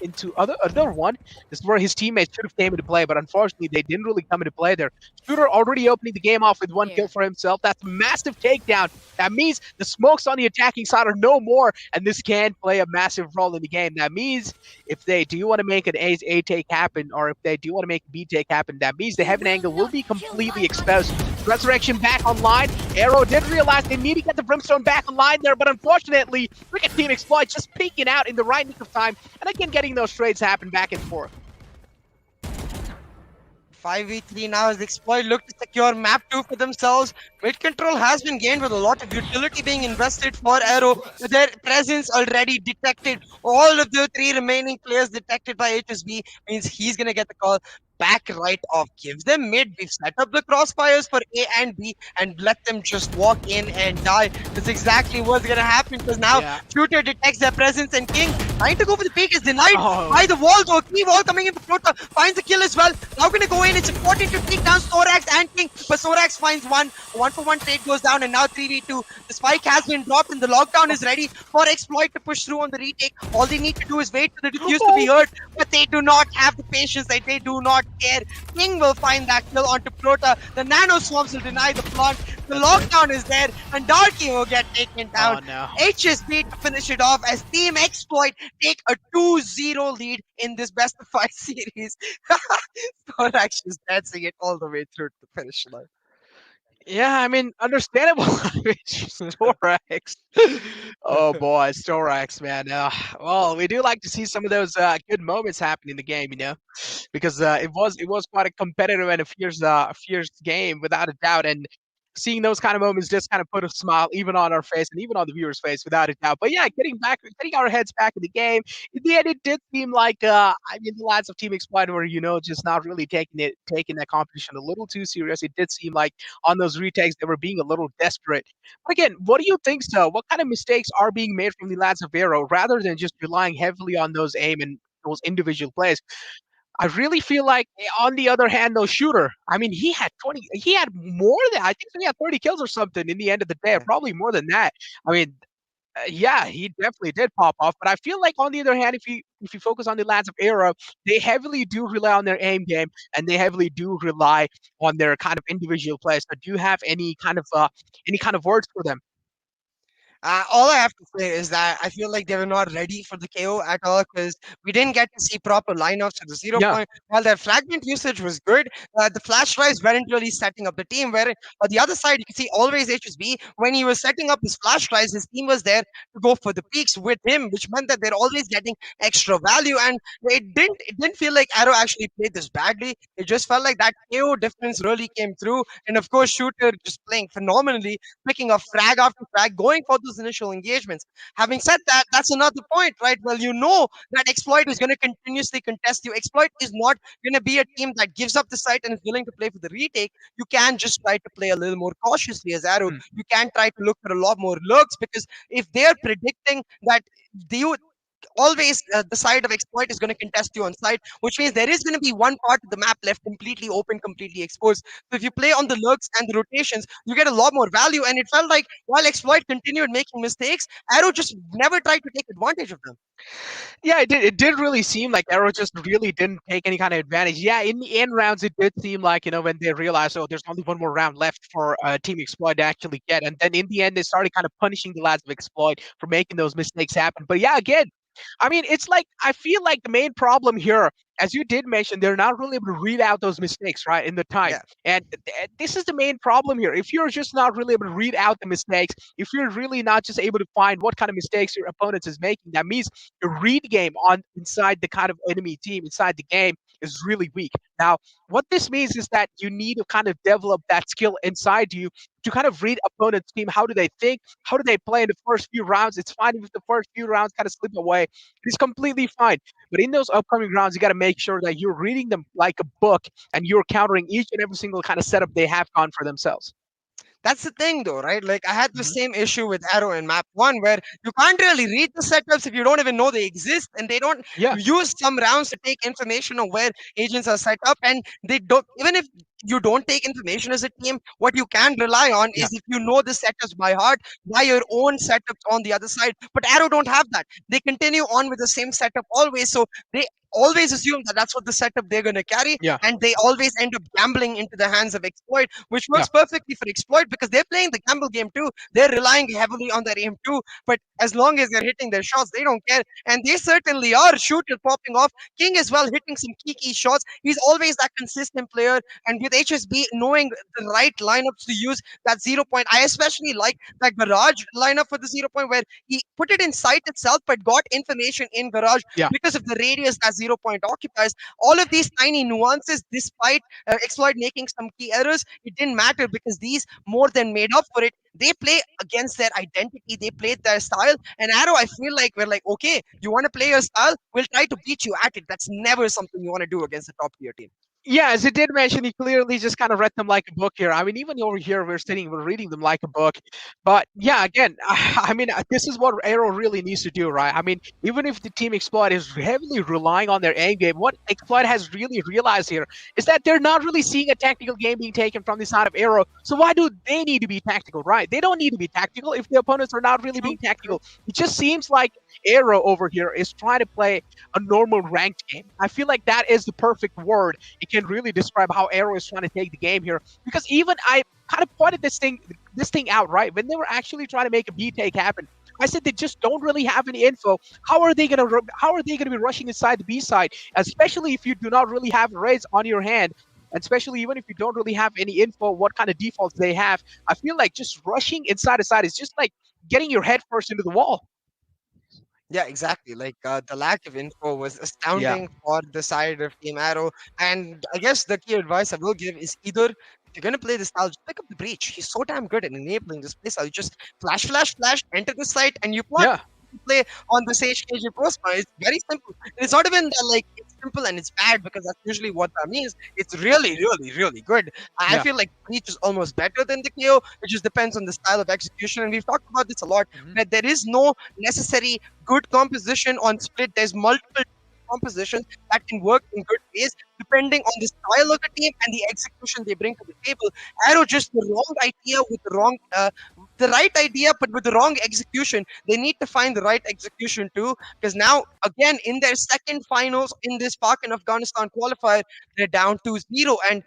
into another one. This is where his teammates should have came into play, but unfortunately, they didn't really come into play there. Shooter already opening the game off with 1 kill for himself. That's a massive takedown. That means the smokes on the attacking side are no more, and this can play a massive role in the game. That means if they do want to make an A take happen, or if they do want to make a B take happen, that means the heaven angle will be completely exposed. Resurrection back online. Arrow did realize they need to get the Brimstone back online there, but unfortunately, look at Team Exploit just peeking out in the right nick of time, and again getting those trades happen back and forth. 5v3 now as Exploit look to secure map 2 for themselves. Mid control has been gained with a lot of utility being invested for Arrow. Their presence already detected. All of the 3 remaining players detected by HSB means he's gonna get the call back right off. Gives them mid. We've set up the crossfires for A and B and let them just walk in and die. That's exactly what's gonna happen, because now Shooter detects their presence and King trying to go for the peak is denied by the wall though. Key wall coming in for Prota, finds a kill as well. Now gonna go in. It's important to take down Storax and King, but Storax finds one. 1-for-1 trade goes down, and now 3v2. The spike has been dropped and the lockdown is ready for Exploit to push through on the retake. All they need to do is wait for the defuse to be heard, but they do not have the patience. They do not care. King will find that kill onto Prota. The nano swarms will deny the plant. The lockdown is there, and Darky will get taken down. HSB to finish it off as Team Exploit take a 2-0 lead in this best of 5 series. Storax is dancing it all the way through to the finish line. Yeah, I mean, understandable. Storax. Oh boy, Storax, man. Well, we do like to see some of those good moments happen in the game, you know, because it was quite a competitive and a fierce game without a doubt. And seeing those kind of moments just kind of put a smile even on our face and even on the viewer's face, without a doubt. But yeah, getting our heads back in the game. In the end, it did seem like I mean, the lads of Team Exploit were, just not really taking that competition a little too serious. It did seem like on those retakes they were being a little desperate. But again, what do you think, so? What kind of mistakes are being made from the lads of Aero rather than just relying heavily on those aim and those individual plays? I really feel like, on the other hand, though, Shooter, I mean, he had more than, I think he had 30 kills or something in the end of the day, Yeah. probably more than that. I mean, yeah, he definitely did pop off. But I feel like, on the other hand, if you focus on the lads of Era, they heavily do rely on their aim game, and they heavily do rely on their kind of individual plays. So, do you have any kind of words for them? All I have to say is that I feel like they were not ready for the KO at all because we didn't get to see proper lineups at the zero Yeah, point. While their fragment usage was good, the flash drives weren't really setting up the team. Where on the other side, you can see always HSB when he was setting up his flash drives, his team was there to go for the peaks with him, which meant that they're always getting extra value. And it didn't feel like Arrow actually played this badly. It just felt like that KO difference really came through. And of course, Shooter just playing phenomenally, picking up frag after frag, going for those initial engagements. Having said that, that's another point, right? Well, you know that Exploit is going to continuously contest you. Exploit is not going to be a team that gives up the site and is willing to play for the retake. You can just try to play a little more cautiously as Arrow. mm, You can try to look for a lot more lurks because if they're predicting that you always the side of exploit is going to contest you on site, which means there is going to be one part of the map left completely open, completely exposed. So if you play on the lurks and the rotations, you get a lot more value. And it felt like while exploit continued making mistakes, Arrow just never tried to take advantage of them. yeah, it did really seem like Arrow just really didn't take any kind of advantage. Yeah, in the end rounds, it did seem like, when they realized, oh, there's only one more round left for Team Exploit to actually get, and then in the end, they started kind of punishing the lads of Exploit for making those mistakes happen. But yeah, again, I mean, it's like, I feel like the main problem here, as you did mention, they're not really able to read out those mistakes, right, in the time. Yeah. And this is the main problem here. If you're just not really able to read out the mistakes, if you're really not just able to find what kind of mistakes your opponent is making, that means your read game on inside the kind of enemy team, inside the game, is really weak. Now, what this means is that you need to kind of develop that skill inside you to kind of read opponent's team. How do they think? How do they play in the first few rounds? It's fine if the first few rounds kind of slip away. It's completely fine. But in those upcoming rounds, you got to make sure that you're reading them like a book and you're countering each and every single kind of setup they have gone for themselves. That's the thing, though, right? Like, I had the Mhm. same issue with Arrow in Map 1 where you can't really read the setups if you don't even know they exist, and they don't Yeah, use some rounds to take information on where agents are set up. And they don't, even if you don't take information as a team, what you can rely on yeah, is if you know the setups by heart, by your own setups on the other side. But Arrow don't have that. They continue on with the same setup always. So they always assume that that's what the setup they're going to carry, yeah, and they always end up gambling into the hands of exploit, which yeah, works perfectly for exploit because they're playing the gamble game too. They're relying heavily on their aim too, but as long as they're hitting their shots, they don't care. And they certainly are. Shooter popping off, King as well hitting some key shots. He's always that consistent player, and with HSB knowing the right lineups to use that 0 point, I especially like that garage lineup for the 0 point where he put it in sight itself but got information in garage yeah. because of the radius that 0 point occupies. All of these tiny nuances, despite exploit making some key errors, it didn't matter because these more than made up for it. They play against their identity, they played their style. And Arrow, I feel like we're like, okay, you want to play your style, we'll try to beat you at it. That's never something you want to do against a top tier team. Yeah, as it did mention, he clearly just kind of read them like a book here. I mean, even over here, we're reading them like a book. But yeah, again, I mean, this is what Arrow really needs to do, right? I mean, even if the team Exploit is heavily relying on their aim game, what Exploit has really realized here is that they're not really seeing a tactical game being taken from the side of Arrow. So why do they need to be tactical, right? They don't need to be tactical if the opponents are not really True, being true. tactical. It just seems like Arrow over here is trying to play a normal ranked game. I feel like that is the perfect word. It can really describe how Arrow is trying to take the game here. Because even I kind of pointed this thing out, right, when they were actually trying to make a B take happen. I said they just don't really have any info. How are they gonna be rushing inside the B side, especially if you do not really have raids on your hand, and especially even if you don't really have any info what kind of defaults they have. I feel like just rushing inside the side is just like getting your head first into the wall. Yeah, exactly. Like the lack of info was Yeah. astounding for the side of Team Arrow. And I guess the key advice I will give is either if you're gonna play this style, just pick up the breach. He's so damn good at enabling this play style. You just flash, flash, flash, enter the site, and you plot. Yeah, You play on this HKG Postma. It's very simple. It's not even that like it's simple and it's bad because that's usually what that means. It's really, really, really good. I yeah. feel like breach is almost better than the KO. It just depends on the style of execution, and we've talked about this a lot. Mhm. That there is no necessary good composition on split. There's multiple compositions that can work in good ways depending on the style of the team and the execution they bring to the table. Arrow just the wrong idea with the right idea but with the wrong execution. They need to find the right execution too, because now again in their second finals in this Pakistan Afghanistan qualifier, they're down 2-0 and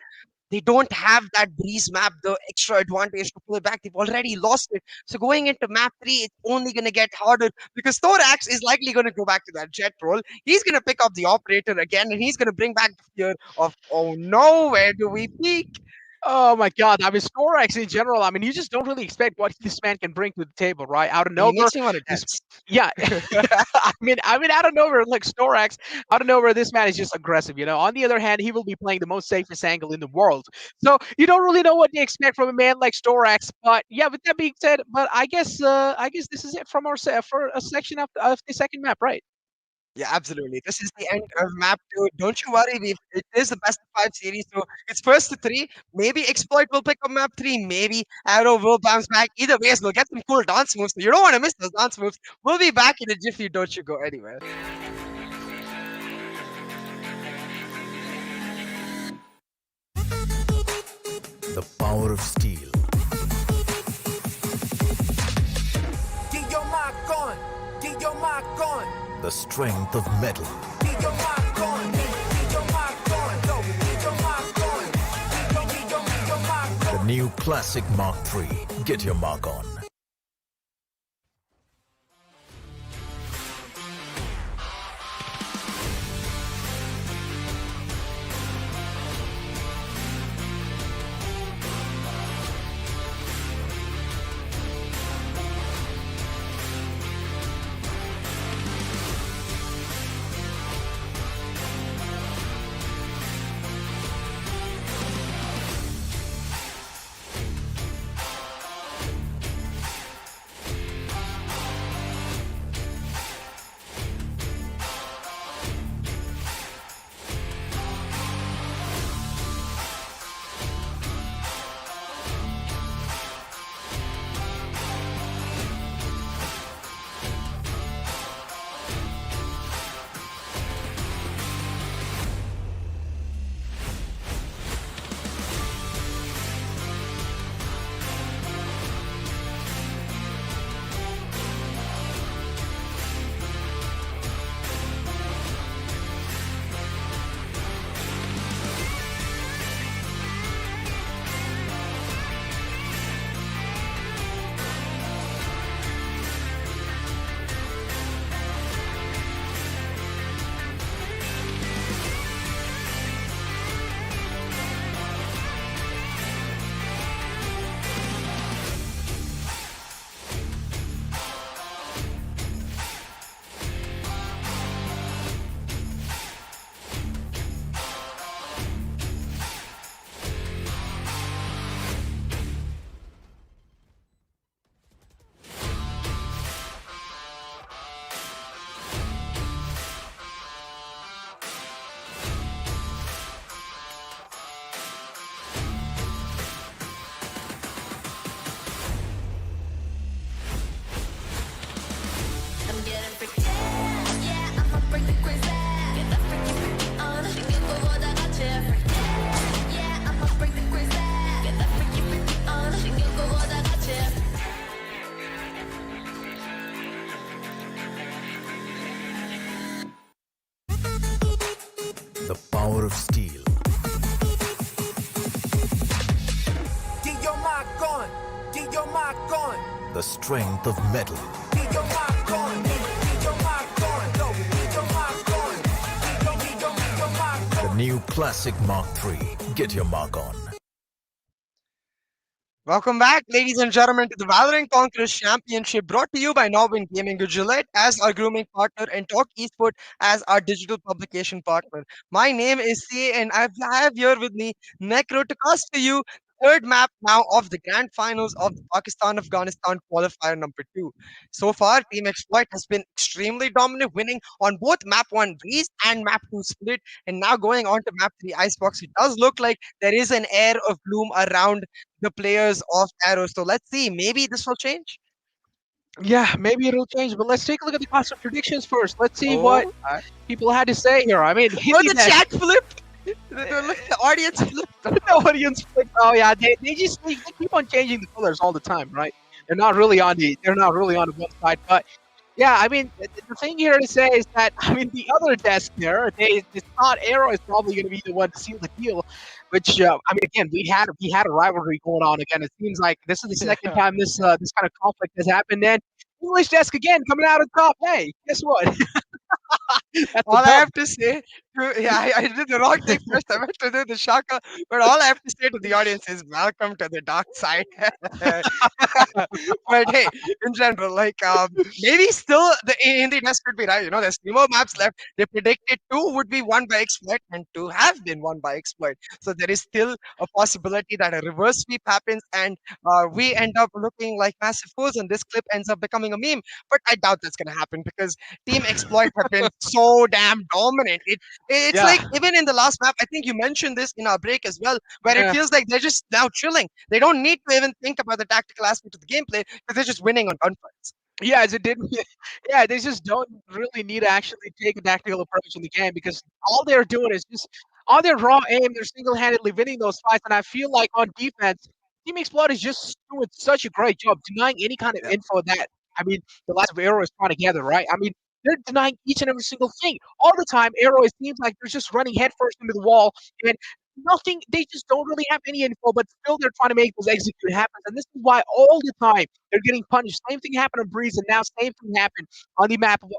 they don't have that breeze map, the extra advantage to pull it back. They've already lost it. So going into map 3, it's only going to get harder because Thorax is likely going to go back to that jet role. He's going to pick up the operator again and he's going to bring back the fear of, oh no, where do we peak? Oh my God! I mean, Storax in general. I mean, you just don't really expect what this man can bring to the table, right? Out of He nowhere, makes me want to this. dance. Yeah, I mean, out of nowhere, like Storax, out of nowhere, this man is just aggressive. On the other hand, he will be playing the most safest angle in the world, so you don't really know what to expect from a man like Storax. But yeah, with that being said, but I guess this is it from for a section of the second map, right? Yeah, absolutely. This is the end of map 2. Don't you worry, it is the best of 5 series. So it's first to 3. Maybe Exploit will pick up map 3. Maybe Arrow will bounce back. Either ways, we'll get some cool dance moves. So you don't want to miss those dance moves. We'll be back in a jiffy. Don't you go anywhere. The power of steel. Get your mark on. Get your mark on. The strength of metal. Get your mark on. Get your mark on. Go. Get your mark on. Get your mark on. The new Classic Mark III. Get your mark on. I'm getting freaky. Yeah, I'ma bring the crazy. Get that freaky, freaky on. 신경보다 같이 freaky. Yeah, I'ma bring the crazy. Get that freaky, freaky on. 신경보다 같이. The power of steel. Get your mark on. Get your mark on. The strength of metal. Get your mark on. Get your mark on. Go. Get your mark on. Get your mark on. The new Classic Mark III. Get your mark on. Welcome back, ladies and gentlemen, to the Valorant Conquerors Championship brought to you by NODWIN Gaming with Gillette as our grooming partner and Talk Esport as our digital publication partner. My name is CA and I have here with me Necro to cast for you third map now of the grand finals of the Pakistan Afghanistan Qualifier number 2. So far, Team Exploit has been extremely dominant, winning on both map 1 Breeze and map 2 Split. And now going on to map 3 Icebox, it does look like there is an air of gloom around the players of Arrow. So let's see, maybe this will change. Yeah, maybe it'll change, but let's take a look at the cost of predictions first. Let's see what Oh, people had to say here. I mean, oh, Hindi the Desk, chat flipped. The audience flipped. the audience, oh yeah, they keep on changing the colors all the time, right? They're not really on the one side, but yeah, I mean, the thing here to say is that I mean the other desk there, they thought Arrow is probably going to be the one to seal the deal, which I mean again we had a rivalry going on again. It seems like this is the second time this kind of conflict has happened. And English desk again coming out on top. Hey, guess what? That's All the I dub. have to say, yeah, I did the wrong thing first. I meant to do the shaka, but all I have to say to the audience is welcome to the dark side. But hey, in general, like maybe still the Hindi desk could be right. You know, there's 3 more maps left. They predicted 2 would be won by exploit, and 2 have been won by exploit. So there is still a possibility that a reverse sweep happens, and we end up looking like massive fools, and this clip ends up becoming a meme. But I doubt that's gonna happen because Team Exploit have been so damn dominant. It's Yeah, like even in the last map, I think you mentioned this in our break as well, where it yeah. feels like they're just now chilling. They don't need to even think about the tactical aspect of the gameplay because they're just winning on gunfights. Yeah, as it didn't. Yeah, they just don't really need to actually take a tactical approach in the game because all they're doing is just on their raw aim, they're single-handedly winning those fights. And I feel like on defense, Team Explode is just doing such a great job denying any kind of Yeah. info that I mean the last of Arrow is trying to gather, right? I mean, they're denying each and every single thing all the time. Arrow, it seems like they're just running headfirst into the wall and nothing. They just don't really have any info, but still they're trying to make those execute happen. And this is why all the time they're getting punished. Same thing happened on Breeze, and now same thing happened on the map of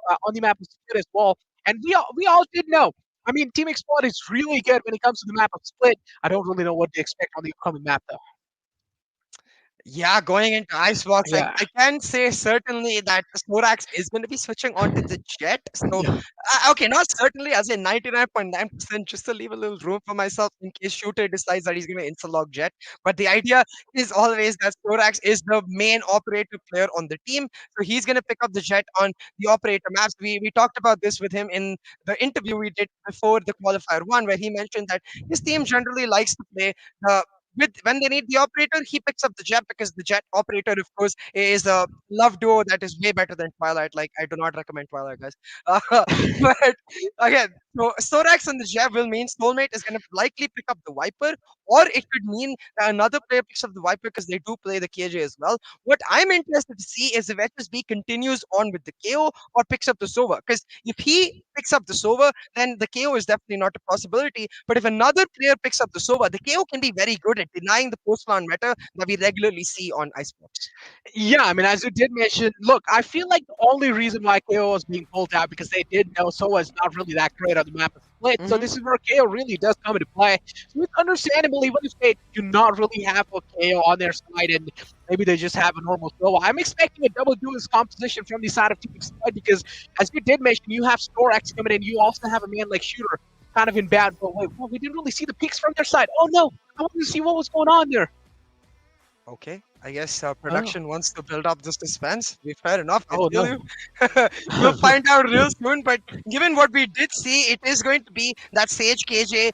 Split as well. And we all did know. I mean, Team Explode is really good when it comes to the map of Split. I don't really know what to expect on the upcoming map though. Yeah, going into Icebox, I, Yeah, I can say certainly that Snorax is going to be switching onto the Jet. So, yeah, okay, not certainly, as in 99.9%, just to leave a little room for myself in case Shooter decides that he's going to insta-log Jet. But the idea is always that Snorax is the main operator player on the team. So he's going to pick up the Jet on the operator maps. We talked about this with him in the interview we did before the qualifier 1, where he mentioned that his team generally likes to play the with when they need the operator, he picks up the jet because the jet operator, of course, is a love duo that is way better than Twilight. Like I do not recommend Twilight, guys. But again, so Storax and the jet will mean Soulmate is going to likely pick up the Viper, or it could mean that another player picks up the Viper because they do play the KJ as well. What I'm interested to see is if HSB continues on with the KO or picks up the Sova. Because if he picks up the Sova, then the KO is definitely not a possibility. But if another player picks up the Sova, the KO can be very good at denying the post round meta that we regularly see on Icebox. yeah. I mean, as you did mention, look, I feel like the only reason why KO was being pulled out because they did know Soa is not really that great on the map of Split. So Hmm. this is where KO really does come into play. So it's understandable even if they do not really have a KO on their side and maybe they just have a normal Soa. I'm expecting a double duelist composition from the side of Team Split because as you did mention, you have Storax coming in. You also have a man like Shooter kind of in bad. But wait, well, we didn't really see the peaks from their side. Oh no, I wanted to see what was going on there. Okay, I guess Oh, production wants to build up this suspense. Fair enough. I oh feel no. you. You'll find out real soon. But given what we did see, it is going to be that Sage KJ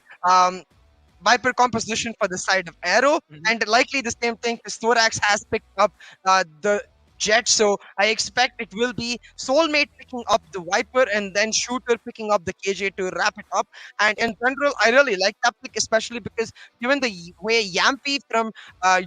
Viper composition for the side of Arrow, Mhm. and likely the same thing because Thorax has picked up the Jet. So I expect it will be Soulmate picking up the Viper and then Shooter picking up the KJ to wrap it up. And in general, I really like that pick, especially because given the way Yampi from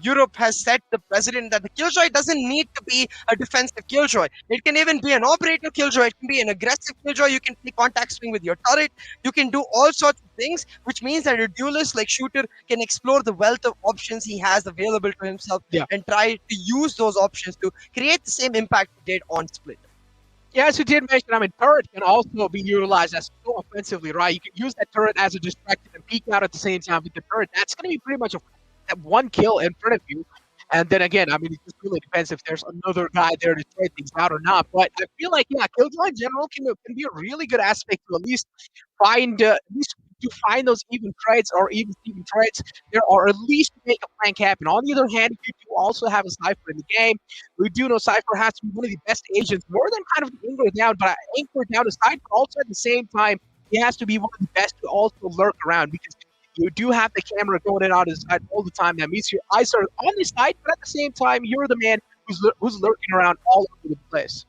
Europe has set the precedent that the Killjoy doesn't need to be a defensive Killjoy. It can even be an operator Killjoy. It can be an aggressive Killjoy. You can play contact swing with your turret. You can do all sorts of things, which means that a duelist like Shooter can explore the wealth of options he has available to himself Yeah. and try to use those options to create the same impact he did on Split. Yeah, as you did mention, I mean, turret can also be utilized as so offensively, right? You can use that turret as a distraction and peek out at the same time with the turret. That's going to be pretty much that one kill in front of you. And then again, I mean, it just really depends if there's another guy there to try things out or not. But I feel like, yeah, Killjoy in general can be a really good aspect to at least find, at least to find those even trades or even Steven trades there, or at least to make a flank happen. On the other hand, you do also have a Cypher in the game. We do know Cypher has to be one of the best agents, more than kind of the anchor down, but anchor down aside, but also at the same time, he has to be one of the best to also lurk around because you do have the camera going in and out of his side all the time. That means your eyes are on his side, but at the same time, you're the man who's lurking around all over the place.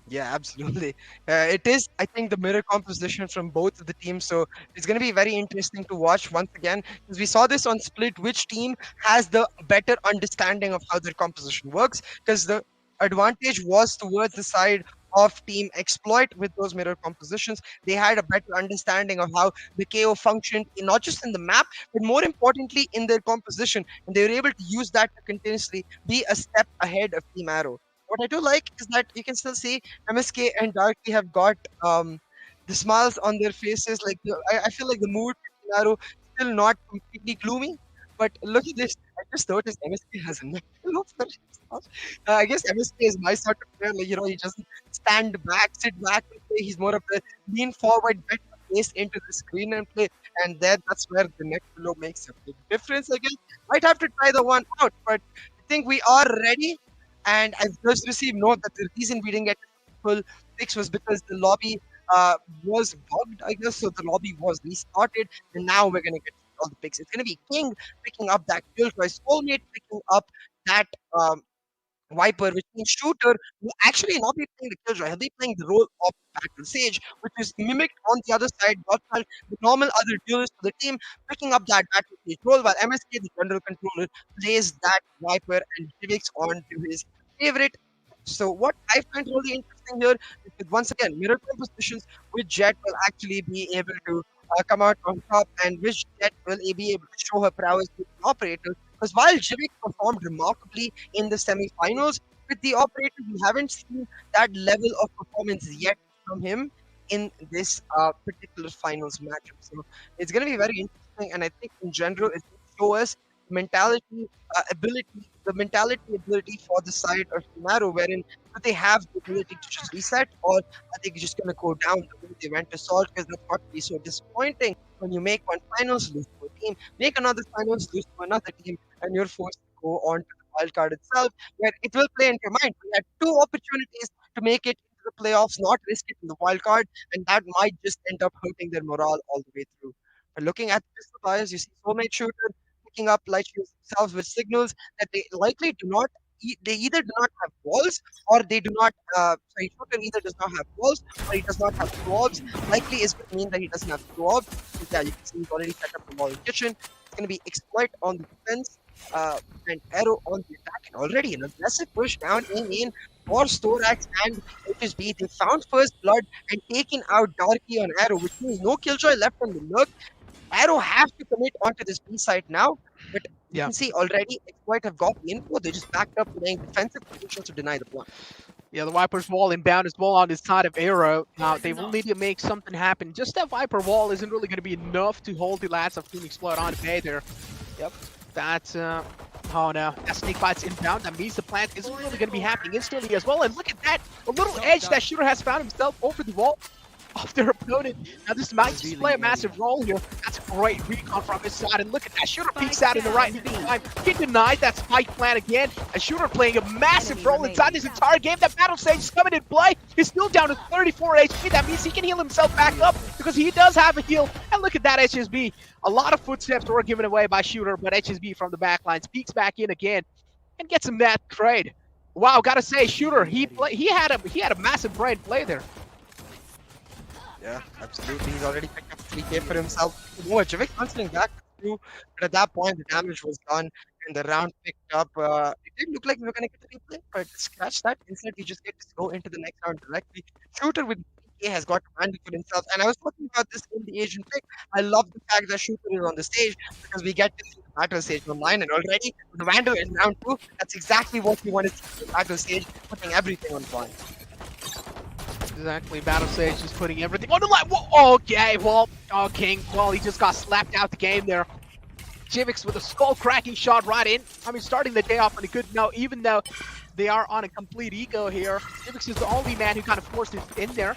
Yeah, absolutely. It is, I think, the mirror composition from both of the teams. So it's going to be very interesting to watch once again because we saw this on Split. Which team has the better understanding of how their composition works? Because the advantage was towards the side of Team Exploit with those mirror compositions. They had a better understanding of how the KO functioned, not just in the map, but more importantly in their composition. And they were able to use that to continuously be a step ahead of Team Arrow. What I do like is that you can still see MSK and Darky have got the smiles on their faces. Like I feel like the mood in Arrow still not completely gloomy. But look at this. I just noticed MSK has a neck pillow for himself. I guess MSK is my sort of player. Like, he doesn't stand back, sit back and play. He's more of the lean forward, bet face into the screen and play. And that's where the neck pillow makes a big difference, I guess. Might have to try the one out, but I think we are ready. And I've just received note that the reason we didn't get full fix was because the lobby was bugged, I guess. So the lobby was restarted, and now we're gonna get all the picks. It's gonna be King picking up that kill twice, Soulmate picking up that Viper, which means Shooter will actually not be playing the Killjoy. He'll be playing the role of Battle Sage, which is mimicked on the other side. Godfall, the normal other duelist for the team, picking up that Battle Sage role, while MSK, the general controller, plays that Viper and Jivix on to his favorite. So what I find really interesting here is that once again, mirror compositions with Jet will actually be able to come out on top, and which Jet will be able to show her prowess with the operator. Because while Jivik performed remarkably in the semi-finals with the operator, we haven't seen that level of performance yet from him in this particular finals matchup. So it's going to be very interesting, and I think in general it will show us mentality, ability for the side of Tomorrow, wherein do they have the ability to just reset, or are they just going to go down the way they went to Salt? Because that's got to be so disappointing when you make one finals, lose to a team, make another finals, lose to another team, and you're forced to go on to the wild card itself, where it will play into your mind. We had two opportunities to make it into the playoffs, not risk it in the wild card, and that might just end up hurting their morale all the way through. But looking at the pistol buyers, you see Soulmate Shooter picking up light shields themselves with signals that they likely do not. They either do not have walls, or they do not. Sorry, Shooter either does not have walls, or he does not have probes. Likely is going to mean that he doesn't have probes. Yeah, you can see he's already set up the wall in kitchen. It's going to be Exploit on the defense, and Arrow on the attack. And already an aggressive push down in for Storax and HSB. They found first blood and taken out Darky on Arrow, which means no Killjoy left on the lurk. Arrow have to commit onto this B side now, but you can see already Exploit have got the info. They just backed up playing defensive positions to deny the point. Yeah, the Viper's wall inbound as well on this side of Arrow. Now, they will need to make something happen. Just that Viper wall isn't really going to be enough to hold the lads of Team Exploit on pay there. Yep, that's, oh no, that snake bites inbound. That means the plant isn't really going to be happening instantly as well. And look at that, a little edge that Shooter has found himself over the wall of their opponent. Now this might just play a massive role here. That's a great recon from his side, and look at that. Shooter peeks out in the right time. He denied that spike plan again. A Shooter playing a massive role inside this entire game. That battle stage is coming in play. He's still down to 34 HP. That means he can heal himself back up because he does have a heal. And look at that HSB. A lot of footsteps were given away by Shooter, but HSB from the backlines peeks back in again and gets him that trade. Wow, gotta say, Shooter, he had a massive brain play there. Yeah, absolutely. He's already picked up 3K for himself. More Javik answering back through, but at that point the damage was done and the round picked up. It didn't look like we were gonna get the replay, but scratch that. Instead, you just get to go into the next round directly. Shooter with 3K has got command for himself, and I was talking about this in the Asian pick. I love the fact that Shooter is on the stage because we get to see the battle stage online, and already with the Vando in round 2, that's exactly what we wanted to see, the battle stage, putting everything on point. Exactly, Battle Sage just putting everything on the line. Whoa, okay, well, oh, King, well, he just got slapped out the game there. Jivix with a skull-cracking shot right in. I mean, starting the day off on a good note, even though they are on a complete ego here. Jivix is the only man who kind of forced it in there.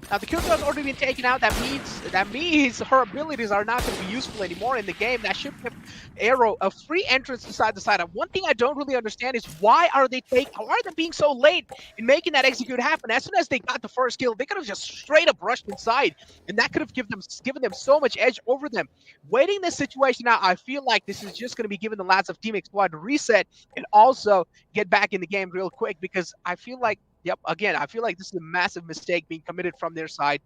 Now the Killjoy's already been taken out. That means her abilities are not going to be useful anymore in the game. That should give Arrow a free entrance inside the side. One thing I don't really understand is why are they being so late in making that execute happen? As soon as they got the first kill, they could have just straight up rushed inside, and that could have given them so much edge over them. Waiting this situation out, I feel like this is just going to be giving the lads of Team Exploit to reset and also get back in the game real quick, because I feel like, yep, again, I feel like this is a massive mistake being committed from their side,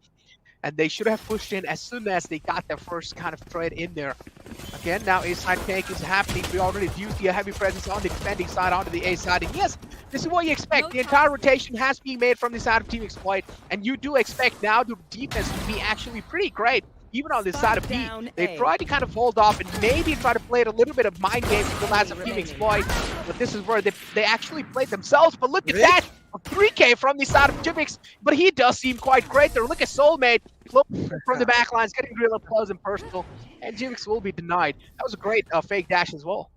and they should have pushed in as soon as they got their first kind of trade in there. Again, now A-side tank is happening. We already do see a heavy presence on the defending side onto the A side, and yes, this is what you expect. The entire rotation has been made from the side of Team Exploit, and you do expect now the defense to be actually pretty great. Even on this side of B, they tried to kind of hold off and maybe try to play it a little bit of mind games with the lads of Team Exploit, but this is where they actually played themselves. But look at that, a 3K from the side of Jivix, but he does seem quite great there. Look at Soulmate from the back lines, getting real up close and personal, and Jivix will be denied. That was a great fake dash as well.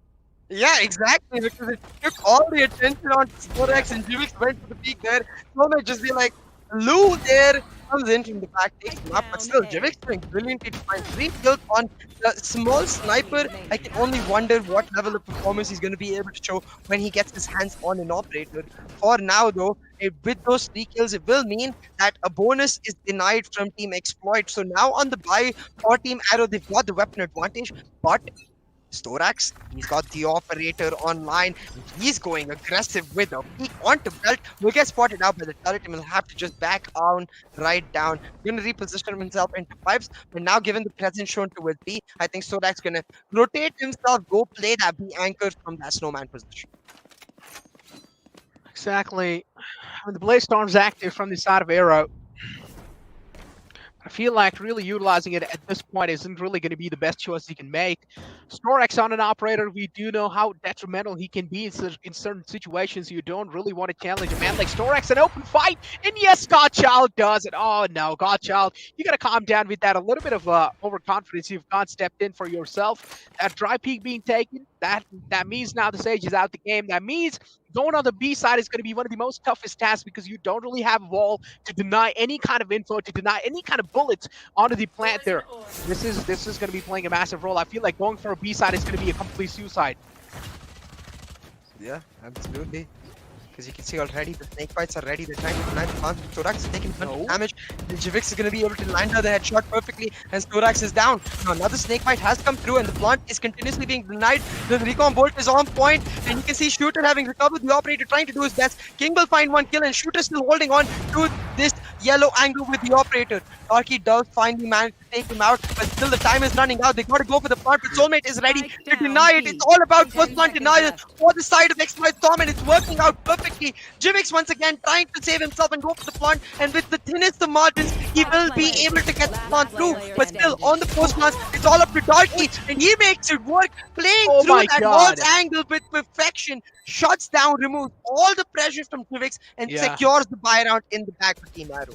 Yeah, exactly, because it took all the attention on Sporex and Jivix went to the peak there. Soulmate just be like, Lou there comes in from the back, takes him up, but still Jivix doing brilliantly to find 3 kills on the small sniper. I can only wonder what level of performance he's going to be able to show when he gets his hands on an operator. For now though, with those 3 kills, it will mean that a bonus is denied from Team Exploit. So now on the buy for Team Arrow, they've got the weapon advantage, but Storax, he's got the operator online. He's going aggressive with a peek onto belt. Will get spotted out by the turret and will have to just back on right down. Going to reposition himself into pipes, but now given the presence shown towards B, I think Storax going to rotate himself, go play that B anchor from that snowman position. Exactly. When the Blaze Storm's active from the side of Arrow, I feel like really utilizing it at this point isn't really going to be the best choice he can make. Snorex on an operator, we do know how detrimental he can be in certain situations. You don't really want to challenge a man like Snorex, an open fight, and yes, Godchild does it. Oh no, Godchild, you got to calm down with that. A little bit of overconfidence you've gone stepped in for yourself. That dry peak being taken, that means now the Sage is out the game. That means going on the B side is going to be one of the most toughest tasks, because you don't really have a wall to deny any kind of info, to deny any kind of bullets onto the plant there. This is going to be playing a massive role. I feel like going for a B side is going to be a complete suicide. Yeah, absolutely. Because you can see already the snake bites are ready. They're trying to deny the plant. Storax is taking a bunch of damage. The Jivix is going to be able to land her the headshot perfectly, and Storax is down. Now another snake bite has come through, and the plant is continuously being denied. The recon bolt is on point, and you can see Shooter having recovered. The operator trying to do his best. King will find 1 kill, and Shooter still holding on to this yellow angle with the operator. Darky does finally manage to take him out, but still the time is running out. They got to go for the plant, but Soulmate is ready to deny it. It's all about first plant denial for the side of Exploit Storm, and it's working out perfectly. Jivix once again trying to save himself and go for the plant, and with the thinnest of margins, he will be able to get the plant through. But still, on the post plant, it's all up to Darky, and he makes it work, playing through that Waltz angle with perfection. Shuts down, removes all the pressure from Jivix, and secures the buy round in the back for Team Arrow.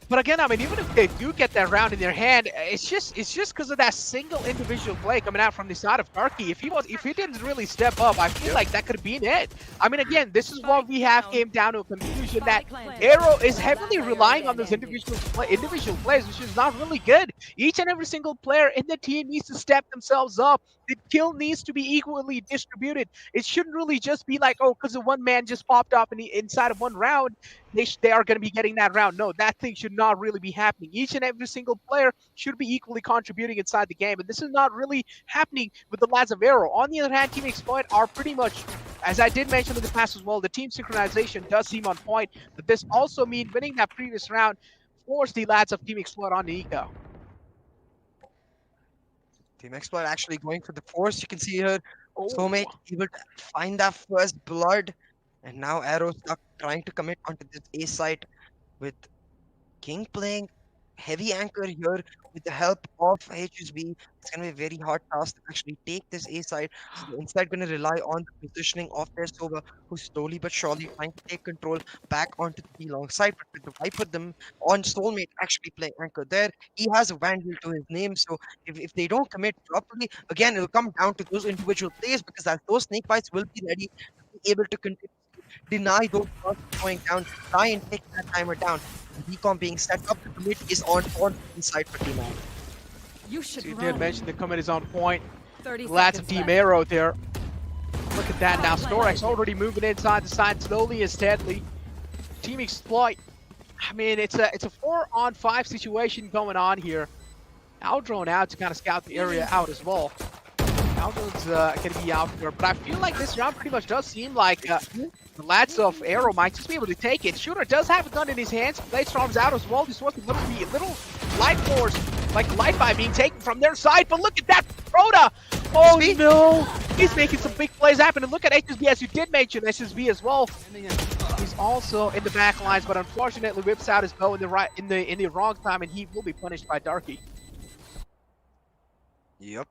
But again, I mean, even if they do get that round in their hand, it's just because of that single individual play coming out from the side of Darky. If he didn't really step up, I feel like that could have been it. I mean, again, this is what we have came down to a conclusion that Arrow is heavily relying on those individual plays, which is not really good. Each and every single player in the team needs to step themselves up. The kill needs to be equally distributed. It shouldn't really just be like, oh, because the one man just popped off inside of one round, they are going to be getting that round. No, that thing should not really be happening. Each and every single player should be equally contributing inside the game, and this is not really happening with the lads of Arrow. On the other hand, Team Exploit are pretty much, as I did mention in the past as well, the team synchronization does seem on point, but this also means winning that previous round forced the lads of Team Exploit on the eco. Team Exploit actually going for the force. You can see here, Soulmate able to find that first blood, and now Arrow stuck trying to commit onto this A site with King playing heavy anchor here with the help of HSB. It's going to be a very hard task to actually take this A side. So they're instead going to rely on the positioning of their Sova, who's slowly but surely trying to take control back onto the long side. But with the Viper them on Soulmate actually playing anchor there, he has a Vandal to his name. So if they don't commit properly, again, it'll come down to those individual plays, because as those snake bites will be ready to be able to continue deny those shots going down, try and take that timer down. Decom being set up, the commit is on inside for Team Arrow. You should So you run. did mention the commit is on point. 30 Lads of seconds Team left. Arrow there. Look at that now. Storax already moving inside the side slowly and steadily. Team Exploit. I mean, it's a 4-on-5 situation going on here. Aldrone out to kind of scout the area out as well. Aldrone's going to be out there, but I feel like this round pretty much does seem like the lads of Arrow might just be able to take it. Shooter does have a gun in his hands. Bladestorm's out as well. This was a little light force, like a light buy being taken from their side, but look at that Proto! Oh no! He's making some big plays happen, and look at HSB, as you did mention SSB as well. He's also in the back lines, but unfortunately whips out his bow in the wrong time, and he will be punished by Darky. Yep.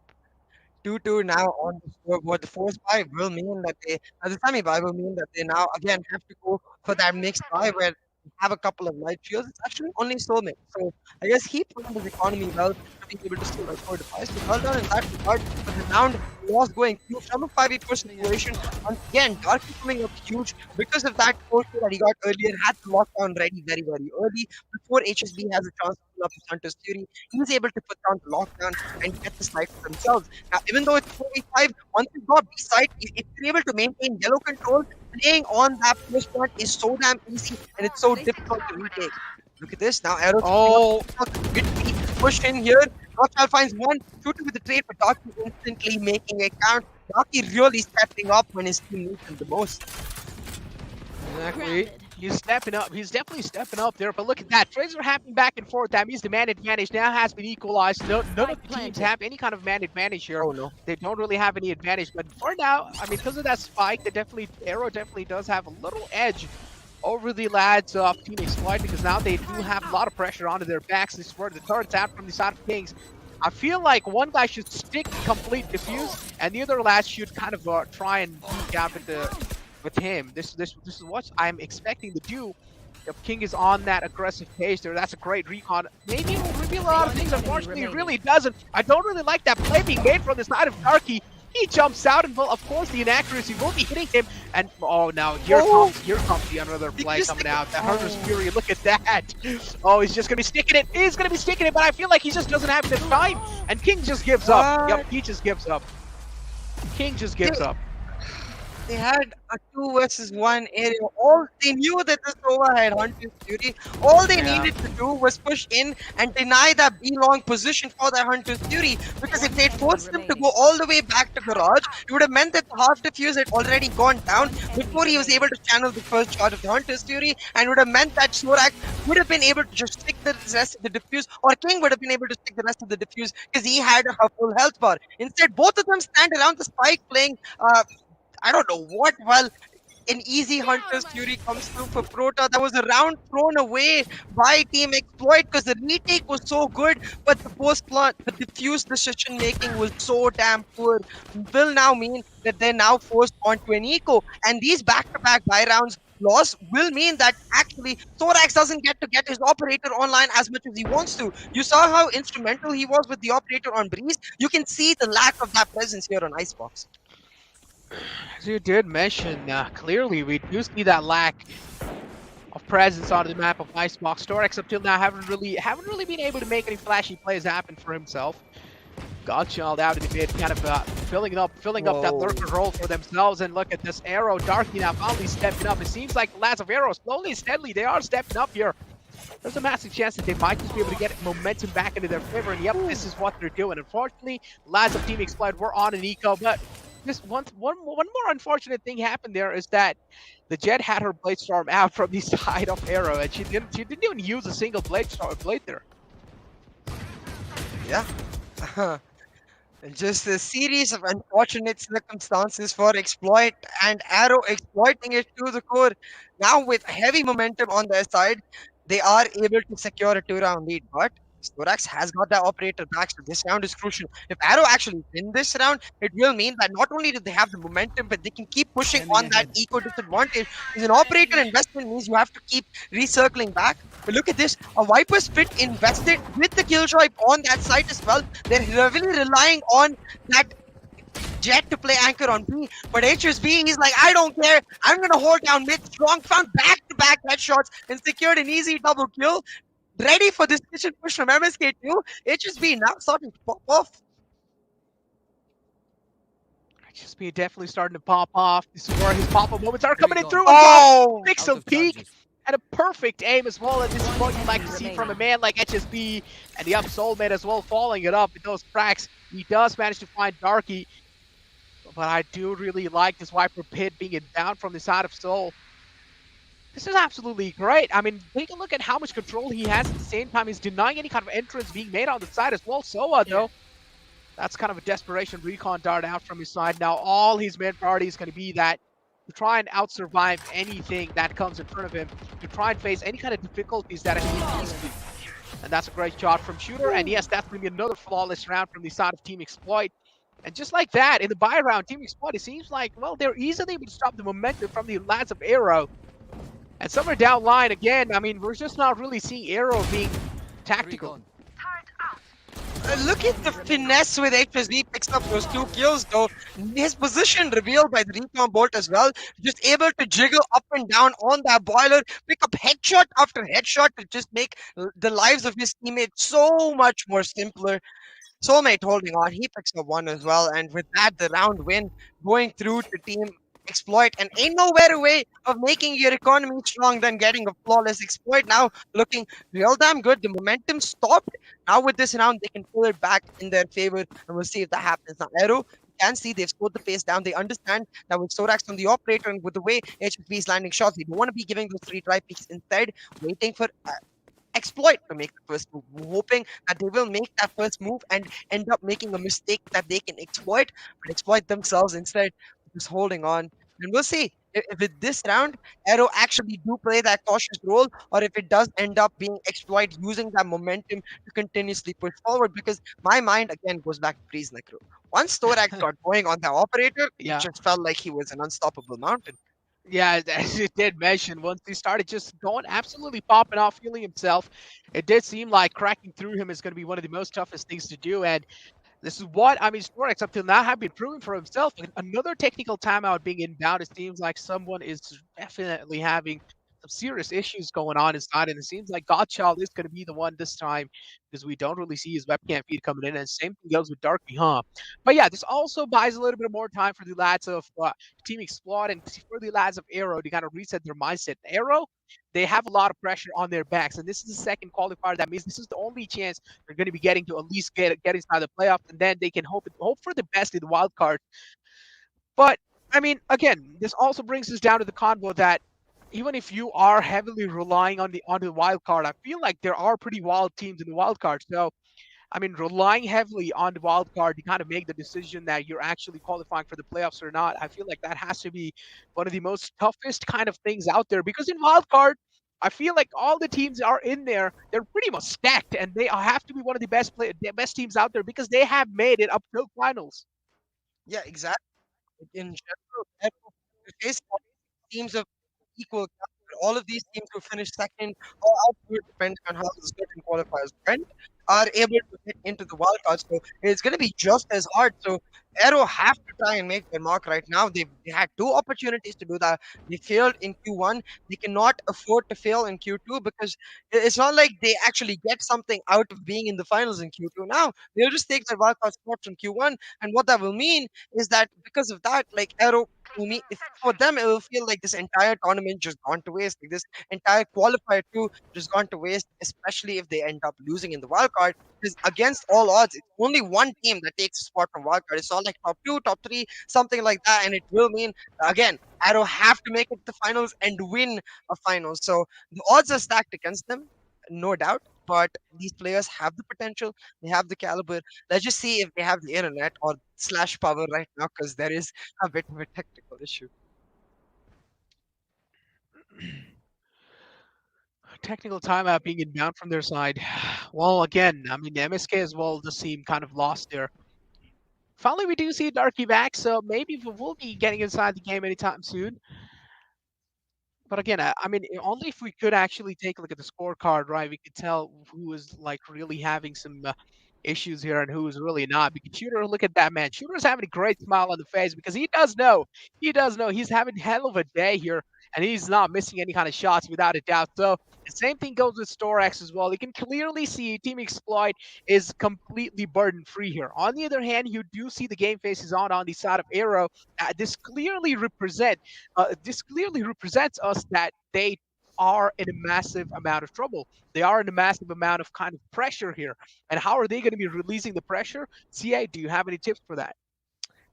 2-2 now on the scoreboard. The force buy will mean that the semi buy will mean that they now again have to go for that mixed buy where they have a couple of light shields. It's actually only soulmate. So I guess he planned his economy well to be able to still afford the price. So well done in that regard. But the round was going huge from a 5v4 situation. Once again, Darky coming up huge because of that force that he got earlier, had the lockdown ready very, very early before HSB has a chance to pull up his Hunter's Fury. He's able to put down the lockdown and get the site for themselves. Now, even though it's 4v5, once you got B site, if you're able to maintain yellow control, playing on that first point is so damn easy and it's so difficult to retake. Look at this now, Arrow. Oh, Push in here. Rothschild finds one, shooting with the trade, but Darky instantly making a count. Darky really stepping up when his team needs him the most. exactly. Grounded. He's stepping up. He's definitely stepping up there. But look at that. Trades are happening back and forth. That means the man advantage now has been equalized. None of the teams have any kind of man advantage here. Oh no. They don't really have any advantage. But for now, I mean, because of that spike, Arrow definitely does have a little edge over the lads of Team Exploit, because now they do have a lot of pressure onto their backs. This is where the turret's out from the side of Kings. I feel like one guy should stick complete defuse, and the other lad should kind of try and peek out with him. This is what I'm expecting to do. If King is on that aggressive pace there, that's a great recon. Maybe it will reveal a lot of things. Unfortunately, it really doesn't. I don't really like that play being made from the side of Darky. He jumps out, and well, of course the inaccuracy will be hitting him. And oh, now here comes the another play coming out. The Hunter's Fury, look at that. Oh, he's just gonna be sticking it. He's gonna be sticking it, but I feel like he just doesn't have enough time. And King just gives up. Yep, he just gives up. King just gives up. They had a 2 versus 1 area. All they knew that the Sova had Hunter's Fury. All they needed to do was push in and deny that B-long position for the Hunter's Fury. Because if they'd forced him to go all the way back to garage, it would have meant that the half defuse had already gone down before he was able to channel the first shot of the Hunter's Fury, and would have meant that Shorak would have been able to just stick the rest of the defuse, or King would have been able to stick the rest of the defuse because he had a full health bar. Instead, both of them stand around the spike playing I don't know what, well, an easy Hunter's Fury comes through for Prota. That was a round thrown away by Team Exploit because the retake was so good, but the post-plant, the diffuse decision making was so damn poor. Will now mean that they're now forced onto an eco, and these back-to-back buy rounds loss will mean that actually Thorax doesn't get to get his operator online as much as he wants to. You saw how instrumental he was with the operator on Breeze. You can see the lack of that presence here on Icebox. As you did mention, clearly we do see that lack of presence on the map of Icebox. Storax up till now haven't really been able to make any flashy plays happen for himself. Godchild out in the mid, kind of filling up that lurker role for themselves. And look at this Arrow, Darky now finally stepping up. It seems like the lads of Arrow slowly and steadily they are stepping up here. There's a massive chance that they might just be able to get momentum back into their favor. And yep, this is what they're doing. Unfortunately, the lads of Team Exploit were on an eco, but just one more unfortunate thing happened there is that the Jet had her Bladestorm out from the side of Arrow, and she didn't even use a single blade there. Yeah. Just a series of unfortunate circumstances for Exploit, and Arrow exploiting it to the core. Now with heavy momentum on their side, they are able to secure a 2-round lead, but Storax has got that operator back, so this round is crucial. If Arrow actually win this round, it will mean that not only do they have the momentum, but they can keep pushing on that eco disadvantage. Because an operator investment means you have to keep recircling back. But look at this, a Viper Spit invested with the Killjoy on that site as well. They're heavily relying on that Jet to play anchor on B, but HSB, he's like, I don't care. I'm going to hold down mid strong, found back-to-back headshots and secured an easy double kill. Ready for this kitchen push from MSK2. HSB now starting to pop off. HSB definitely starting to pop off. This is where his pop-up moments are coming in through. Oh! Pixel peak and a perfect aim as well. And this is what you like to see from a man like HSB, and the up soulmate as well, following it up with those cracks. He does manage to find Darky, but I do really like this Viper Pit being inbound from the side of Soul. This is absolutely great. I mean, take a look at how much control he has. At the same time, he's denying any kind of entrance being made on the side as well. Soa, though, that's kind of a desperation recon dart out from his side. Now, all his main priority is going to be that to try and out-survive anything that comes in front of him, to try and face any kind of difficulties that he needs to. And that's a great shot from Shooter. And yes, that's going to be another flawless round from the side of Team Exploit. And just like that, in the buy round, Team Exploit, it seems like, well, they're easily able to stop the momentum from the lads of Aero. And somewhere down line, again, I mean, we're just not really seeing Aero being tactical. Look at the finesse with HSB picks up those 2 kills though. His position revealed by the recon bolt as well. Just able to jiggle up and down on that boiler, pick up headshot after headshot to just make the lives of his teammates so much more simpler. Soulmate holding on, he picks up 1 as well, and with that, the round win going through to Team Exploit. And ain't no better way of making your economy strong than getting a flawless Exploit. Now looking real damn good. The momentum stopped. Now with this round, they can pull it back in their favor, and we'll see if that happens. Now, Aero, you can see they've slowed the pace down. They understand that with Sorax on the operator and with the way HSB is landing shots, they don't want to be giving those 3 try peaks. Instead, waiting for Exploit to make the first move, hoping that they will make that first move and end up making a mistake that they can exploit, but exploit themselves instead, just holding on. And we'll see if with this round, Aero actually do play that cautious role, or if it does end up being Exploit using that momentum to continuously push forward. Because my mind again goes back to Freeze Necro. Once Thorax got going on the operator, it just felt like he was an unstoppable mountain. Yeah, as it did mention, once he started just going absolutely popping off, feeling himself, it did seem like cracking through him is going to be one of the most toughest things to do. And this is what, I mean, Sporix up till now have been proving for himself. Another technical timeout being inbound, it seems like someone is definitely having some serious issues going on inside. And it seems like Godchild is going to be the one this time because we don't really see his webcam feed coming in. And same thing goes with Darky, huh? But yeah, this also buys a little bit more time for the lads of Team Exploit and for the lads of Aero to kind of reset their mindset. Aero, they have a lot of pressure on their backs, and this is the second qualifier. That means this is the only chance they're going to be getting to at least get inside the playoffs, and then they can hope for the best in the wild card. But I mean, again, this also brings us down to the convo that even if you are heavily relying on the wild card, I feel like there are pretty wild teams in the wild card. So I mean, relying heavily on the wild card to kind of make the decision that you're actually qualifying for the playoffs or not, I feel like that has to be one of the most toughest kind of things out there. Because in wild card, I feel like all the teams are in there. They're pretty much stacked, and they have to be one of the best teams out there because they have made it up to finals. Yeah, exactly. In general, Aero face teams of equal caliber. All of these teams who finish second or outward, depending on how the certain qualifiers went, are able to get into the wild card. So it's going to be just as hard. So Aero have to try and make their mark right now. They had 2 opportunities to do that. They failed in Q1. They cannot afford to fail in Q2 because it's not like they actually get something out of being in the finals in Q2. Now they'll just take their wild card spot from Q1, and what that will mean is that because of that, like Aero to me, if for them it will feel like this entire tournament just gone to waste, like this entire qualifier too just gone to waste, especially if they end up losing in the wild card. Because against all odds, it's only one team that takes a spot from wild card. It's not like top 2, top 3, something like that, and it will mean again Arrow have to make it to the finals and win a final. So the odds are stacked against them, no doubt. But these players have the potential, they have the caliber. Let's just see if they have the internet or slash power right now, because there is a bit of a technical issue. Technical timeout being inbound from their side. Well, again, I mean, MSK as well does seem kind of lost there. Finally, we do see Darky back, so maybe we will be getting inside the game anytime soon. But again, I mean, only if we could actually take a look at the scorecard, right? We could tell who is like really having some issues here and who's really not. Because Shooter, look at that man. Shooter's having a great smile on the face because he does know he's having hell of a day here, and he's not missing any kind of shots without a doubt. So the same thing goes with Storax as well. You can clearly see Team Exploit is completely burden free here. On the other hand, you do see the game faces on the side of Arrow. This clearly represents us that they are in a massive amount of trouble. They are in a massive amount of kind of pressure here. And how are they going to be releasing the pressure? CA, do you have any tips for that?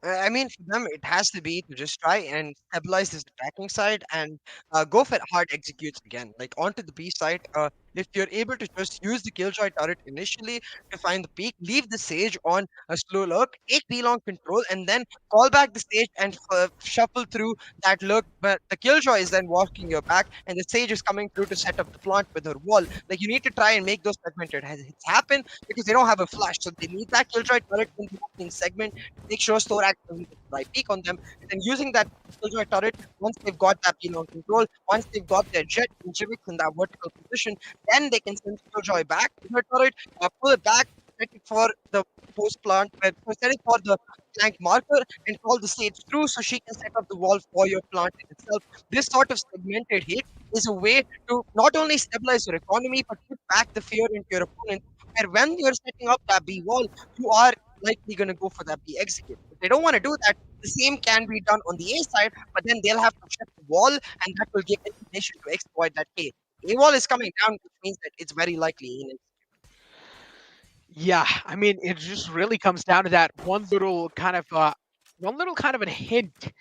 I mean, for them, it has to be to just try and stabilize this attacking side and go for hard executes again. Like onto the B side, if you're able to just use the Killjoy turret initially to find the peak, leave the Sage on a slow lurk, take B-long control, and then call back the Sage and shuffle through that lurk. But the Killjoy is then walking your back, and the Sage is coming through to set up the plant with her wall. Like you need to try and make those segmented hits happen because they don't have a flash, so they need that Killjoy turret in the opening segment to make sure Storax doesn't get the right peak on them. And then using that Killjoy turret, once they've got that B-long control, once they've got their Jet and Jivix in that vertical position, then they can send Killjoy back to her turret, pull it back, set it for the post plant, set it for the flank marker, and call the Sage through so she can set up the wall for your plant itself. This sort of segmented hit is a way to not only stabilize your economy but put back the fear into your opponent. Where when you're setting up that B wall, you are likely going to go for that B execute. If they don't want to do that, the same can be done on the A side, but then they'll have to check the wall, and that will give information to exploit that A. A wall is coming down, which means that it's very likely in. Yeah, I mean, it just really comes down to that one little kind of a hint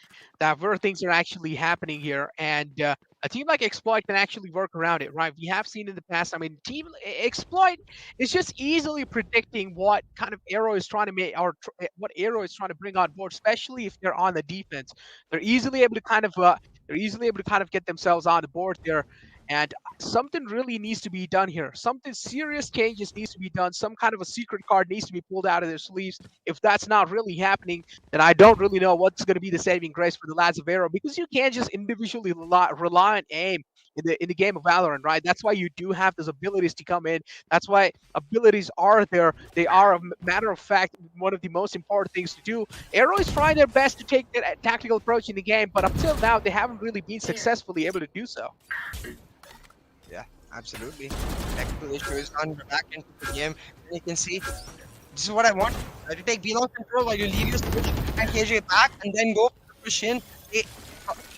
that where things are actually happening here, and a team like Exploit can actually work around it, right? We have seen in the past. I mean, Team Exploit is just easily predicting what kind of Arrow is trying to make, or what Arrow is trying to bring on board, especially if they're on the defense. They're easily able to get themselves on the board there. And something really needs to be done here. Something serious changes needs to be done. Some kind of a secret card needs to be pulled out of their sleeves. If that's not really happening, then I don't really know what's going to be the saving grace for the lads of Arrow, because you can't just individually rely on aim in the game of Valorant, right? That's why you do have those abilities to come in. That's why abilities are there. They are, a matter of fact, one of the most important things to do. Arrow is trying their best to take that tactical approach in the game, but up till now, they haven't really been successfully able to do so. Absolutely. Technical issues on the back into the game. And you can see, this is what I want. To take B-long control while you leave your switch and KJ back and then go for the push in. They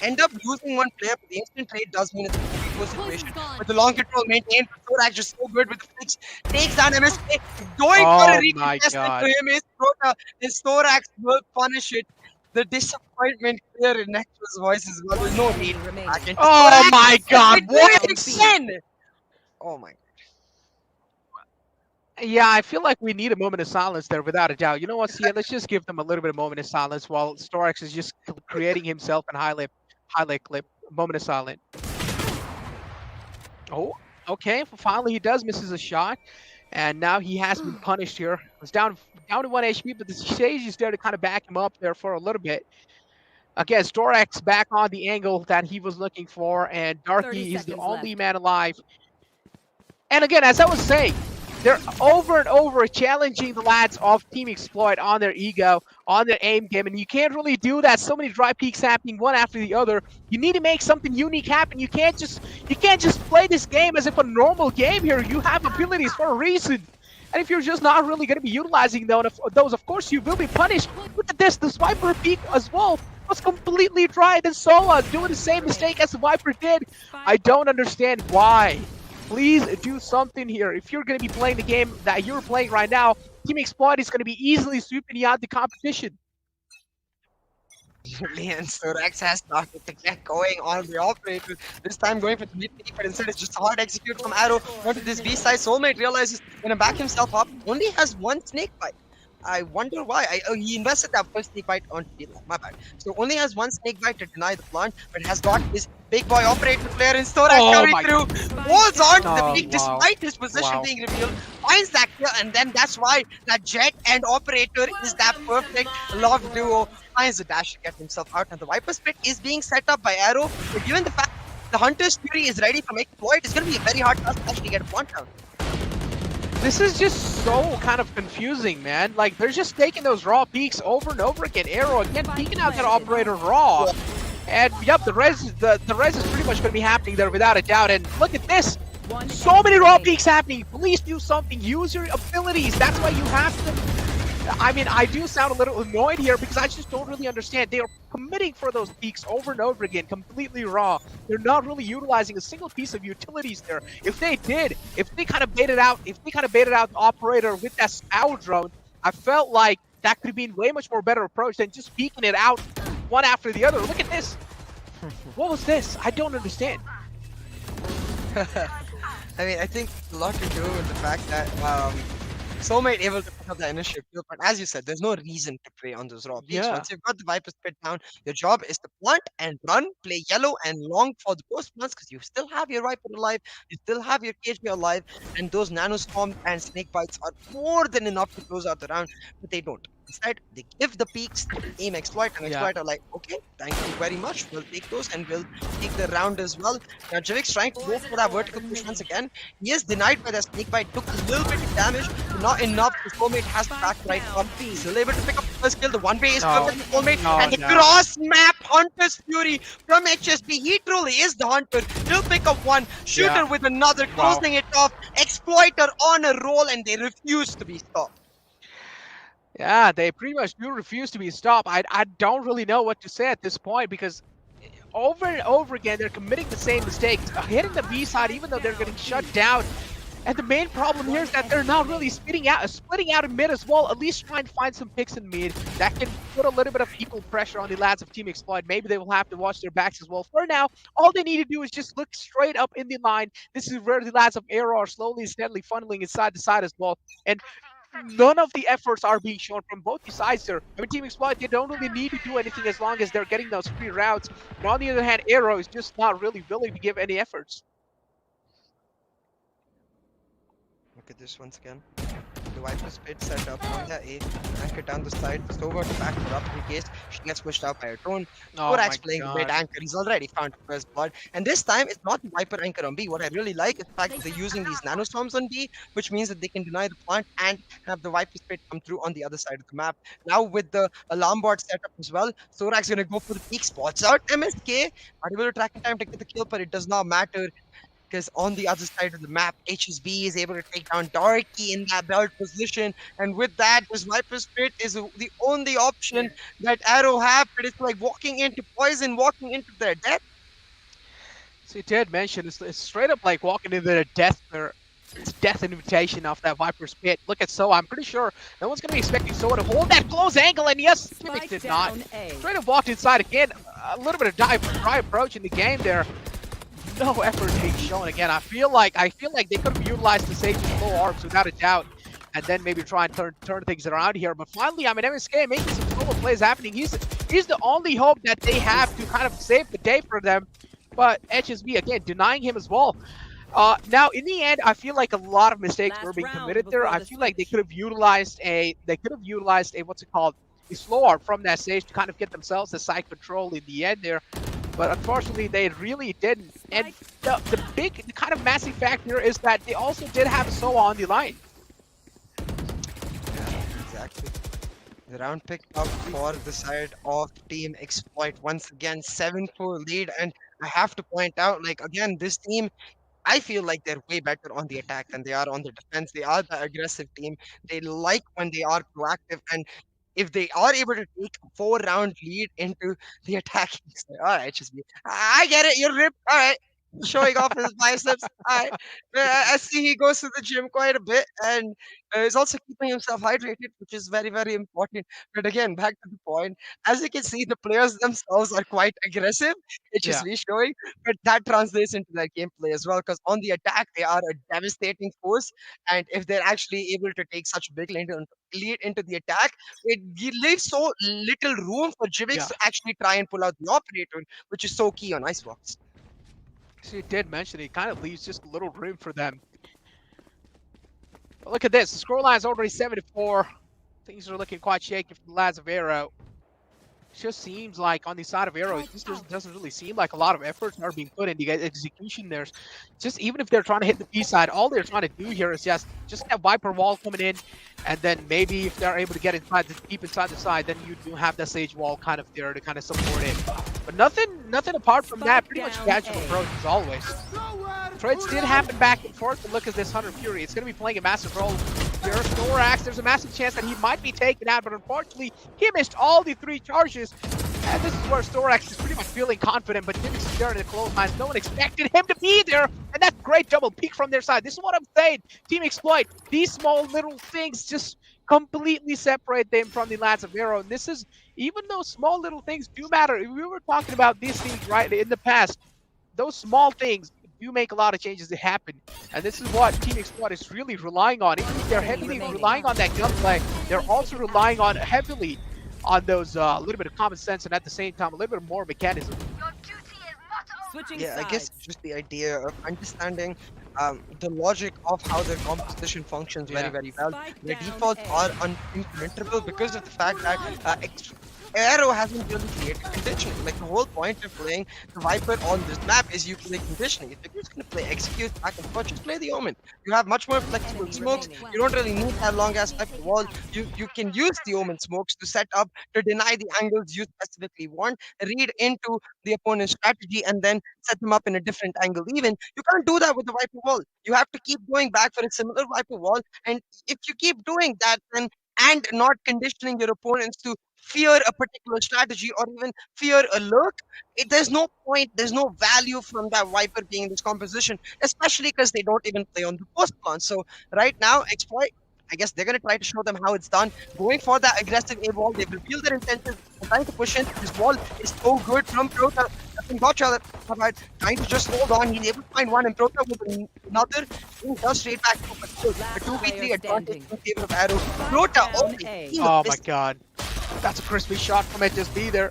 end up using one player, but the instant trade does mean it's a pretty situation. But the long control maintained, Storax just so good with the flicks. Takes down MSK. Going for a recontestment to him is Prota. And Storax will punish it. The disappointment clear in Nexus' voice as well. There's no need for back into Oh my god, what? again! Oh my. Yeah, I feel like we need a moment of silence there, without a doubt. You know what, Sia? Let's just give them a little bit of moment of silence while Storax is just creating himself an highlight clip. Moment of silence. Oh, okay. Finally, he does misses a shot, and now he has been punished here. It's down to 1 HP, but the Sage is there to kind of back him up there for a little bit. Again, Storax back on the angle that he was looking for, and Darky is the only man alive. And again, as I was saying, they're over and over challenging the lads of Team Exploit on their ego, on their aim game, and you can't really do that. So many dry peaks happening one after the other. You need to make something unique happen. You can't just play this game as if a normal game here. You have abilities for a reason. And if you're just not really going to be utilizing those, of course, you will be punished. Look at this, the Swiper peak as well was completely dry. And Sola doing the same mistake as the Viper did. I don't understand why. Please do something here. If you're going to be playing the game that you're playing right now, Team Exploit is going to be easily sweeping you out the competition. And Storax has started to get going on the operator. This time going for the mid peak, but instead it's just a hard execute from Arrow onto this B side. Soulmate realizes going to back himself up. Only has one snake bite. I wonder why. He invested that first snake bite on D-Long. My bad. So only has one snake bite to deny the plant, but has got his big boy operator player in Storax coming through. Holds on to the peak despite his position being revealed. Finds that kill, and then that's why that Jet and operator is that perfect love duo. Finds the dash to get himself out, and the Viper split is being set up by Arrow. But given the fact the Hunter's Fury is ready from Exploit, it's going to be a very hard task to actually get one down. This is just so kind of confusing, man. Like, they're just taking those raw peaks over and over again. Arrow again peeking out that operator raw. And yep, the res is pretty much going to be happening there without a doubt. And look at this. So many raw peaks happening. Please do something. Use your abilities. That's why you have to. I mean, I do sound a little annoyed here because I just don't really understand. They are committing for those peaks over and over again, completely raw. They're not really utilizing a single piece of utilities there. If they did, if they kind of baited out the operator with that owl drone, I felt like that could have been way much more better approach than just peeking it out one after the other. Look at this. What was this? I don't understand. I mean, I think a lot to do with the fact that Soulmate able to pick up the initiative, but as you said, there's no reason to play on those raw peaks. Yeah. Once you've got the Viper's Pit down, your job is to plant and run, play yellow and long for the post plants because you still have your Viper alive, you still have your KJ alive, and those nano storms and snake bites are more than enough to close out the round, but they don't. Instead, they give the peaks to aim exploit, and exploit are like, okay, thank you very much. We'll take those and we'll take the round as well. Now, Jivik's trying to go for that vertical push once again. He is denied by the snake bite, took a little bit of damage, but not enough. The Soulmate has to back right up. Still able to pick up the first kill. The one way is perfect for Soulmate, and the cross map Hunter's Fury from HSB. He truly is the hunter. He'll pick up one, shooter with another, closing it off. Exploiter on a roll, and they refuse to be stopped. Yeah, they pretty much do refuse to be stopped. I don't really know what to say at this point because over and over again they're committing the same mistakes, hitting the B side even though they're getting shut down. And the main problem here is that they're not really splitting out in mid as well. At least try and find some picks in mid that can put a little bit of equal pressure on the lads of Team Exploit. Maybe they will have to watch their backs as well. For now, all they need to do is just look straight up in the line. This is where the lads of Aero are slowly and steadily funneling inside the side as well. And none of the efforts are being shown from both the sides there. I mean, Team Exploit, they don't really need to do anything as long as they're getting those free routes. But on the other hand, Aero is just not really willing to give any efforts. Look at this once again. The Viper's Pit set up on the A, anchor down the side, Stover to back her up in case she gets pushed out by a drone. Korak's playing the mid anchor, he's already found first blood. And this time, it's not the Viper anchor on B. What I really like is the fact that they're using these nanostorms on B, which means that they can deny the plant and have the Viper's Pit come through on the other side of the map. Now with the alarm board set up as well, Sorak's gonna go for the peak, spots out MSK, not able to track in time to get the kill, but it does not matter. Because on the other side of the map, HSB is able to take down Darky in that belt position, and with that, this Viper's Pit is the only option that Arrow have, but it's like walking into poison, walking into their death. So you did mention, it's straight up like walking into their death, or it's death invitation off that Viper's Pit. Look at Soa, I'm pretty sure no one's going to be expecting Soa to hold that close angle, and yes, Timix did not. Straight up walked inside again, a little bit of dry approach in the game there. No effort being shown again. I feel like they could have utilized the Sage's low arms without a doubt, and then maybe try and turn things around here. But finally, I mean, MSK making some solo plays happening. He's the only hope that they have to kind of save the day for them. But HSB again denying him as well. Now in the end, I feel like a lot of mistakes were being committed there. I feel like they could have utilized a what's it called, a slow arm from that Sage to kind of get themselves the side control in the end there. But unfortunately, they really didn't. And the kind of massive factor is that they also did have Soa on the line. Yeah, exactly. The round picked up for the side of Team Exploit. Once again, 7-4 lead. And I have to point out, like, again, this team, I feel like they're way better on the attack than they are on the defense. They are the aggressive team. They like when they are proactive. And if they are able to take a 4-round lead into the attacking side, all right, just I get it, you're ripped, all right, showing off his biceps. All right, I see he goes to the gym quite a bit, and is also keeping himself hydrated, which is very, very important. But again, back to the point, as you can see, the players themselves are quite aggressive. It's just showing, but that translates into their gameplay as well. Because on the attack, they are a devastating force, and if they're actually able to take such a big lead into the attack, it leaves so little room for Jivix to actually try and pull out the operator, which is so key on Icebox. So you did mention it kind of leaves just a little room for them. But look at this, the scoreline is already 7-4. Things are looking quite shaky for the lads of Aero. just seems like on the side of Arrow, it just doesn't really seem like a lot of efforts are being put in the execution. There's just even if they're trying to hit the B side, all they're trying to do here is just have Viper wall coming in, and then maybe if they're able to get inside, deep inside the side, then you do have the Sage wall kind of there to kind of support it. But nothing apart from that. Pretty much casual approach as always. Trades did happen back and forth, but look at this Hunter Fury. It's going to be playing a massive role here. Snorax, there's a massive chance that he might be taken out, but unfortunately, he missed all the 3 charges. And this is where Storax is pretty much feeling confident, but Jimmy is there in the close lines. No one expected him to be there, and that's great double peek from their side. This is what I'm saying. Team Exploit, these small little things just completely separate them from the lads of Arrow. And this is, even though small little things do matter, we were talking about these things right in the past, those small things do make a lot of changes to happen. And this is what Team Exploit is really relying on. Even if they're heavily relying on that gunplay, they're also relying on heavily on those little bit of common sense and at the same time a little bit more mechanism. Yeah, I guess just the idea of understanding the logic of how their composition functions very, very well. Their defaults are unimplementable because of the fact that Arrow hasn't really created conditioning. Like, the whole point of playing the Viper on this map is you play conditioning. If you're just going to play execute back and forth, just play the Omen. You have much more flexible smokes. You don't really need that long ass Viper wall. You can use the Omen smokes to set up, to deny the angles you specifically want, read into the opponent's strategy, and then set them up in a different angle even. You can't do that with the Viper wall. You have to keep going back for a similar Viper wall, and if you keep doing that, then and not conditioning your opponents to fear a particular strategy or even fear a lurk, there's no point, there's no value from that Viper being in this composition, especially because they don't even play on the post plan. So right now, Exploit, I guess they're going to try to show them how it's done. Going for that aggressive A wall, they've revealed their intentions and trying to push in. This wall is so good from Prota. Gotcha, trying to just hold on. He's able to find one, and Prota with another. He goes straight back to a 2v3 advantage in favor of Arrow. Prota, oh my god. That's a crispy shot from HSB there.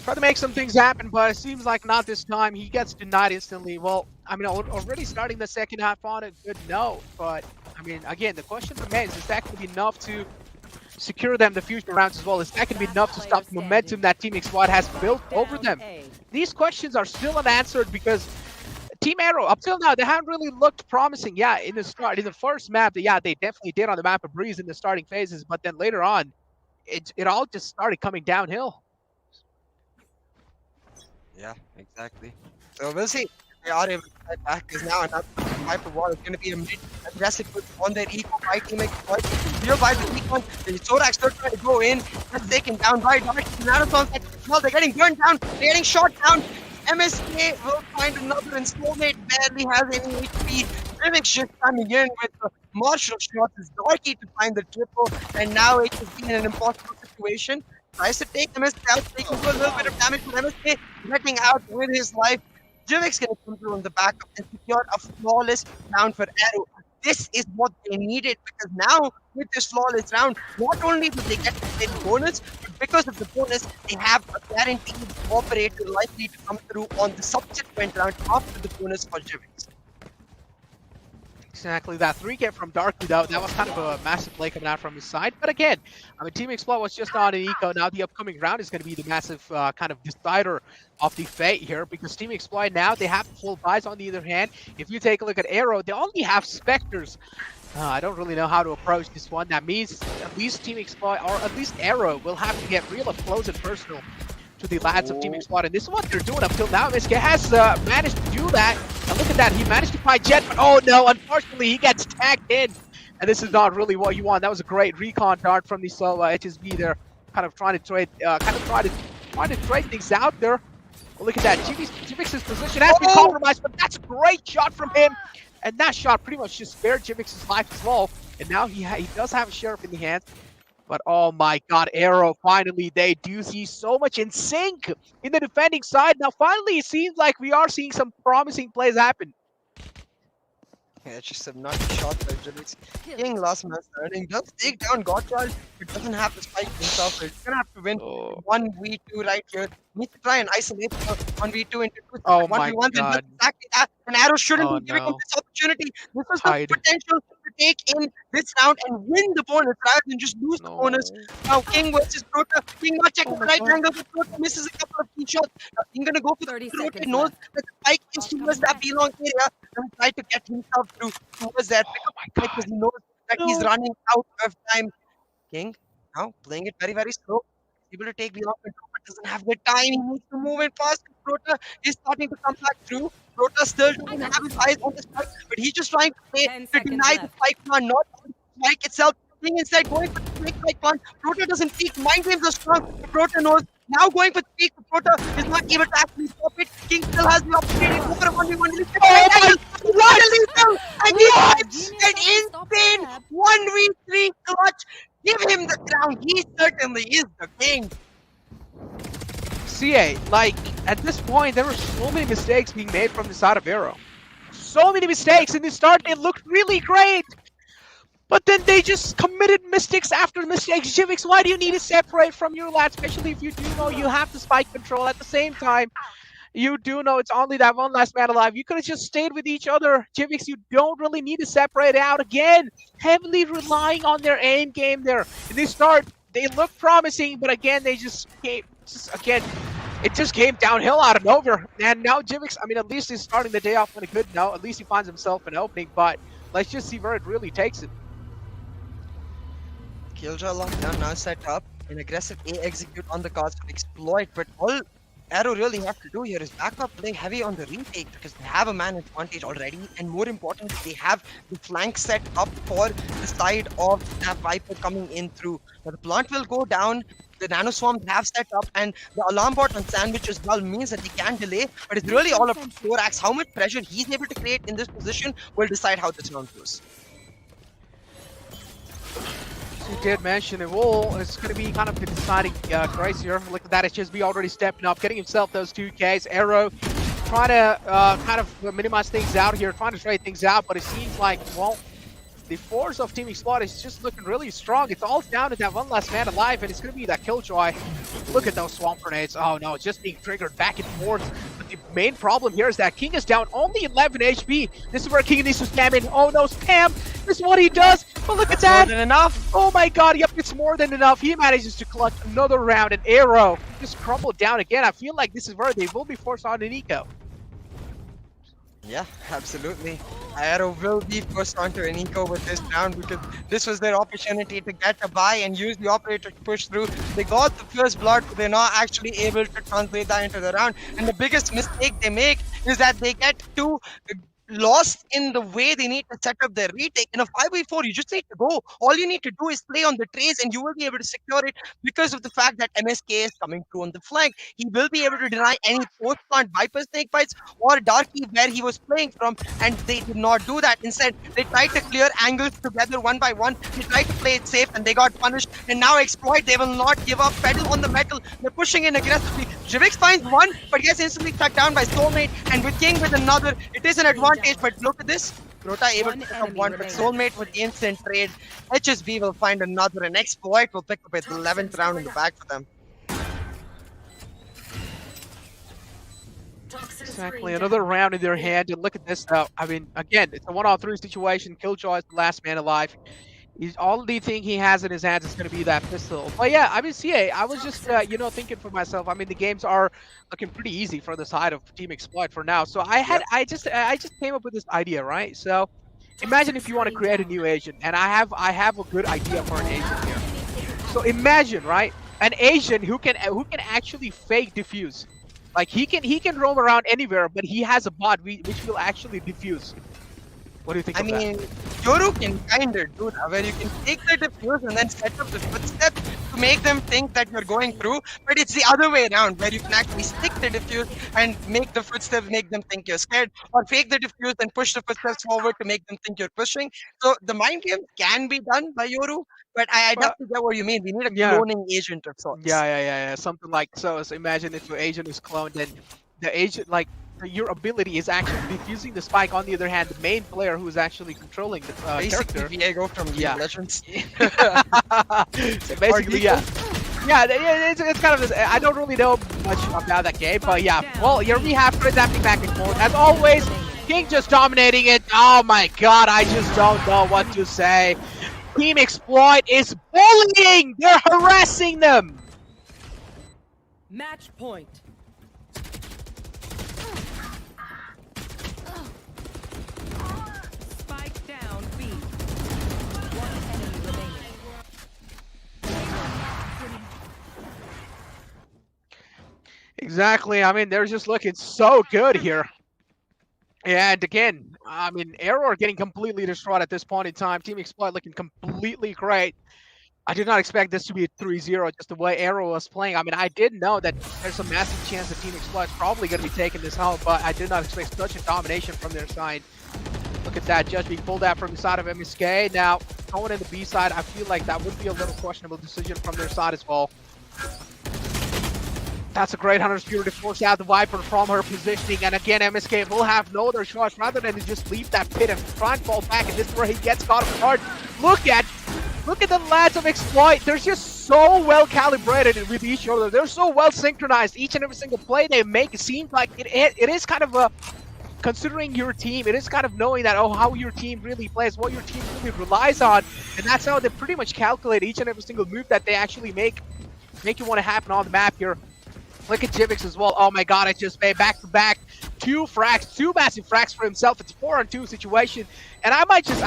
Try to make some things happen, but it seems like not this time. He gets denied instantly. Well, I mean, already starting the second half on a good note, but I mean, again, the question remains, is that going to be enough to secure them the future rounds as well? Is that going to be enough to stop the momentum that Team Exploit has built over them? These questions are still unanswered because Team Arrow, up till now, they haven't really looked promising. Yeah, in the first map, they definitely did on the map of Breeze in the starting phases, but then later on, it all just started coming downhill. Yeah, exactly. So we'll see if they are able to fight back, because now another Viper wall is going to be a mid-aggressive push on their eco by Team Exploit. Here by the recon, the Zorax still trying to go in. That's taken down by Dark. Marathon, well, they're getting burned down, they're getting shot down. MSK will find another, and Soulmate barely has any HP. Rivix just coming in with the martial shots. It's Darky to find the triple, and now it has been an impossible situation. Tries to take MSK out, taking a little bit of damage from MSK, getting out with his life. Jivix gonna come through on the back and secure a flawless round for Arrow. This is what they needed, because now with this flawless round, not only do they get the bonus, but because of the bonus, they have a guaranteed operator likely to come through on the subsequent round after the bonus for Jivix. Exactly that 3K from Darky, though, that was kind of a massive play coming out from his side. But again, I mean, Team Exploit was just on an eco. Now the upcoming round is going to be the massive kind of decider of the fate here, because Team Exploit now, they have full buys. On the other hand, if you take a look at Arrow, they only have Spectres. I don't really know how to approach this one. That means at least Team Exploit, or at least Arrow, will have to get real up close and personal to the lads of Team Exploit, and this is what they're doing up till now. MSK has managed to do that, and look at that, he managed to find Jet, but oh no, unfortunately he gets tagged in, and this is not really what you want. That was a great recon dart from the solo HSB there, kind of trying to trade, trying to trade things out there. Well, look at that, Jivix's position has been compromised, but that's a great shot from him, and that shot pretty much just spared Jivix's life as well, and now he does have a sheriff in the hand. But oh my god, Arrow, finally, they do see so much in sync in the defending side. Now, finally, it seems like we are seeing some promising plays happen. Yeah, it's just a nutty shot by Jivix. King last man standing, does take down Gottschalk, but doesn't have the spike himself. He's gonna have to win 1v2 right here. Needs to try and isolate the 1v2 into 2. Oh my 1v1, god. exactly that. And Arrow shouldn't be giving him this opportunity. This was the potential to take in this round and win the bonus rather than just lose the bonus. Now King versus Prota. King not checking the right angle, but Prota misses a couple of key shots. Now King gonna go for 30 the Prota. seconds Knows left. that the spike is towards that belong area and try to get himself through towards that pick because he knows that he's running out of time. King now playing it very, very slow. Able to take belong control, but doesn't have the time. He needs to move in fast. Prota is starting to come back through. Prota still doesn't have his eyes on the spike, but he's just trying to play 10 to seconds deny the left. spike plan, not on the spike itself. King instead going for the fake spike plan. Prota doesn't peek. Mind games are strong. Prota knows. Now going for the peek, Prota is not able to actually stop it. King still has the opportunity to go for a 1v1. What a lethal! And he gets an insane 1v3 clutch. Give him the crown. He certainly is the king. CA, like, at this point, there were so many mistakes being made from the side of Arrow. So many mistakes. In the start, it looked really great. But then they just committed mistakes after mistakes. Jivix, why do you need to separate from your lad? Especially if you do know you have the spike control at the same time. You do know it's only that one last man alive. You could have just stayed with each other. Jivix, you don't really need to separate out again. Heavily relying on their aim game there. In the start, they look promising, but again, they just came, it just came downhill out of nowhere. And now Jivix, I mean, at least he's starting the day off on a good note. At least he finds himself an opening, but let's just see where it really takes him. Killjoy lockdown now set up. An aggressive A execute on the cards to exploit, but all Arrow really have to do here is back up, play heavy on the retake because they have a man advantage already, and more importantly, they have the flank set up for the side of that Viper coming in through. Now the plant will go down, the Nano Swarm have set up, and the alarm bot on Sandwich as well means that he can delay, but it's really all up to Thorax. How much pressure he's able to create in this position will decide how this round goes. You did mention it. Well, it's going to be kind of the deciding race here. Look at that. It's just be already stepping up, getting himself those 2Ks. Arrow trying to kind of minimize things out here, trying to trade things out, but it seems like, well, the force of Team Explode is just looking really strong. It's all down to that one last man alive, and it's going to be that Killjoy. Look at those swamp grenades. Oh no, it's just being triggered back and forth. But the main problem here is that King is down only 11 HP. This is where King needs to spam in. Oh no, spam! This is what he does. But look at that! More than enough. Oh my god, yep, it's more than enough. He manages to clutch another round, and Arrow just crumbled down again. I feel like this is where they will be forced on an eco. Yeah, absolutely. Arrow will be forced onto an eco with this round because this was their opportunity to get a buy and use the operator to push through. They got the first blood, but they're not actually able to translate that into the round. And the biggest mistake they make is that they get too lost in the way they need to set up their retake. In a 5v4, you just need to go. All you need to do is play on the trace and you will be able to secure it because of the fact that MSK is coming through on the flank. He will be able to deny any post-plant Viper snake bites or Darky where he was playing from, and they did not do that. Instead, they tried to clear angles together one by one. They tried to play it safe and they got punished. And now Exploit, they will not give up. Pedal on the metal. They're pushing in aggressively. Jivix finds one, but gets instantly cut down by Soulmate, and with King with another, it is an advantage. But look at this. Rota able to pick up one, but Soulmate with the instant trade. HSB will find another, and Exploit will pick up its 11th round in the bag for them. Exactly, another round in their hand, and look at this now. I mean, again, it's a 1-on-3 situation. Killjoy is the last man alive. He's all the thing he has in his hands is going to be that pistol. But yeah, I mean, CA, I was just, thinking for myself. I mean, the games are looking pretty easy for the side of Team Exploit for now. So I just came up with this idea, right? So imagine if you want to create a new agent, and I have a good idea for an agent here. So imagine, right, an agent who can actually fake defuse. Like he can roam around anywhere, but he has a bot which will actually defuse. What do you think of that? I mean, Yoru can kinda do that, where you can take the defuse and then set up the footsteps to make them think that you're going through, but it's the other way around, where you can actually stick the defuse and make the footsteps make them think you're scared, or fake the defuse and push the footsteps forward to make them think you're pushing. So the mind game can be done by Yoru, but I definitely get what you mean. We need a cloning agent of sorts. Yeah. Something like so. So imagine if your agent is cloned, then the agent, like, your ability is actually defusing the spike. On the other hand, the main player who is actually controlling the Basically, character. Diego from League of Legends. So basically, yeah, it's kind of. I don't really know much about that game, but yeah. Well, here we have transacting back and forth. As always, King just dominating it. Oh my god, I just don't know what to say. Team Exploit is bullying! They're harassing them! Match point. Spike down B. One enemy remaining. Exactly. I mean, they're just looking so good here. And again, I mean, Arrow are getting completely destroyed at this point in time. Team Exploit looking completely great. I did not expect this to be a 3-0 just the way Arrow was playing. I mean, I did know that there's a massive chance that Team Exploit's probably going to be taking this home, but I did not expect such a domination from their side. Look at that, just being pulled out from the side of MSK. Now, going in the B side, I feel like that would be a little questionable decision from their side as well. That's a great Hunter Spirit to force out the Viper from her positioning. And again, MSK will have no other choice rather than to just leave that pit and try and fall back. And this is where he gets caught off guard. Look at the lads of Exploit. They're just so well calibrated with each other. They're so well synchronized. Each and every single play they make, it seems like it is kind of a, considering your team, it is kind of knowing that, oh, how your team really plays, what your team really relies on. And that's how they pretty much calculate each and every single move that they actually make you want to happen on the map here. Look at Jivix as well. Oh my god, I just made back-to-back two frags, two massive frags for himself. It's a 4-on-2 situation. And I might just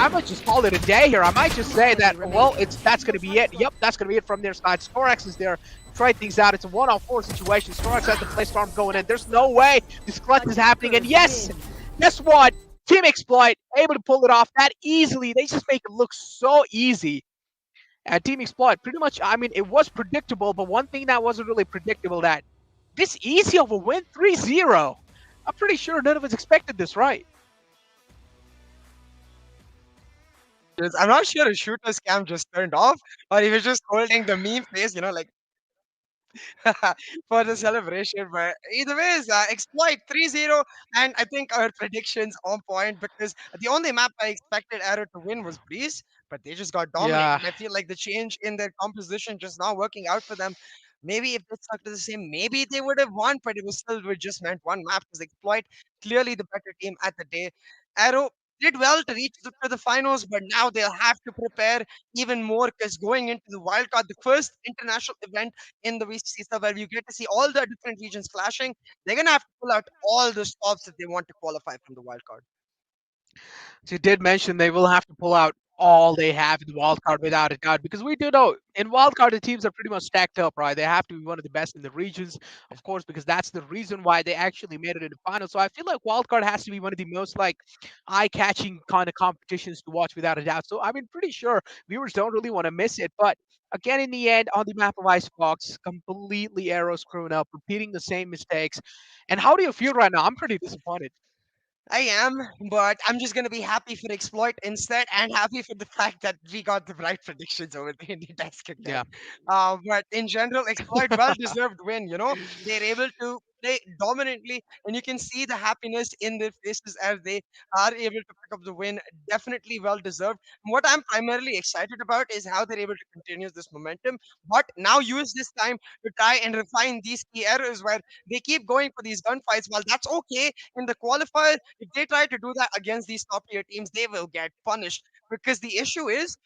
call it a day here. I might just say that, well, that's gonna be it. Yep, that's gonna be it from their side. Storax is there. Try things out. It's a 1-on-4 situation. Storax has the play storm going in. There's no way this clutch is happening. And yes, guess what? Team Exploit able to pull it off that easily. They just make it look so easy. And Team Exploit, pretty much, I mean, it was predictable, but one thing that wasn't really predictable, that this easy of a win, 3-0. I'm pretty sure none of us expected this, right? I'm not sure if shooter's cam just turned off or he was just holding the meme face, like for the celebration. But either ways, exploit 3-0, and I think our predictions on point because the only map I expected Arrow to win was Breeze, but they just got dominated. Yeah. And I feel like the change in their composition just not working out for them. Maybe if they stuck to the same, maybe they would have won, but it was still would just meant one map because Exploit clearly the better team at the day. Arrow did well to reach to the finals, but now they'll have to prepare even more because going into the wild card, the first international event in the VCC stuff where you get to see all the different regions clashing, they're gonna have to pull out all the stops if they want to qualify from the wild card. So you did mention they will have to pull out all they have in the wild card without a doubt, because we do know in wild card the teams are pretty much stacked up, right? They have to be one of the best in the regions, of course, because that's the reason why they actually made it in the final. So I feel like wild card has to be one of the most like eye-catching kind of competitions to watch without a doubt. So I mean, pretty sure viewers don't really want to miss it, but. Again, in the end, on the map of Icebox, completely arrow screwing up, repeating the same mistakes. And how do you feel right now? I'm pretty disappointed. I am, but I'm just gonna be happy for exploit instead, and happy for the fact that we got the right predictions over the Indian Test Yeah. cricket. But in general, exploit well deserved win. They're able to play dominantly, and you can see the happiness in their faces as they are able to pick up the win. Definitely well deserved. What I'm primarily excited about is how they're able to continue this momentum, but now use this time to try and refine these key errors where they keep going for these gunfights. While that's okay in the qualifier, if they try to do that against these top tier teams, they will get punished. Because the issue is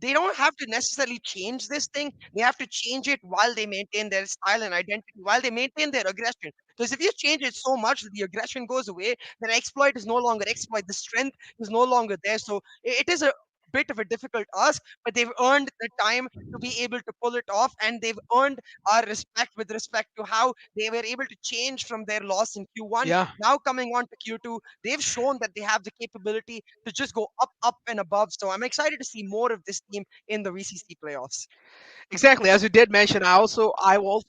they don't have to necessarily change this thing. They have to change it while they maintain their style and identity, while they maintain their aggression. Because if you change it so much that the aggression goes away, then exploit is no longer exploit. The strength is no longer there. So it is a bit of a difficult ask, but they've earned the time to be able to pull it off, and they've earned our respect with respect to how they were able to change from their loss in Q1. Yeah. Now coming on to Q2, they've shown that they have the capability to just go up, up, and above. So I'm excited to see more of this team in the VCC playoffs. Exactly, as you did mention, I also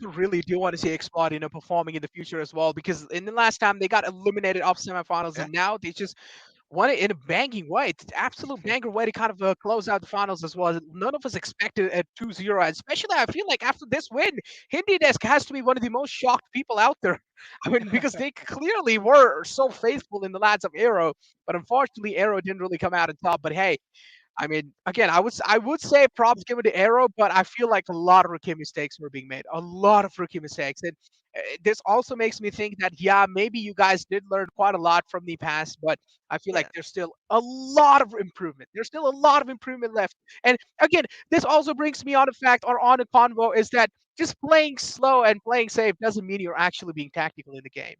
really do want to see Exploit, performing in the future as well, because in the last time they got eliminated off semifinals, Yeah. and now they just won it in a banging way. It's an absolute banger way to kind of close out the finals as well. None of us expected a 2-0, and especially I feel like after this win, Hindi Desk has to be one of the most shocked people out there. I mean, because they clearly were so faithful in the lads of Arrow, but unfortunately Arrow didn't really come out on top. But hey, I mean, again, I would say props given to Arrow, but I feel like a lot of rookie mistakes were being made. A lot of rookie mistakes. And this also makes me think that, yeah, maybe you guys did learn quite a lot from the past, but I feel like Yeah. there's still a lot of improvement. There's still a lot of improvement left. And again, this also brings me on a fact or on a convo is that just playing slow and playing safe doesn't mean you're actually being tactical in the game.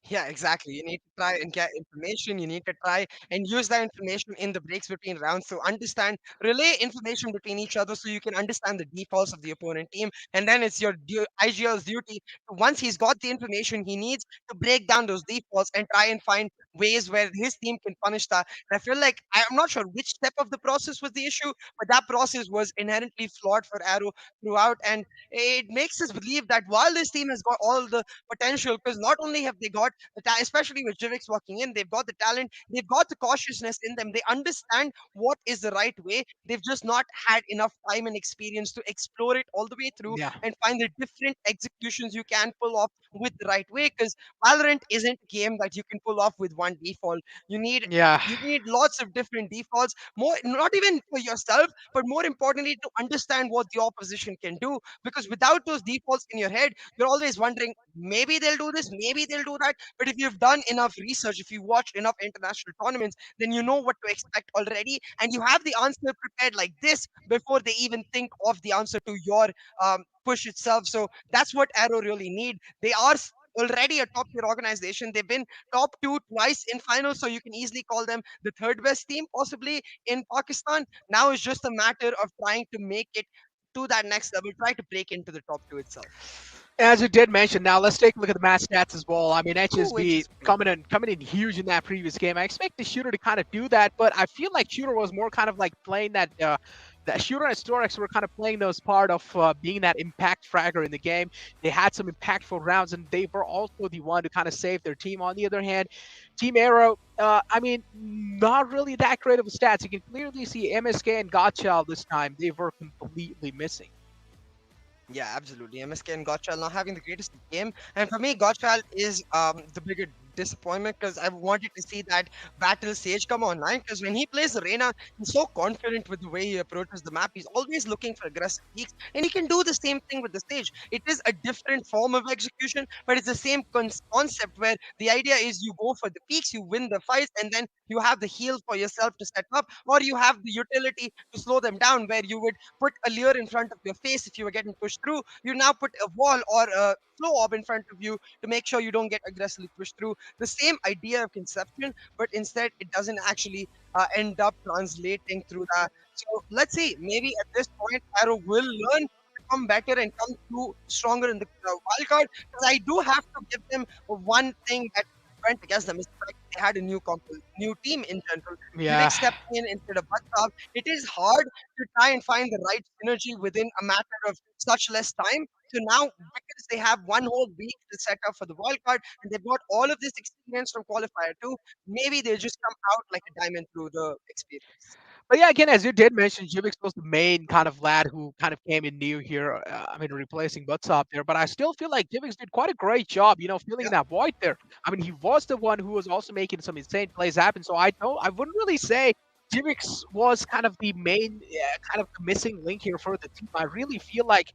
Yeah, exactly. You need to try and get information. You need to try and use that information in the breaks between rounds to understand, relay information between each other so you can understand the defaults of the opponent team. And then it's your IGL's duty to, once he's got the information he needs, to break down those defaults and try and find ways where his team can punish that. And I feel like I'm not sure which step of the process was the issue, but that process was inherently flawed for Arrow throughout. And it makes us believe that while this team has got all the potential, because not only have they got especially with Jivix walking in, they've got the talent, they've got the cautiousness in them. They understand what is the right way. They've just not had enough time and experience to explore it all the way through Yeah. and find the different executions you can pull off with the right way. Because Valorant isn't a game that you can pull off with one default. You need Yeah. you need lots of different defaults, more not even for yourself, but more importantly to understand what the opposition can do. Because without those defaults in your head, you're always wondering, maybe they'll do this, maybe they'll do that. But if you've done enough research, if you watched enough international tournaments, then you know what to expect already, and you have the answer prepared like this before they even think of the answer to your push itself. So that's what Arrow really need. They are already a top tier organization. They've been top two twice in finals, so you can easily call them the third best team possibly in Pakistan. Now it's just a matter of trying to make it to that next level, try to break into the top two itself. As you did mention, now let's take a look at the match stats as well. I mean, Ooh, which HSB is B. coming in huge in that previous game. I expect the shooter to kind of do that, but I feel like shooter was more kind of like playing that shooter and Storex were kind of playing those part of being that impact fragger in the game. They had some impactful rounds, and they were also the one to kind of save their team. On the other hand, Team Arrow, I mean, not really that great of a stats. You can clearly see MSK and Godchild this time. They were completely missing. Yeah, absolutely. MSK and Gottschall not having the greatest game. And for me, Gottschall is the bigger disappointment because I wanted to see that Battle Sage come online. Because when he plays Arena, he's so confident with the way he approaches the map. He's always looking for aggressive peaks. And he can do the same thing with the stage. It is a different form of execution, but it's the same concept where the idea is you go for the peaks, you win the fights, and then you have the heal for yourself to set up, or you have the utility to slow them down where you would put a lure in front of your face if you were getting pushed through. You now put a wall or a flow orb in front of you to make sure you don't get aggressively pushed through. The same idea of conception, but instead it doesn't actually end up translating through that. So let's see, maybe at this point, Arrow will learn to come better and come through stronger in the wild card. Because I do have to give them one thing that went against them is the fact that they had a new team in general. Yeah. Giving stepped in instead of Batsab. It is hard to try and find the right synergy within a matter of such less time. So now, because they have one whole week to set up for the wild card, and they've got all of this experience from qualifier too, maybe they'll just come out like a diamond through the experience. But yeah, again, as you did mention, Jivix was the main kind of lad who kind of came in new here. I mean, replacing Butsop there. But I still feel like Jivix did quite a great job, filling in Yeah, that void there. I mean, he was the one who was also making some insane plays happen. So I wouldn't really say Jivix was kind of the main, kind of the missing link here for the team. I really feel like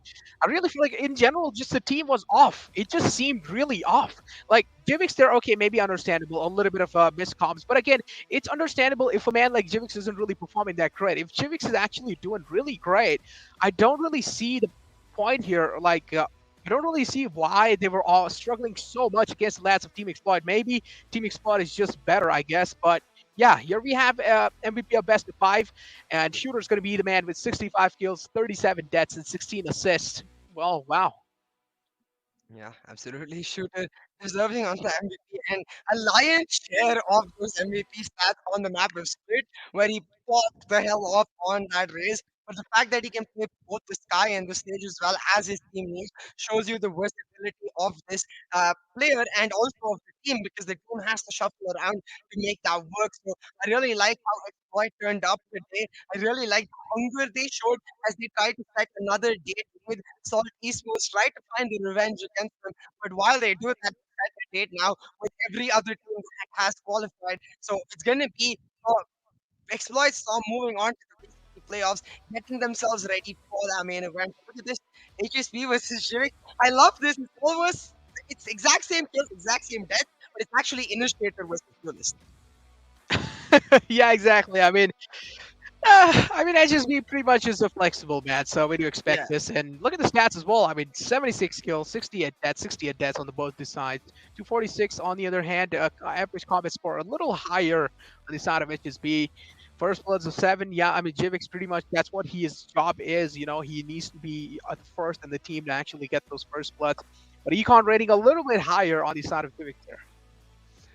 in general, just the team was off. It just seemed really off. Like Jivix there, okay, maybe understandable, a little bit of miscoms, but again, it's understandable if a man like Jivix isn't really performing that great. If Jivix is actually doing really great, I don't really see the point here. I don't really see why they were all struggling so much against the lads of Team Exploit. Maybe Team Exploit is just better, I guess. But yeah, here we have MVP of best of five, and Shooter's going to be the man with 65 kills, 37 deaths, and 16 assists. Well, wow. yeah, absolutely. Shooter deserving on the MVP, and a lion's share of those MVP stats on the map of Split, where he popped the hell off on that race. But the fact that he can play both the sky and the stage as well as his team needs shows you the versatility of this player and also of the team, because the team has to shuffle around to make that work. So I really like how Exploit turned up today. I really like the hunger they showed as they tried to set another date with Salt Esports, try to find the revenge against them. But while they do that, they set a date now with every other team that has qualified. So it's going to be Exploits Storm moving on to the VCC playoffs, getting themselves ready for that main event. Look at this HSP versus Jivik. I love this. It's almost it's exact same kills, exact same death, but it's actually initiator versus duelist. Yeah, exactly. I mean, HSB pretty much is a flexible man, so we do expect Yeah. this. And look at the stats as well. I mean, 76 kills, 60 at death, 60 at deaths on the both the sides. 246 on the other hand, average combat score a little higher on the side of HSB. First bloods of 7. Yeah, I mean, Jivix pretty much that's what his job is. You know, he needs to be at the first in the team to actually get those first bloods. But econ rating a little bit higher on the side of Jivix there.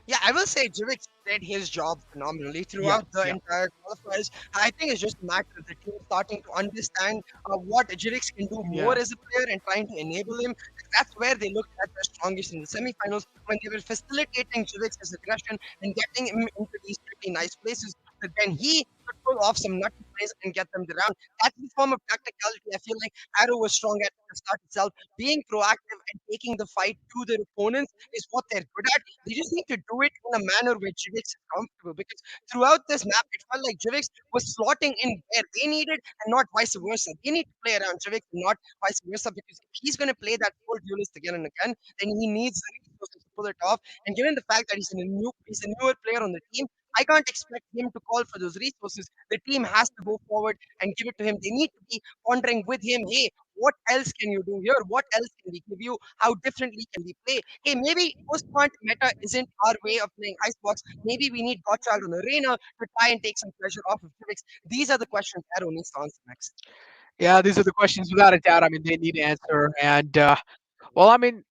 Yeah, I will say Jivik did his job phenomenally Yeah, throughout the yeah. entire qualifiers. I think it's just a matter of the team starting to understand what Jivik can do Yeah. more as a player and trying to enable him. That's where they looked at their strongest in the semifinals when they were facilitating Jivik's aggression and getting him into these pretty nice places. But then he could pull off some nutty plays and get them the round. That's the form of tacticality I feel like Arrow was strong at the start itself. Being proactive and taking the fight to their opponents is what they're good at. They just need to do it in a manner where Jivix is comfortable because throughout this map, it felt like Jivix was slotting in where they needed and not vice versa. They need to play around Jivix and not vice versa because if he's going to play that full duelist again and again, then he needs the resources to pull it off. And given the fact that he's a newer player on the team, I can't expect him to call for those resources. The team has to go forward and give it to him. They need to be pondering with him, hey, what else can you do here? What else can we give you? How differently can we play? Hey, maybe post quant meta isn't our way of playing Icebox. Maybe we need Godchild on Arena to try and take some pressure off of Civics. These are the questions Arrow needs to answer next. Yeah, these are the questions without a doubt. I mean, they need to answer. And well, I mean,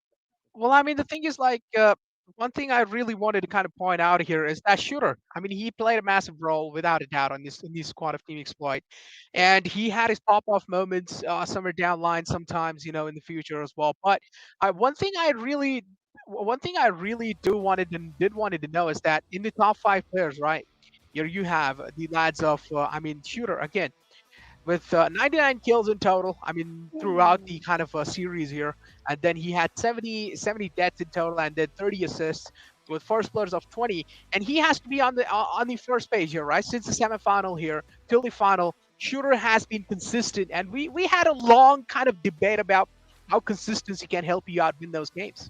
the thing is, like, one thing I really wanted to kind of point out here is that shooter. I mean, he played a massive role without a doubt on this in this squad of team exploit, and he had his pop off moments somewhere down line sometimes, you know, in the future as well. But one thing I really did wanted to know is that in the top 5 players, right? Here you have the lads of, shooter again with 99 kills in total. I mean, throughout the kind of series here, and then he had 70 deaths in total, and then 30 assists with first bloods of 20. And he has to be on the first page here, right? Since the semifinal here till the final, Shooter has been consistent, and we had a long kind of debate about how consistency can help you out win those games.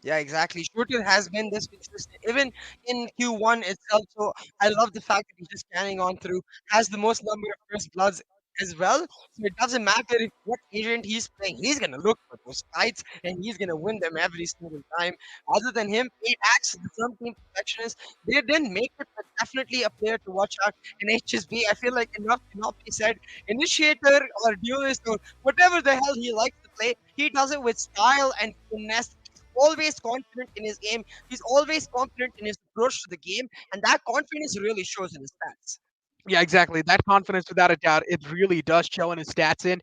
Yeah, exactly. Shooter has been this consistent, even in Q1 itself. So I love the fact that he's just carrying on through, has the most number of first bloods as well. So it doesn't matter if what agent he's playing, he's gonna look for those fights and he's gonna win them every single time. Other than him, it acts the some team perfectionist. They didn't make it, but definitely a player to watch out in HSB. I feel like enough cannot be said. Initiator or duelist or whatever the hell he likes to play, he does it with style and finesse. Always confident in his game. He's always confident in his approach to the game, and that confidence really shows in his stats. Yeah, exactly. That confidence, without a doubt, it really does show in his stats. In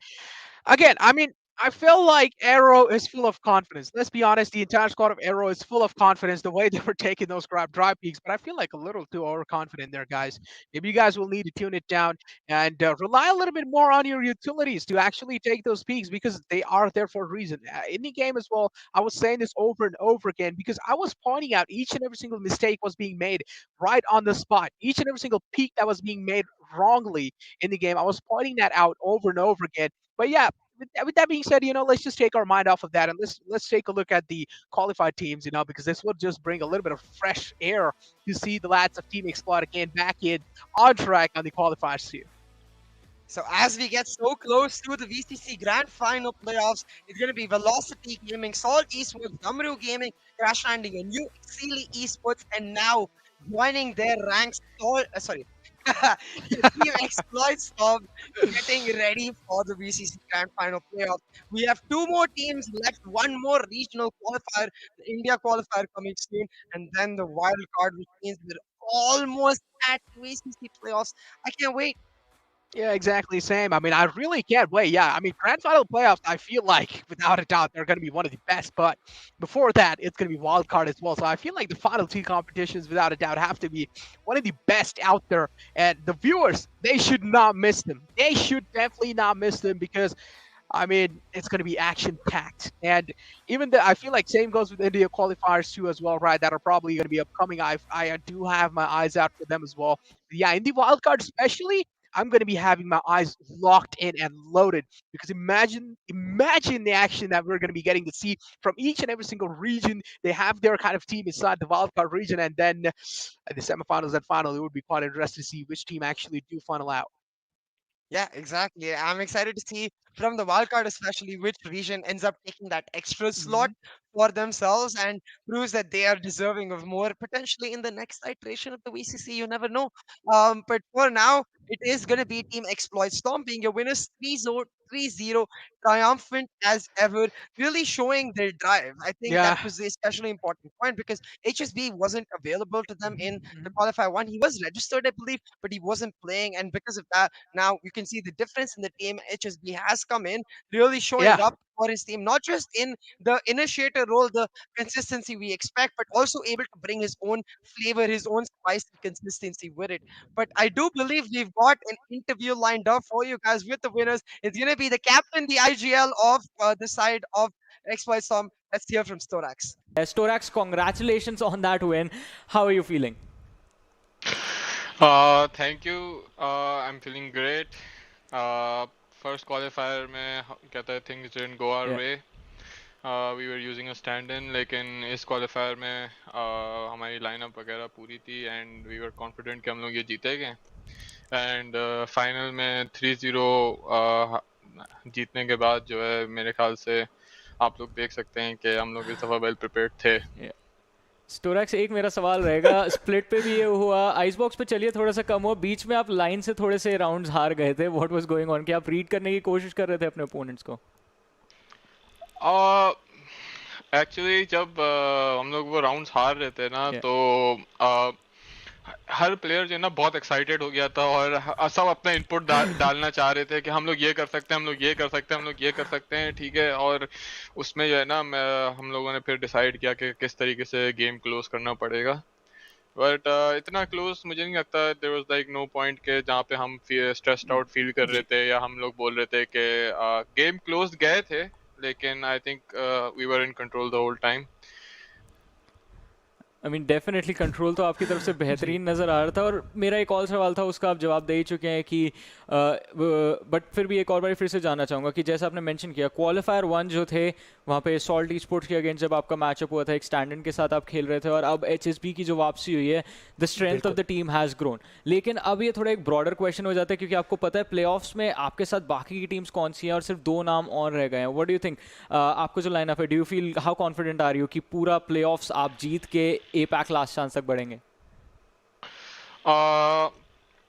again, I mean, I feel like Arrow is full of confidence. Let's be honest, the entire squad of Arrow is full of confidence the way they were taking those drive peaks, but I feel like a little too overconfident there, guys. Maybe you guys will need to tune it down and rely a little bit more on your utilities to actually take those peaks because they are there for a reason. In the game as well, I was saying this over and over again because I was pointing out each and every single mistake was being made right on the spot. Each and every single peak that was being made wrongly in the game, I was pointing that out over and over again. But yeah, with that being said, you know, let's just take our mind off of that and let's take a look at the qualified teams, you know, because this will just bring a little bit of fresh air to see the lads of Team Explode again back in on track on the qualifiers too. So as we get so close to the VCC Grand Final Playoffs, it's going to be Velocity Gaming, Salt Esports, Gumru Gaming, Crash Landing, and New Exili Esports, and now joining their ranks, Team Exploit Storm getting ready for the VCC Grand Final Playoffs. We have two more teams left, one more regional qualifier, the India qualifier coming soon, and then the wild card, which means we're almost at VCC playoffs. I can't wait. Yeah, exactly same. I mean, I really can't wait. Yeah, I mean, grand final playoffs, I feel like without a doubt they're going to be one of the best. But before that, it's going to be wild card as well. So I feel like the final two competitions, without a doubt, have to be one of the best out there. And the viewers, they should not miss them. They should definitely not miss them because I mean, it's going to be action packed. And even I feel like same goes with India qualifiers too as well, right? That are probably going to be upcoming. I do have my eyes out for them as well. Yeah, in the wild card especially, I'm going to be having my eyes locked in and loaded because imagine the action that we're going to be getting to see from each and every single region. They have their kind of team inside the wildcard region, and then at the semifinals and final, it would be quite interesting to see which team actually do final out. Yeah, exactly. I'm excited to see from the wildcard, especially which region ends up taking that extra slot for themselves and proves that they are deserving of more potentially in the next iteration of the VCC. You never know. But for now, it is going to be Team Exploit Storm being your winners 3-0, triumphant as ever, really showing their drive. I think that Yeah. was the especially important point because HSB wasn't available to them in the Mhm. qualifier one. He was registered, I believe, but he wasn't playing. And because of that, now you can see the difference in the team. HSB has come in, really showing Yeah. up for his team, not just in the initiator role, the consistency we expect, but also able to bring his own flavor, his own spice and consistency with it. But I do believe we've got an interview lined up for you guys with the winners. It's going to be the captain, the IGL of the side of Exploit Storm. Let's hear from Storax. Storax, congratulations on that win. How are you feeling? Thank you. I'm feeling great. First qualifier में कहता है things didn't go our Yeah. way. We were using a stand-in, लेकिन इस qualifier में हमारी lineup वगैरह पूरी थी and we were confident कि हम लोग ये जीतेंगे. And final में 3-0 जीतने के बाद जो है मेरे ख्याल से आप लोग देख सकते हैं कि हम लोग इस दफ़ा well prepared थे. स्टोरैक्स, एक मेरा सवाल रहेगा, स्प्लिट पे भी ये हुआ, आइस बॉक्स पे चलिए थोड़ा सा कम हुआ, बीच में आप लाइन से थोड़े से राउंड्स हार गए थे. What was going on? क्या आप रीड करने की कोशिश कर रहे थे अपने ओपोनेंट्स को? एक्चुअली जब हम लोग वो राउंड्स हार रहे थे ना, Yeah. तो हर प्लेयर जो है ना बहुत एक्साइटेड हो गया था और सब अपना इनपुट डालना चाह रहे थे कि हम लोग ये कर सकते हैं, हम लोग ये कर सकते हैं, हम लोग ये कर सकते हैं, ठीक है. और उसमें जो है ना हम लोगों ने फिर डिसाइड किया कि किस तरीके से गेम क्लोज करना पड़ेगा. बट इतना क्लोज मुझे नहीं लगता. There was like no point के जहाँ पे हम स्ट्रेस्ड आउट फील कर रहे थे या हम लोग बोल रहे थे कि गेम क्लोज गए थे, लेकिन I think we were in control the whole time. I mean definitely control तो आपकी तरफ से बेहतरीन नज़र आ रहा था. और मेरा एक और सवाल था, उसका आप जवाब दे ही चुके हैं कि बट फिर भी एक और बार फिर से जानना चाहूँगा कि जैसा आपने मेंशन किया क्वालिफायर 1 जो थे वहाँ पे सॉल्ट ई स्पोर्ट्स के अगेंस्ट जब आपका मैचअप हुआ था, एक स्टैंडर्ड के साथ आप खेल रहे थे और अब HSB की जो वापसी हुई है, the strength of the team has grown. लेकिन अब ये थोड़ा एक ब्रॉडर क्वेश्चन हो जाता है क्योंकि आपको पता है प्लेऑफ्स में आपके साथ बाकी की टीम्स कौन सी हैं और सिर्फ 2 नाम और रह गए हैं. व्हाट डू यू थिंक, आपको जो लाइनअप है, do you feel how confident are you कि पूरा प्लेऑफ्स आप जीत के एपैक लास्ट चांस तक बढ़ेंगे?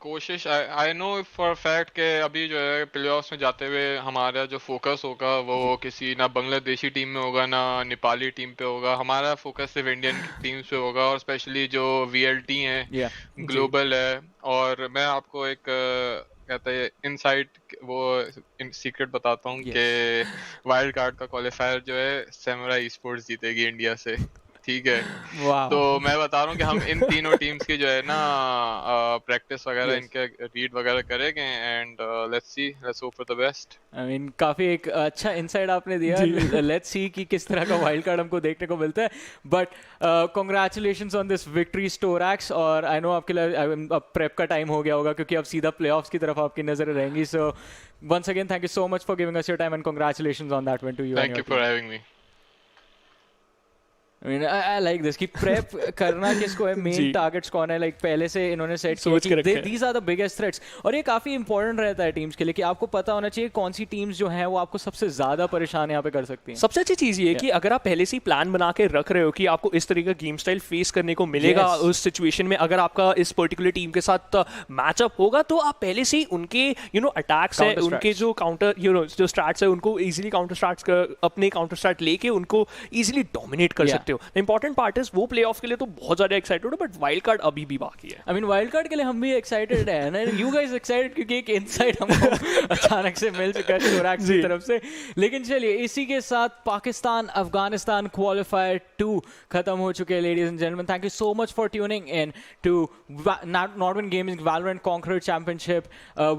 कोशिश आई नो फॉर फैक्ट के अभी जो है प्लेऑफ्स में जाते हुए हमारा जो फोकस होगा वो किसी ना बांग्लादेशी टीम में होगा ना नेपाली टीम पे होगा. हमारा फोकस सिर्फ इंडियन टीम्स पे होगा और स्पेशली जो VLT हैं, ग्लोबल है. और मैं आपको एक कहता है इनसाइड वो सीक्रेट बताता हूँ कि वाइल्ड कार्ड का क्वालिफायर जो है सैमुराई ई स्पोर्ट्स जीतेगी इंडिया से, ठीक है. तो मैं बता रहा हूँ कि हम इन तीनों टीम्स की जो है ना प्रैक्टिस वगैरह इनके रीड वगैरह करेंगे and let's hope for the best. I mean काफ़ी एक अच्छा इनसाइड आपने दिया. लेट्स सी कि किस तरह का वाइल्ड कार्ड हमको देखने को मिलता है. But congratulations on this victory स्टोरैक्स. और आई नो आपके लिए अब प्रेप का टाइम हो गया होगा क्योंकि अब सीधा प्लेऑफ्स की तरफ आपकी नजरें रहेंगी. So once again thank you so much for giving us your time and congratulations on that one to you. Thank you for having me. I mean, I like this कि prep करना किसको है, main targets कौन है, like पहले से इन्होंने set किया कि these are the biggest threats. और ये काफ़ी important रहता है teams के लिए कि आपको पता होना चाहिए कौन सी teams जो हैं वो आपको सबसे ज़्यादा परेशान यहाँ पे कर सकती हैं. सबसे अच्छी चीज़ ये है कि अगर आप पहले से ही प्लान बना के रख रहे हो कि आपको इस तरीके का गेम स्टाइल फेस करने को मिलेगा उस सिचुएशन में, अगर आपका इस पर्टिकुलर टीम के साथ मैचअप होगा तो आप पहले से ही उनके अटैक्स है, उनके जो काउंटर जो स्ट्रैट्स है उनको इजीली काउंटर स्ट्रैट्स अपने काउंटर स्ट्रैट लेके उनको इजीली डोमिनेट कर सकते हो. इंपॉर्टेंट पार्ट इज वो प्लेऑफ के लिए तो बहुत ज्यादा एक्साइटेड हो, बट वाइल्ड कार्ड अभी भी बाकी है. आई मीन वाइल्ड कार्ड के लिए हम भी एक्साइटेड हैं ना, यू गाइस एक्साइटेड क्योंकि एक इनसाइड हमको अचानक से मिल चुका है स्टोरैक्स की तरफ से. लेकिन चलिए इसी के साथ पाकिस्तान अफगानिस्तान क्वालिफायर 2 खत्म हो चुके हैं. Ladies and gentleman, thank you so much for tuning in to NODWIN Gaming Valorant Conquerors Championship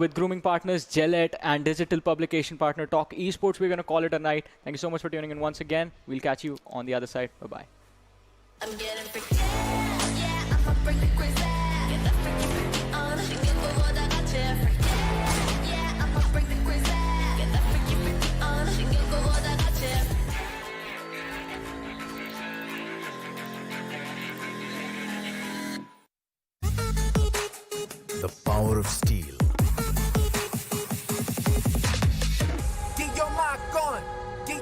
with grooming partners Gillette and digital publication partner Talk Esports. We're going to call it a night. Thank you so much for tuning in once again. We'll catch you on the other side. Bye bye. I'm getting freaky, yeah, I'ma bring the crazy. Get that freaky, freaky on. Think it's the one that got you freaky.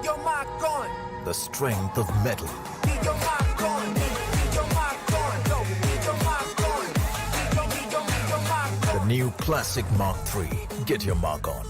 your mark on. The strength of metal. Need your mark on. Need your mark on. Go. Need your mark on. Need your mark on. The new Classic Mark III. Get your mark on.